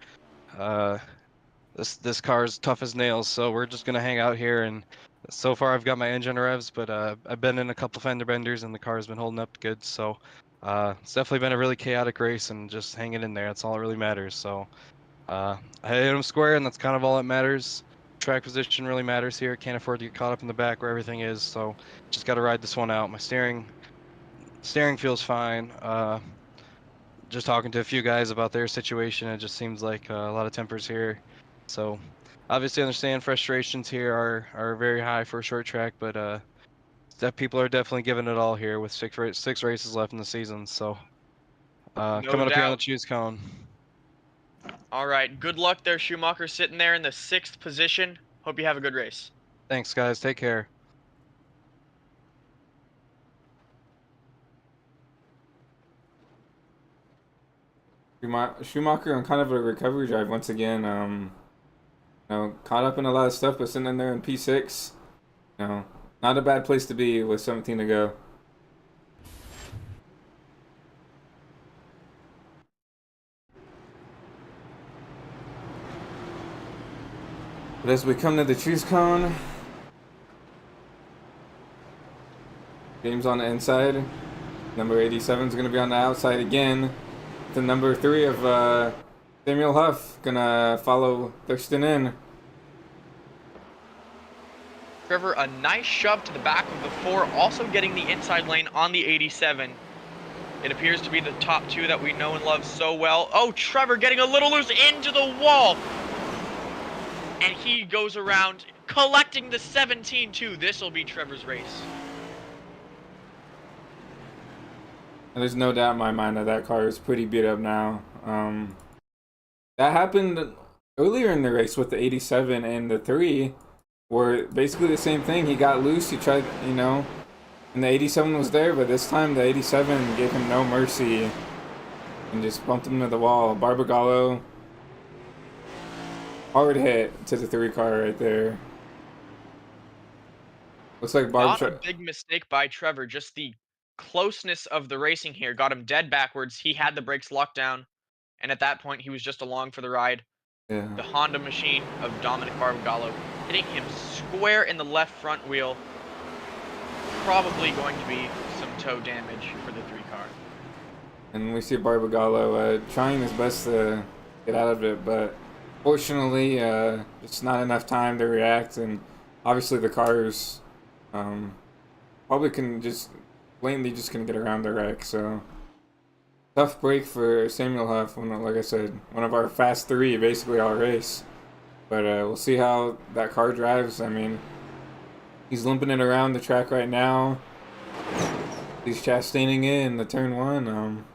This car is tough as nails, so we're just gonna hang out here. And so far, I've got my engine revs, but I've been in a couple fender benders, and the car's been holding up good. So it's definitely been a really chaotic race, and just hanging in there. That's all that really matters. So I hit him square, and that's kind of all that matters. Track position really matters here. Can't afford to get caught up in the back where everything is. So just got to ride this one out. My steering feels fine. Just talking to a few guys about their situation, it just seems like a lot of tempers here. So obviously understand frustrations here are very high for a short track, but that people are definitely giving it all here with six races left in the season. So No coming up here on the doubt. choose cone. All right. Good luck there, Schumacher, sitting there in the 6th position. Hope you have a good race. Thanks, guys. Take care. Schumacher on kind of a recovery drive once again. You know, caught up in a lot of stuff, but sitting in there in P6. You know, not a bad place to be with 17 to go. But as we come to the choose cone, James on the inside. Number 87 is going to be on the outside again. The number 3 of Samuel Huff gonna follow Thurston in. Trevor, a nice shove to the back of the 4, also getting the inside lane on the 87. It appears to be the top 2 that we know and love so well. Oh, Trevor getting a little loose into the wall. And he goes around collecting the 17 too. This will be Trevor's race. And there's no doubt in my mind that that car is pretty beat up now. That happened earlier in the race with the 87 and the 3, where basically the same thing. He got loose, he tried, you know, and the 87 was there, but this time the 87 gave him no mercy and just bumped him to the wall. Barbagallo, hard hit to the 3 car right there. Looks like Not a big mistake by Trevor, just the closeness of the racing here got him dead backwards. He had the brakes locked down, and at that point he was just along for the ride. Yeah. The Honda machine of Dominic Barbagallo hitting him square in the left front wheel. Probably going to be some toe damage for the 3 car. And we see Barbagallo trying his best to get out of it, but fortunately, it's not enough time to react, and obviously the cars probably can just blatantly just couldn't get around the wreck. So tough break for Samuel Huff. Like I said, one of our fast 3 basically all race. But we'll see how that car drives. I mean, he's limping it around the track right now. He's Chastaning in the turn 1.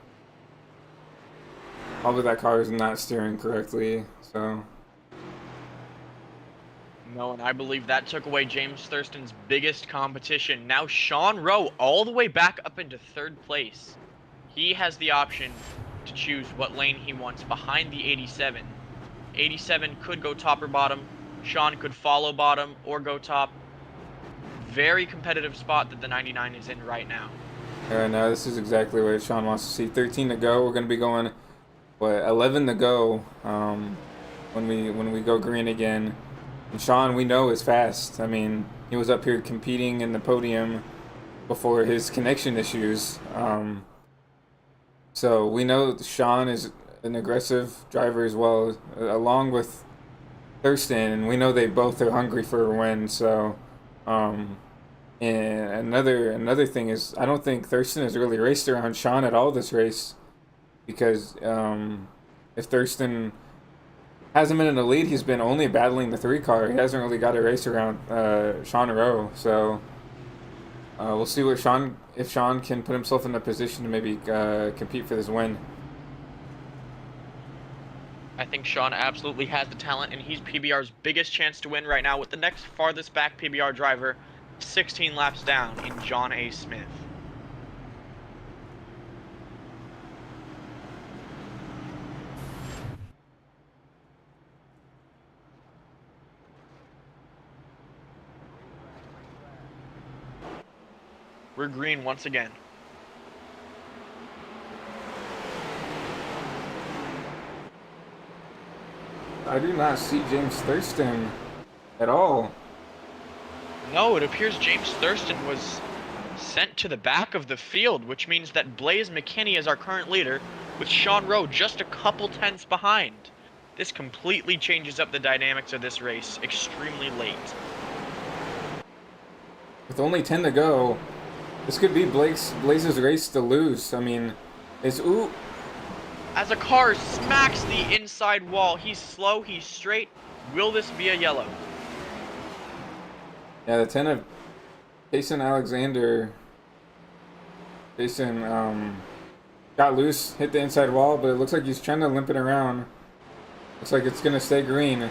Probably that car is not steering correctly. So. No, and I believe that took away James Thurston's biggest competition. Now Sean Rowe all the way back up into 3rd place. He has the option to choose what lane he wants behind the 87. 87 could go top or bottom. Sean could follow bottom or go top. Very competitive spot that the 99 is in right now. Alright, now this is exactly what Sean wants to see. 13 to go. We're going to be going, what, 11 to go when we go green again. And Sean, we know, is fast. I mean, he was up here competing in the podium before his connection issues. So we know Sean is an aggressive driver as well, along with Thurston, and we know they both are hungry for a win. So, and another thing is, I don't think Thurston has really raced around Sean at all this race, because if Thurston hasn't been in the lead, he's been only battling the 3 car. He hasn't really got a race around Sean Rowe. So we'll see what if Sean can put himself in a position to maybe compete for this win. I think Sean absolutely has the talent, and he's PBR's biggest chance to win right now with the next farthest back PBR driver 16 laps down in John A. Smith. We're green once again. I do not see James Thurston at all. No, it appears James Thurston was sent to the back of the field, which means that Blaze McKinney is our current leader, with Sean Rowe just a couple tenths behind. This completely changes up the dynamics of this race extremely late. With only 10 to go, this could be Blaze's race to lose. I mean, As a car smacks the inside wall, he's slow, he's straight. Will this be a yellow? Yeah, the 10 of Jason Alexander. Jason got loose, hit the inside wall, but it looks like he's trying to limp it around. Looks like it's going to stay green.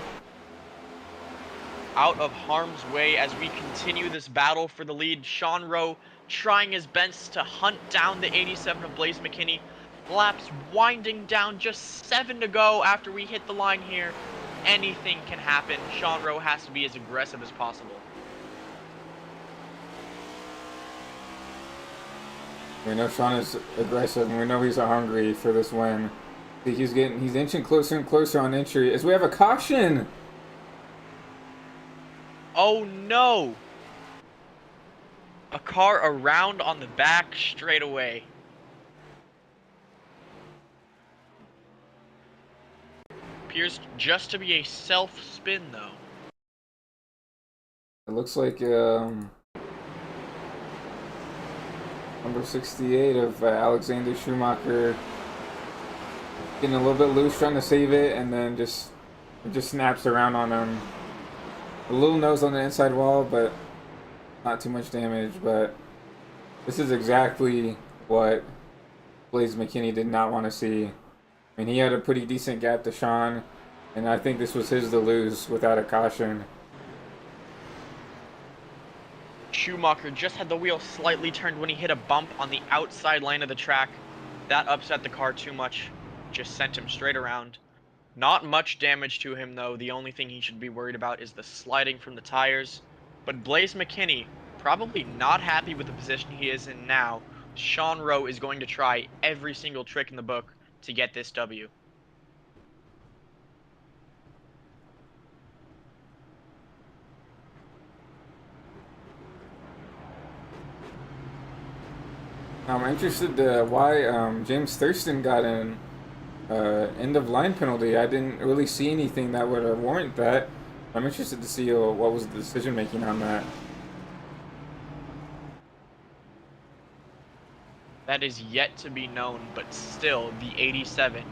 Out of harm's way as we continue this battle for the lead. Sean Rowe trying his best to hunt down the 87 of Blaze McKinney. Laps winding down, just 7 to go after we hit the line here. Anything can happen. Sean Rowe has to be as aggressive as possible. We know Sean is aggressive, and we know he's hungry for this win. He's inching closer and closer on entry as we have a caution. Oh no! A car around on the back straightaway. Appears just to be a self-spin though. It looks like number 68 of Alexander Schumacher getting a little bit loose, trying to save it, and then it just snaps around on him. A little nose on the inside wall, but not too much damage. But this is exactly what Blaze McKinney did not want to see. I mean, he had a pretty decent gap to Sean, and I think this was his to lose without a caution. Schumacher just had the wheel slightly turned when he hit a bump on the outside lane of the track. That upset the car too much, just sent him straight around. Not much damage to him though. The only thing he should be worried about is the sliding from the tires. But Blaze McKinney, probably not happy with the position he is in now. Sean Rowe is going to try every single trick in the book to get this W. I'm interested why James Thurston got an end of line penalty. I didn't really see anything that would warrant that. I'm interested to see what was the decision making on that. That is yet to be known, but still, the 87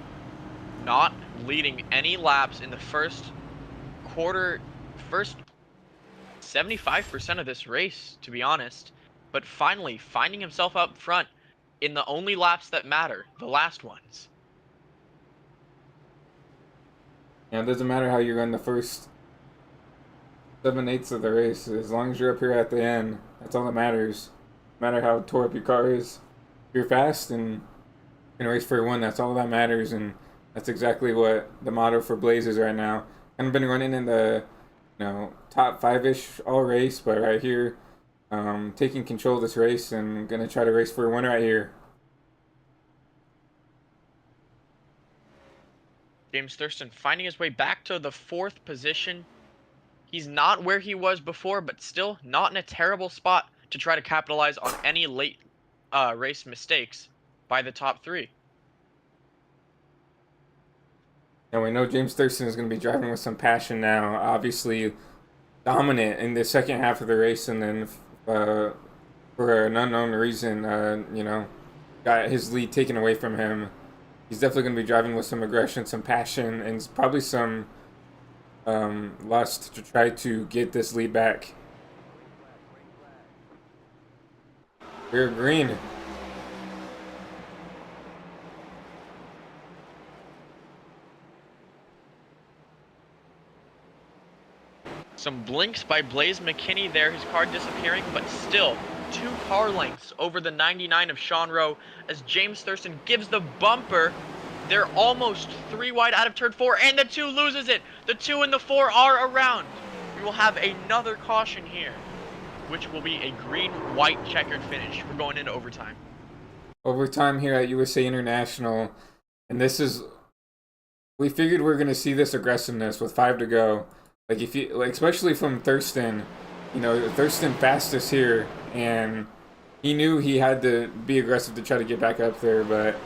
not leading any laps in the first 75% of this race, to be honest, but finally finding himself up front in the only laps that matter, the last ones. Yeah, it doesn't matter how you run the first 7/8 of the race, as long as you're up here at the end, that's all that matters. No matter how tore up your car is. If you're fast and Gonna race for a win. That's all that matters, and that's exactly what the motto for Blaze is right now. Kind of been running in the, top five-ish all race, but right here, taking control of this race and gonna try to race for a win right here. James Thurston finding his way back to the 4th position. He's not where he was before, but still not in a terrible spot to try to capitalize on any late race mistakes by the top 3. And we know James Thurston is going to be driving with some passion now. Obviously, dominant in the second half of the race, and then for an unknown reason, got his lead taken away from him. He's definitely going to be driving with some aggression, some passion, and probably some lust to try to get this lead back. We're green. Some blinks by Blaze McKinney there, his car disappearing, but still 2 car lengths over the 99 of Sean Rowe as James Thurston gives the bumper. They're almost 3 wide out of turn 4, and the 2 loses it. The 2 and the 4 are around. We will have another caution here, which will be a green-white checkered finish. We're going into overtime. Overtime here at USA International, and this is, we figured we were going to see this aggressiveness with 5 to go. Like, if you, like, especially from Thurston, Thurston fastest here, and he knew he had to be aggressive to try to get back up there, but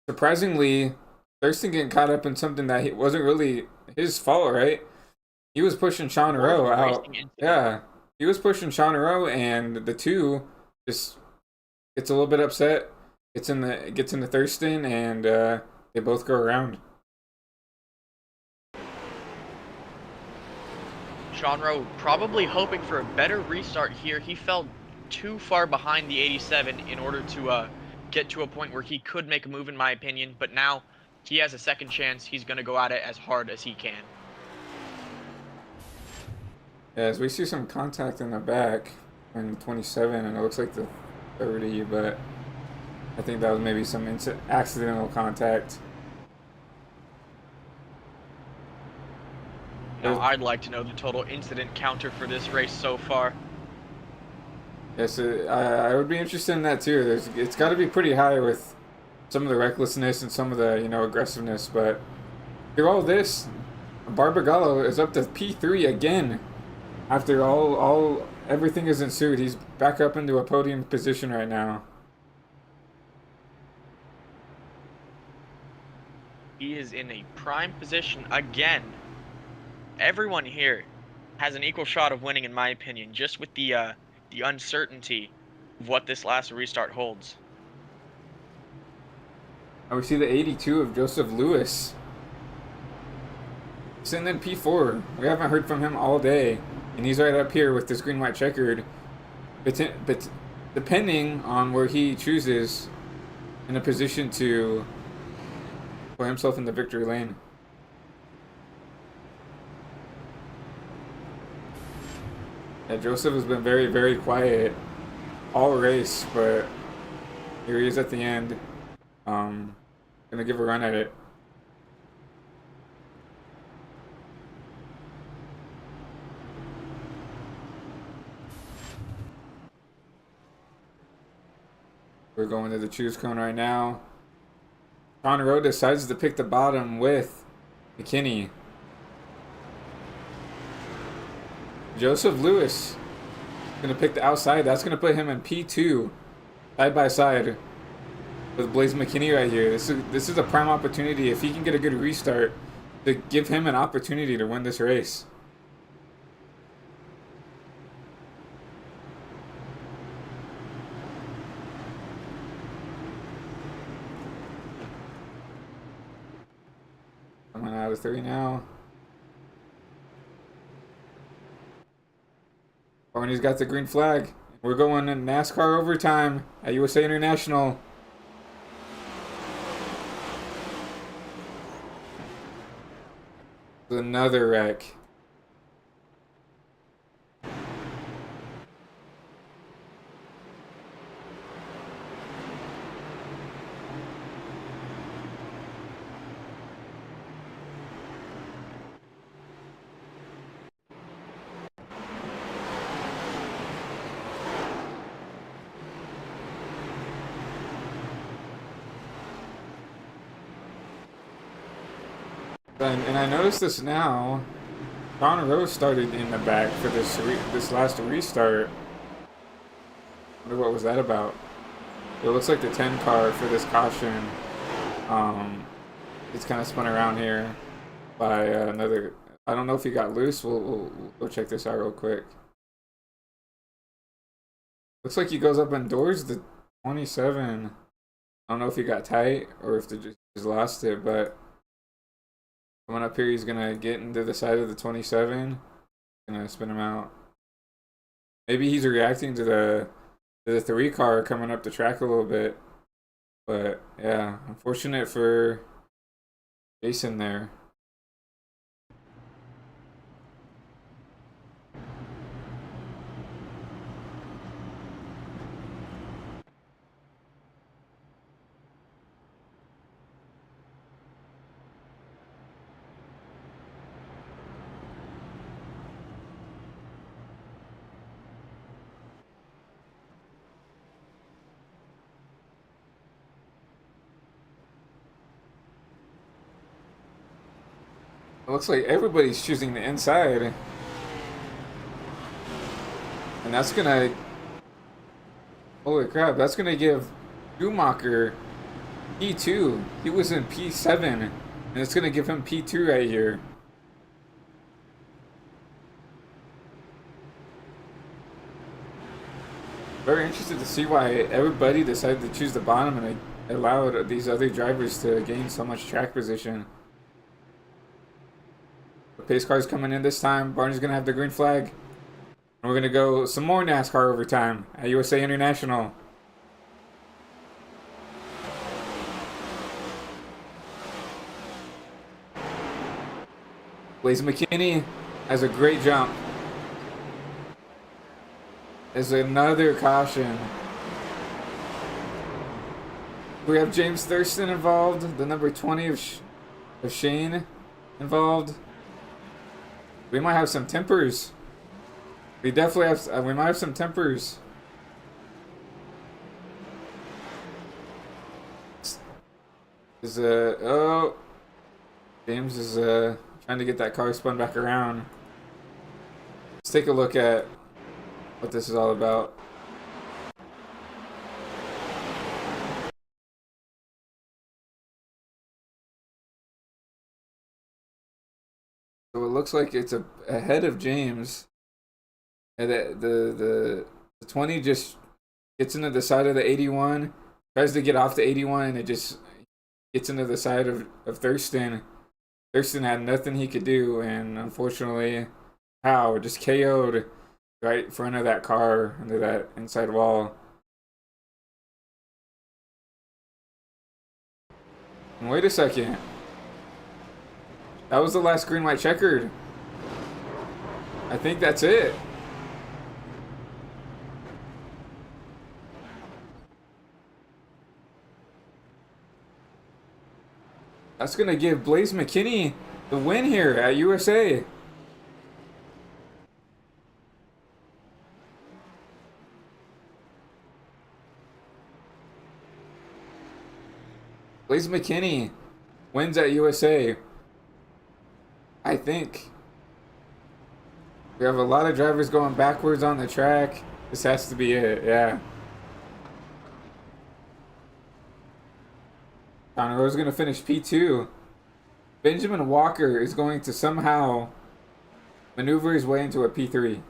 surprisingly, Thurston getting caught up in something that wasn't really his fault, right? He was pushing Sean Rowe out. Yeah, he was pushing Sean Rowe, and the 2 just gets a little bit upset. Gets into Thurston, and they both go around. Sean Rowe probably hoping for a better restart here. He fell too far behind the 87 in order to get to a point where he could make a move, in my opinion. But now he has a second chance. He's going to go at it as hard as he can. As we see some contact in the back in 27, and it looks like the 30, but I think that was maybe some accidental contact. Now, I'd like to know the total incident counter for this race so far. Yes, I would be interested in that too. It's got to be pretty high with some of the recklessness and some of the aggressiveness. But through all this, Barbagallo is up to P3 again. After everything is ensued, he's back up into a podium position right now. He is in a prime position again. Everyone here has an equal shot of winning, in my opinion, just with the uncertainty of what this last restart holds. And we see the 82 of Joseph Lewis sitting in P4. We haven't heard from him all day, and he's right up here with this green-white checkered. But depending on where he chooses, in a position to put himself in the victory lane. Yeah, Joseph has been very, very quiet all race, but here he is at the end. Gonna give a run at it. We're going to the choose cone right now. Sean Rowe decides to pick the bottom with McKinney. Joseph Lewis gonna pick the outside. That's gonna put him in P2, side by side with Blaze McKinney right here. This is a prime opportunity if he can get a good restart to give him an opportunity to win this race. Coming out of 3 now. Barney's got the green flag. We're going in NASCAR overtime at USA International. Another wreck. And I noticed this now. John Rose started in the back for this last restart. Wonder what was that about? It looks like the 10 car for this caution. It's kind of spun around here by another. I don't know if he got loose. We'll go check this out real quick. Looks like he goes up and doors the 27. I don't know if he got tight or if they just lost it, but coming up here, he's gonna get into the side of the 27. Gonna spin him out. Maybe he's reacting to the 3 car coming up the track a little bit. But yeah, unfortunate for Jason there. It looks like everybody's choosing the inside. And that's gonna... Holy crap, that's gonna give Schumacher P2. He was in P7. And it's gonna give him P2 right here. Very interested to see why everybody decided to choose the bottom and they allowed these other drivers to gain so much track position. The pace car's coming in this time. Barney's gonna have the green flag. And we're gonna go some more NASCAR overtime at USA International. Blaze McKinney has a great jump. There's another caution. We have James Thurston involved, the number 20 of Shane involved. We might have some tempers. We definitely have. We might have some tempers. Oh, James is trying to get that car spun back around. Let's take a look at what this is all about. So it looks like it's ahead of James. And the 20 just gets into the side of the 81, tries to get off the 81, and it just gets into the side of Thurston. Thurston had nothing he could do, and unfortunately, Howe just KO'd right in front of that car under that inside wall. And wait a second. That was the last green, white, checkered. I think that's it. That's going to give Blaze McKinney the win here at USA. Blaze McKinney wins at USA. I think. We have a lot of drivers going backwards on the track. This has to be it, yeah. Conroe is going to finish P2. Benjamin Walker is going to somehow maneuver his way into a P3.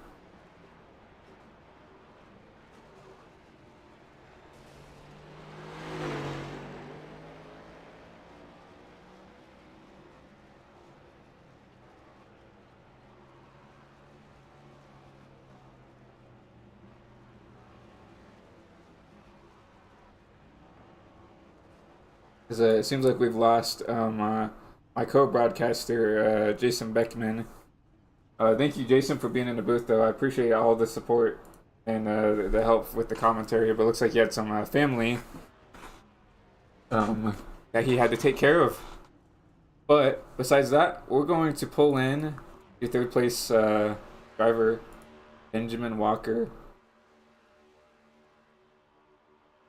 It seems like we've lost my co-broadcaster, Jason Beckman. Thank you, Jason, for being in the booth, though. I appreciate all the support and the help with the commentary, but it looks like he had some family that he had to take care of. But besides that, we're going to pull in your third place driver, Benjamin Walker.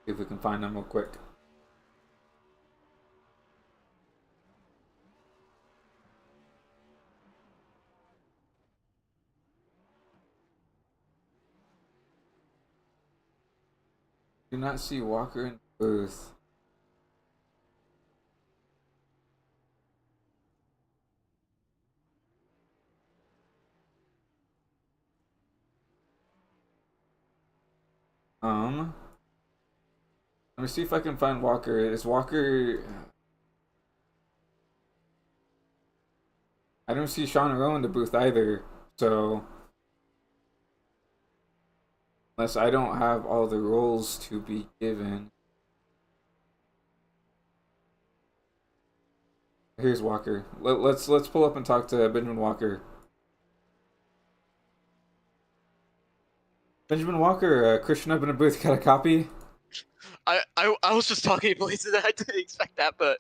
See if we can find him real quick. Do not see Walker in the booth. Let me see if I can find Walker. Is Walker? I don't see Sean Rowe in the booth either. So unless I don't have all the roles to be given. Here's Walker. Let's pull up and talk to Benjamin Walker. Benjamin Walker, Christian up in the booth. Got a copy? I was just talking to Blaze and I didn't expect that, but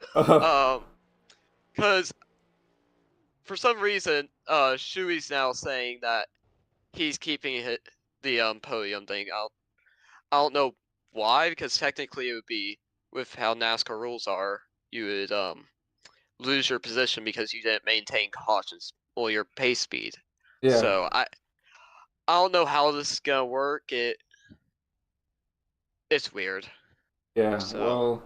because for some reason Shui's now saying that he's keeping the podium thing. I don't know why, because technically it would be, with how NASCAR rules are, you would lose your position because you didn't maintain cautions or your pace speed. Yeah. So I don't know how this is gonna work. It's weird. Yeah. So. Well,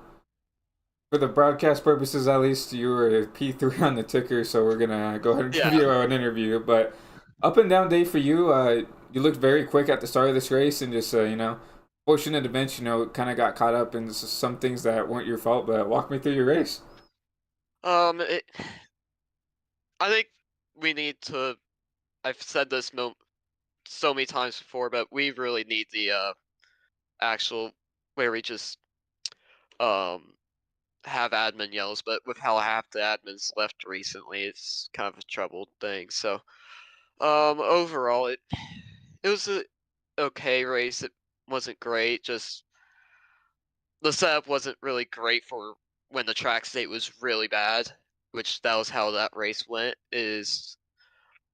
for the broadcast purposes, at least you were a P3 on the ticker, so we're gonna go ahead and give you an interview. But up and down day for you. You looked very quick at the start of this race, and just fortunate events. Kind of got caught up in some things that weren't your fault. But walk me through your race. I think we need to. I've said this so many times before, but we really need the actual where we just have admin yells. But with how half the admins left recently, it's kind of a troubled thing. So overall, it was a okay race. It wasn't great. Just the setup wasn't really great for when the track state was really bad, which that was how that race went. Is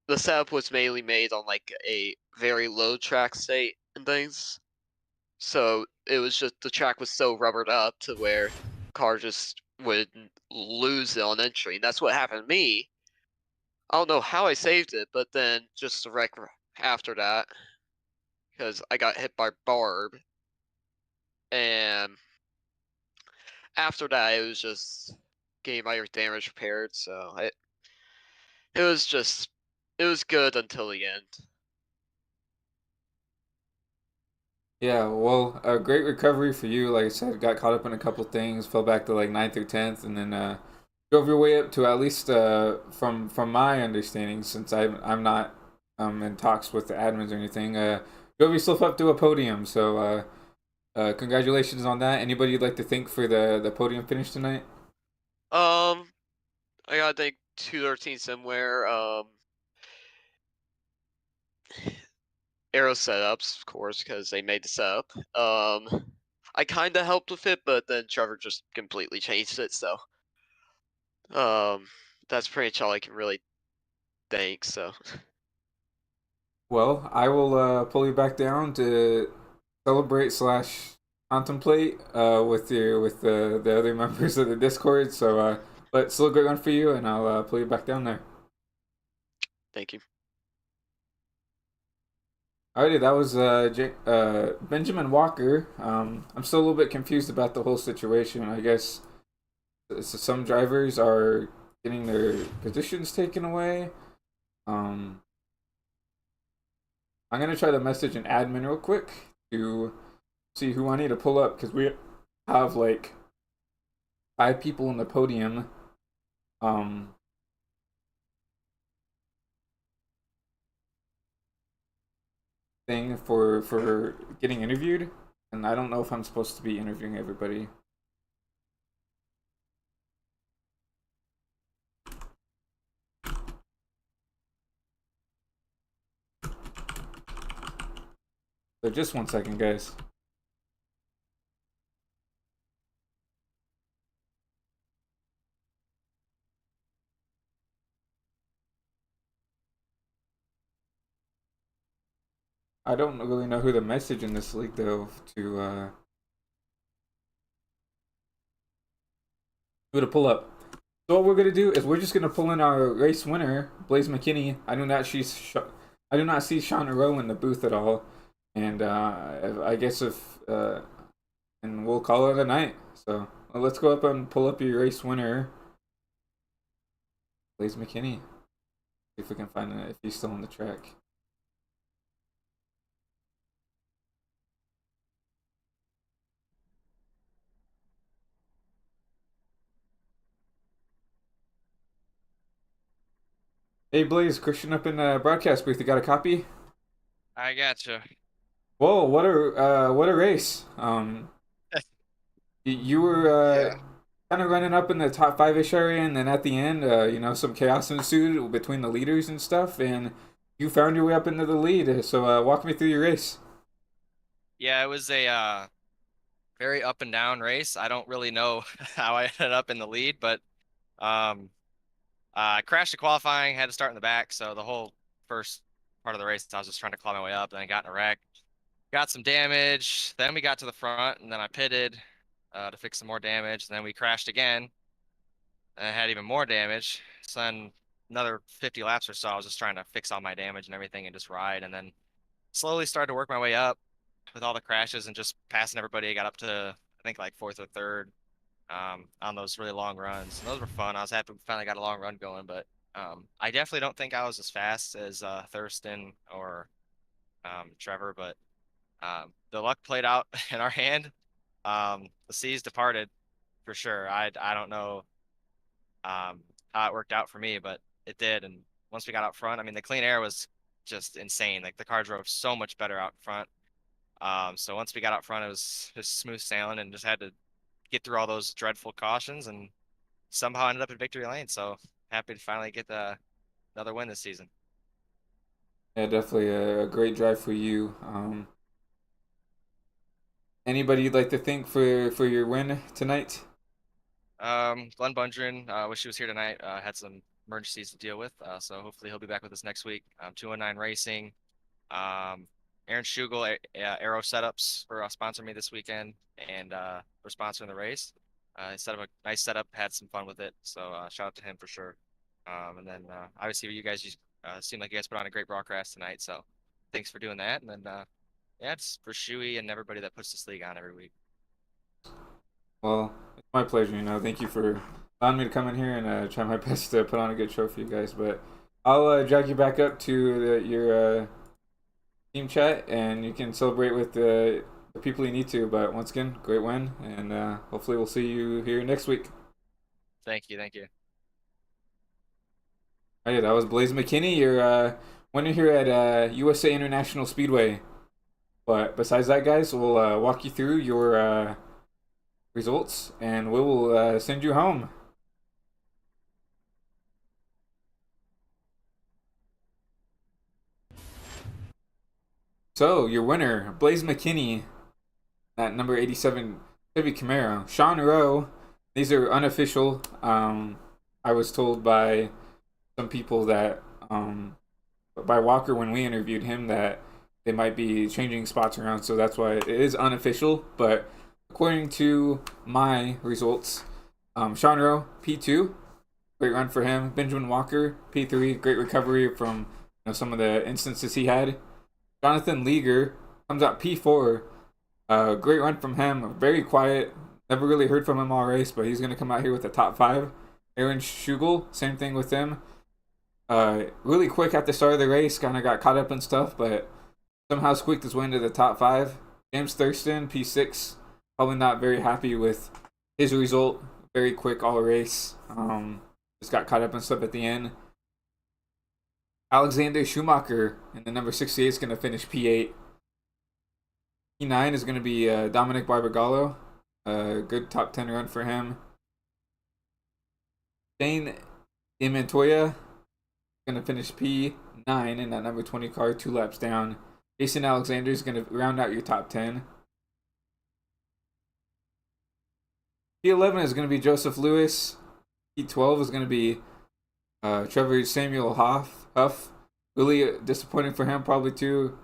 the setup was mainly made on like a very low track state and things. So it was just the track was so rubbered up to where car just would lose it on entry. And that's what happened to me. I don't know how I saved it, but then just the wreck after that, because I got hit by Barb. And after that, it was just getting my damage repaired. So it was good until the end. Yeah, well, a great recovery for you. Like I said, got caught up in a couple things, fell back to like 9th or 10th, and then drove your way up to, at least from my understanding, since I'm not in talks with the admins or anything, drove yourself up to a podium. So congratulations on that. Anybody you'd like to thank for the podium finish tonight? I gotta thank 213 somewhere. AARO Setups, of course, because they made the setup. I kind of helped with it, but then Trevor just completely changed it. So that's pretty much all I can really thank. So. Well, I will pull you back down to celebrate / contemplate with the other members of the Discord. So, but still a great one for you, and I'll pull you back down there. Thank you. Alrighty, that was Benjamin Walker. I'm still a little bit confused about the whole situation. I guess some drivers are getting their positions taken away. I'm gonna try to message an admin real quick to see who I need to pull up, because we have like 5 people in the podium. Thing for getting interviewed, and I don't know if I'm supposed to be interviewing everybody. So just 1 second, guys. I don't really know who to message in this league, though, who to pull up. So what we're gonna do is we're just gonna pull in our race winner, Blaze McKinney. I do not see Sean Rowe in the booth at all, and I guess if and we'll call it a night. So let's go up and pull up your race winner, Blaze McKinney. See if we can find it if he's still on the track. Hey Blaze, Christian up in the broadcast booth. You got a copy? I gotcha. Whoa, what a race. You were Yeah. kind of running up in the top 5-ish area, and then at the end, some chaos ensued between the leaders and stuff, and you found your way up into the lead. So walk me through your race. Yeah, it was a very up and down race. I don't really know how I ended up in the lead, but um, I crashed the qualifying, had to start in the back, so the whole first part of the race, I was just trying to claw my way up, then I got in a wreck, got some damage, then we got to the front, and then I pitted to fix some more damage, and then we crashed again, and I had even more damage, so then another 50 laps or so, I was just trying to fix all my damage and everything and just ride, and then slowly started to work my way up with all the crashes and just passing everybody. I got up to, I think, like fourth or third on those really long runs. And those were fun. I was happy we finally got a long run going, but I definitely don't think I was as fast as Thurston or Trevor, but the luck played out in our hand. The seas departed for sure. I don't know how it worked out for me, but it did. And once we got out front, I mean, the clean air was just insane. Like the car drove so much better out front. So once we got out front, it was just smooth sailing and just had to get through all those dreadful cautions and somehow ended up in victory lane. So happy to finally get another win this season. Yeah, definitely a great drive for you. Anybody you'd like to thank for your win tonight? Glenn Bundren, wish he was here tonight. Had some emergencies to deal with, so hopefully he'll be back with us next week. 209 Racing, Aaron Schugel, AARO Setups for sponsoring me this weekend and for sponsoring the race. He set up a nice setup, had some fun with it, so shout out to him for sure. And then obviously you guys seem like you guys put on a great broadcast tonight, so thanks for doing that. And then yeah, it's for Shuey and everybody that puts this league on every week. Well, it's my pleasure. Thank you for allowing me to come in here and try my best to put on a good show for you guys. But I'll drag you back up to your team chat, and you can celebrate with the people you need to. But once again, great win, and hopefully we'll see you here next week. Thank you. Oh yeah, that was Blaze McKinney, your winner here at USA International Speedway. But besides that, guys, we'll walk you through your results, and we will send you home. So, your winner, Blaze McKinney, at number 87 Chevy Camaro. Sean Rowe, these are unofficial. I was told by some people that, by Walker when we interviewed him, that they might be changing spots around, so that's why it is unofficial. But according to my results, Sean Rowe, P2, great run for him. Benjamin Walker, P3, great recovery from some of the instances he had. Jonathan Leaguer comes out P4, great run from him. Very quiet, never really heard from him all race, but he's going to come out here with a top 5. Aaron Schugel, same thing with him. Really quick at the start of the race, kind of got caught up in stuff, but somehow squeaked his way into the top 5. James Thurston, P6, probably not very happy with his result. Very quick all race. Just got caught up in stuff at the end. Alexander Schumacher in the number 68 is going to finish P8. P9 is going to be Dominic Barbagallo. Good top 10 run for him. Dane Imantoya going to finish P9 in that number 20 car, 2 laps down. Jason Alexander is going to round out your top 10. P11 is going to be Joseph Lewis. P12 is going to be Trevor Samuel Huff. Really disappointing for him, probably too.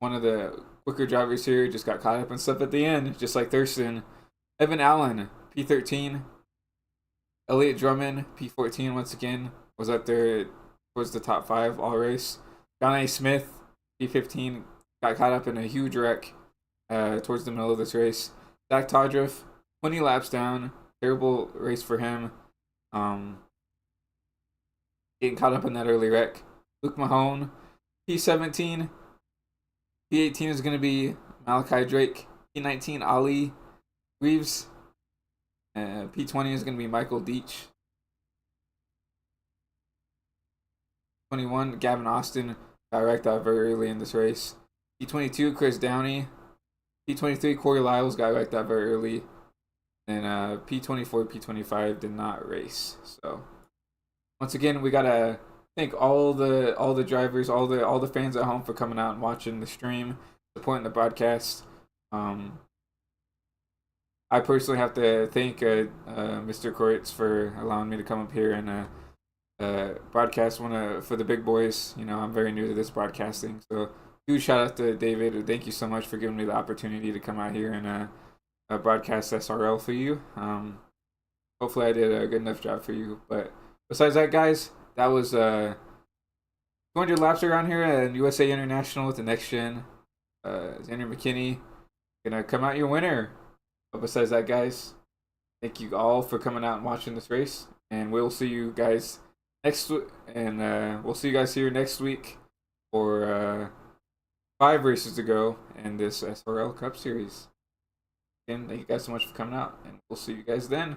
One of the quicker drivers here, just got caught up in stuff at the end, just like Thurston. Evan Allen, P13. Elliott Drummond, P14 once again, was up there towards the top 5 all race. John A. Smith, P15, got caught up in a huge wreck towards the middle of this race. Zach Todriff, 20 laps down. Terrible race for him. Getting caught up in that early wreck. Luke Mahone, P17. P18 is going to be Malachi Drake. P19, Ali Reeves. P20 is going to be Michael Deach. 21, Gavin Austin got wrecked out very early in this race. P22, Chris Downey. P23, Corey Lyles got wrecked out very early. And P24, P25 did not race. So once again, we gotta thank all the drivers, all the fans at home for coming out and watching the stream, supporting the broadcast. I personally have to thank Mr. Koritz for allowing me to come up here and broadcast for the big boys. You know, I'm very new to this broadcasting, so huge shout out to David. Thank you so much for giving me the opportunity to come out here and broadcast SRL for you. Hopefully I did a good enough job for you. But besides that, guys, that was 200 laps around here at USA International with the Next Gen. Xander McKinney gonna come out your winner. But besides that, guys, thank you all for coming out and watching this race, and we'll see you guys next week. And we'll see you guys here next week for 5 races to go in this SRL Cup Series. Again, thank you guys so much for coming out, and we'll see you guys then.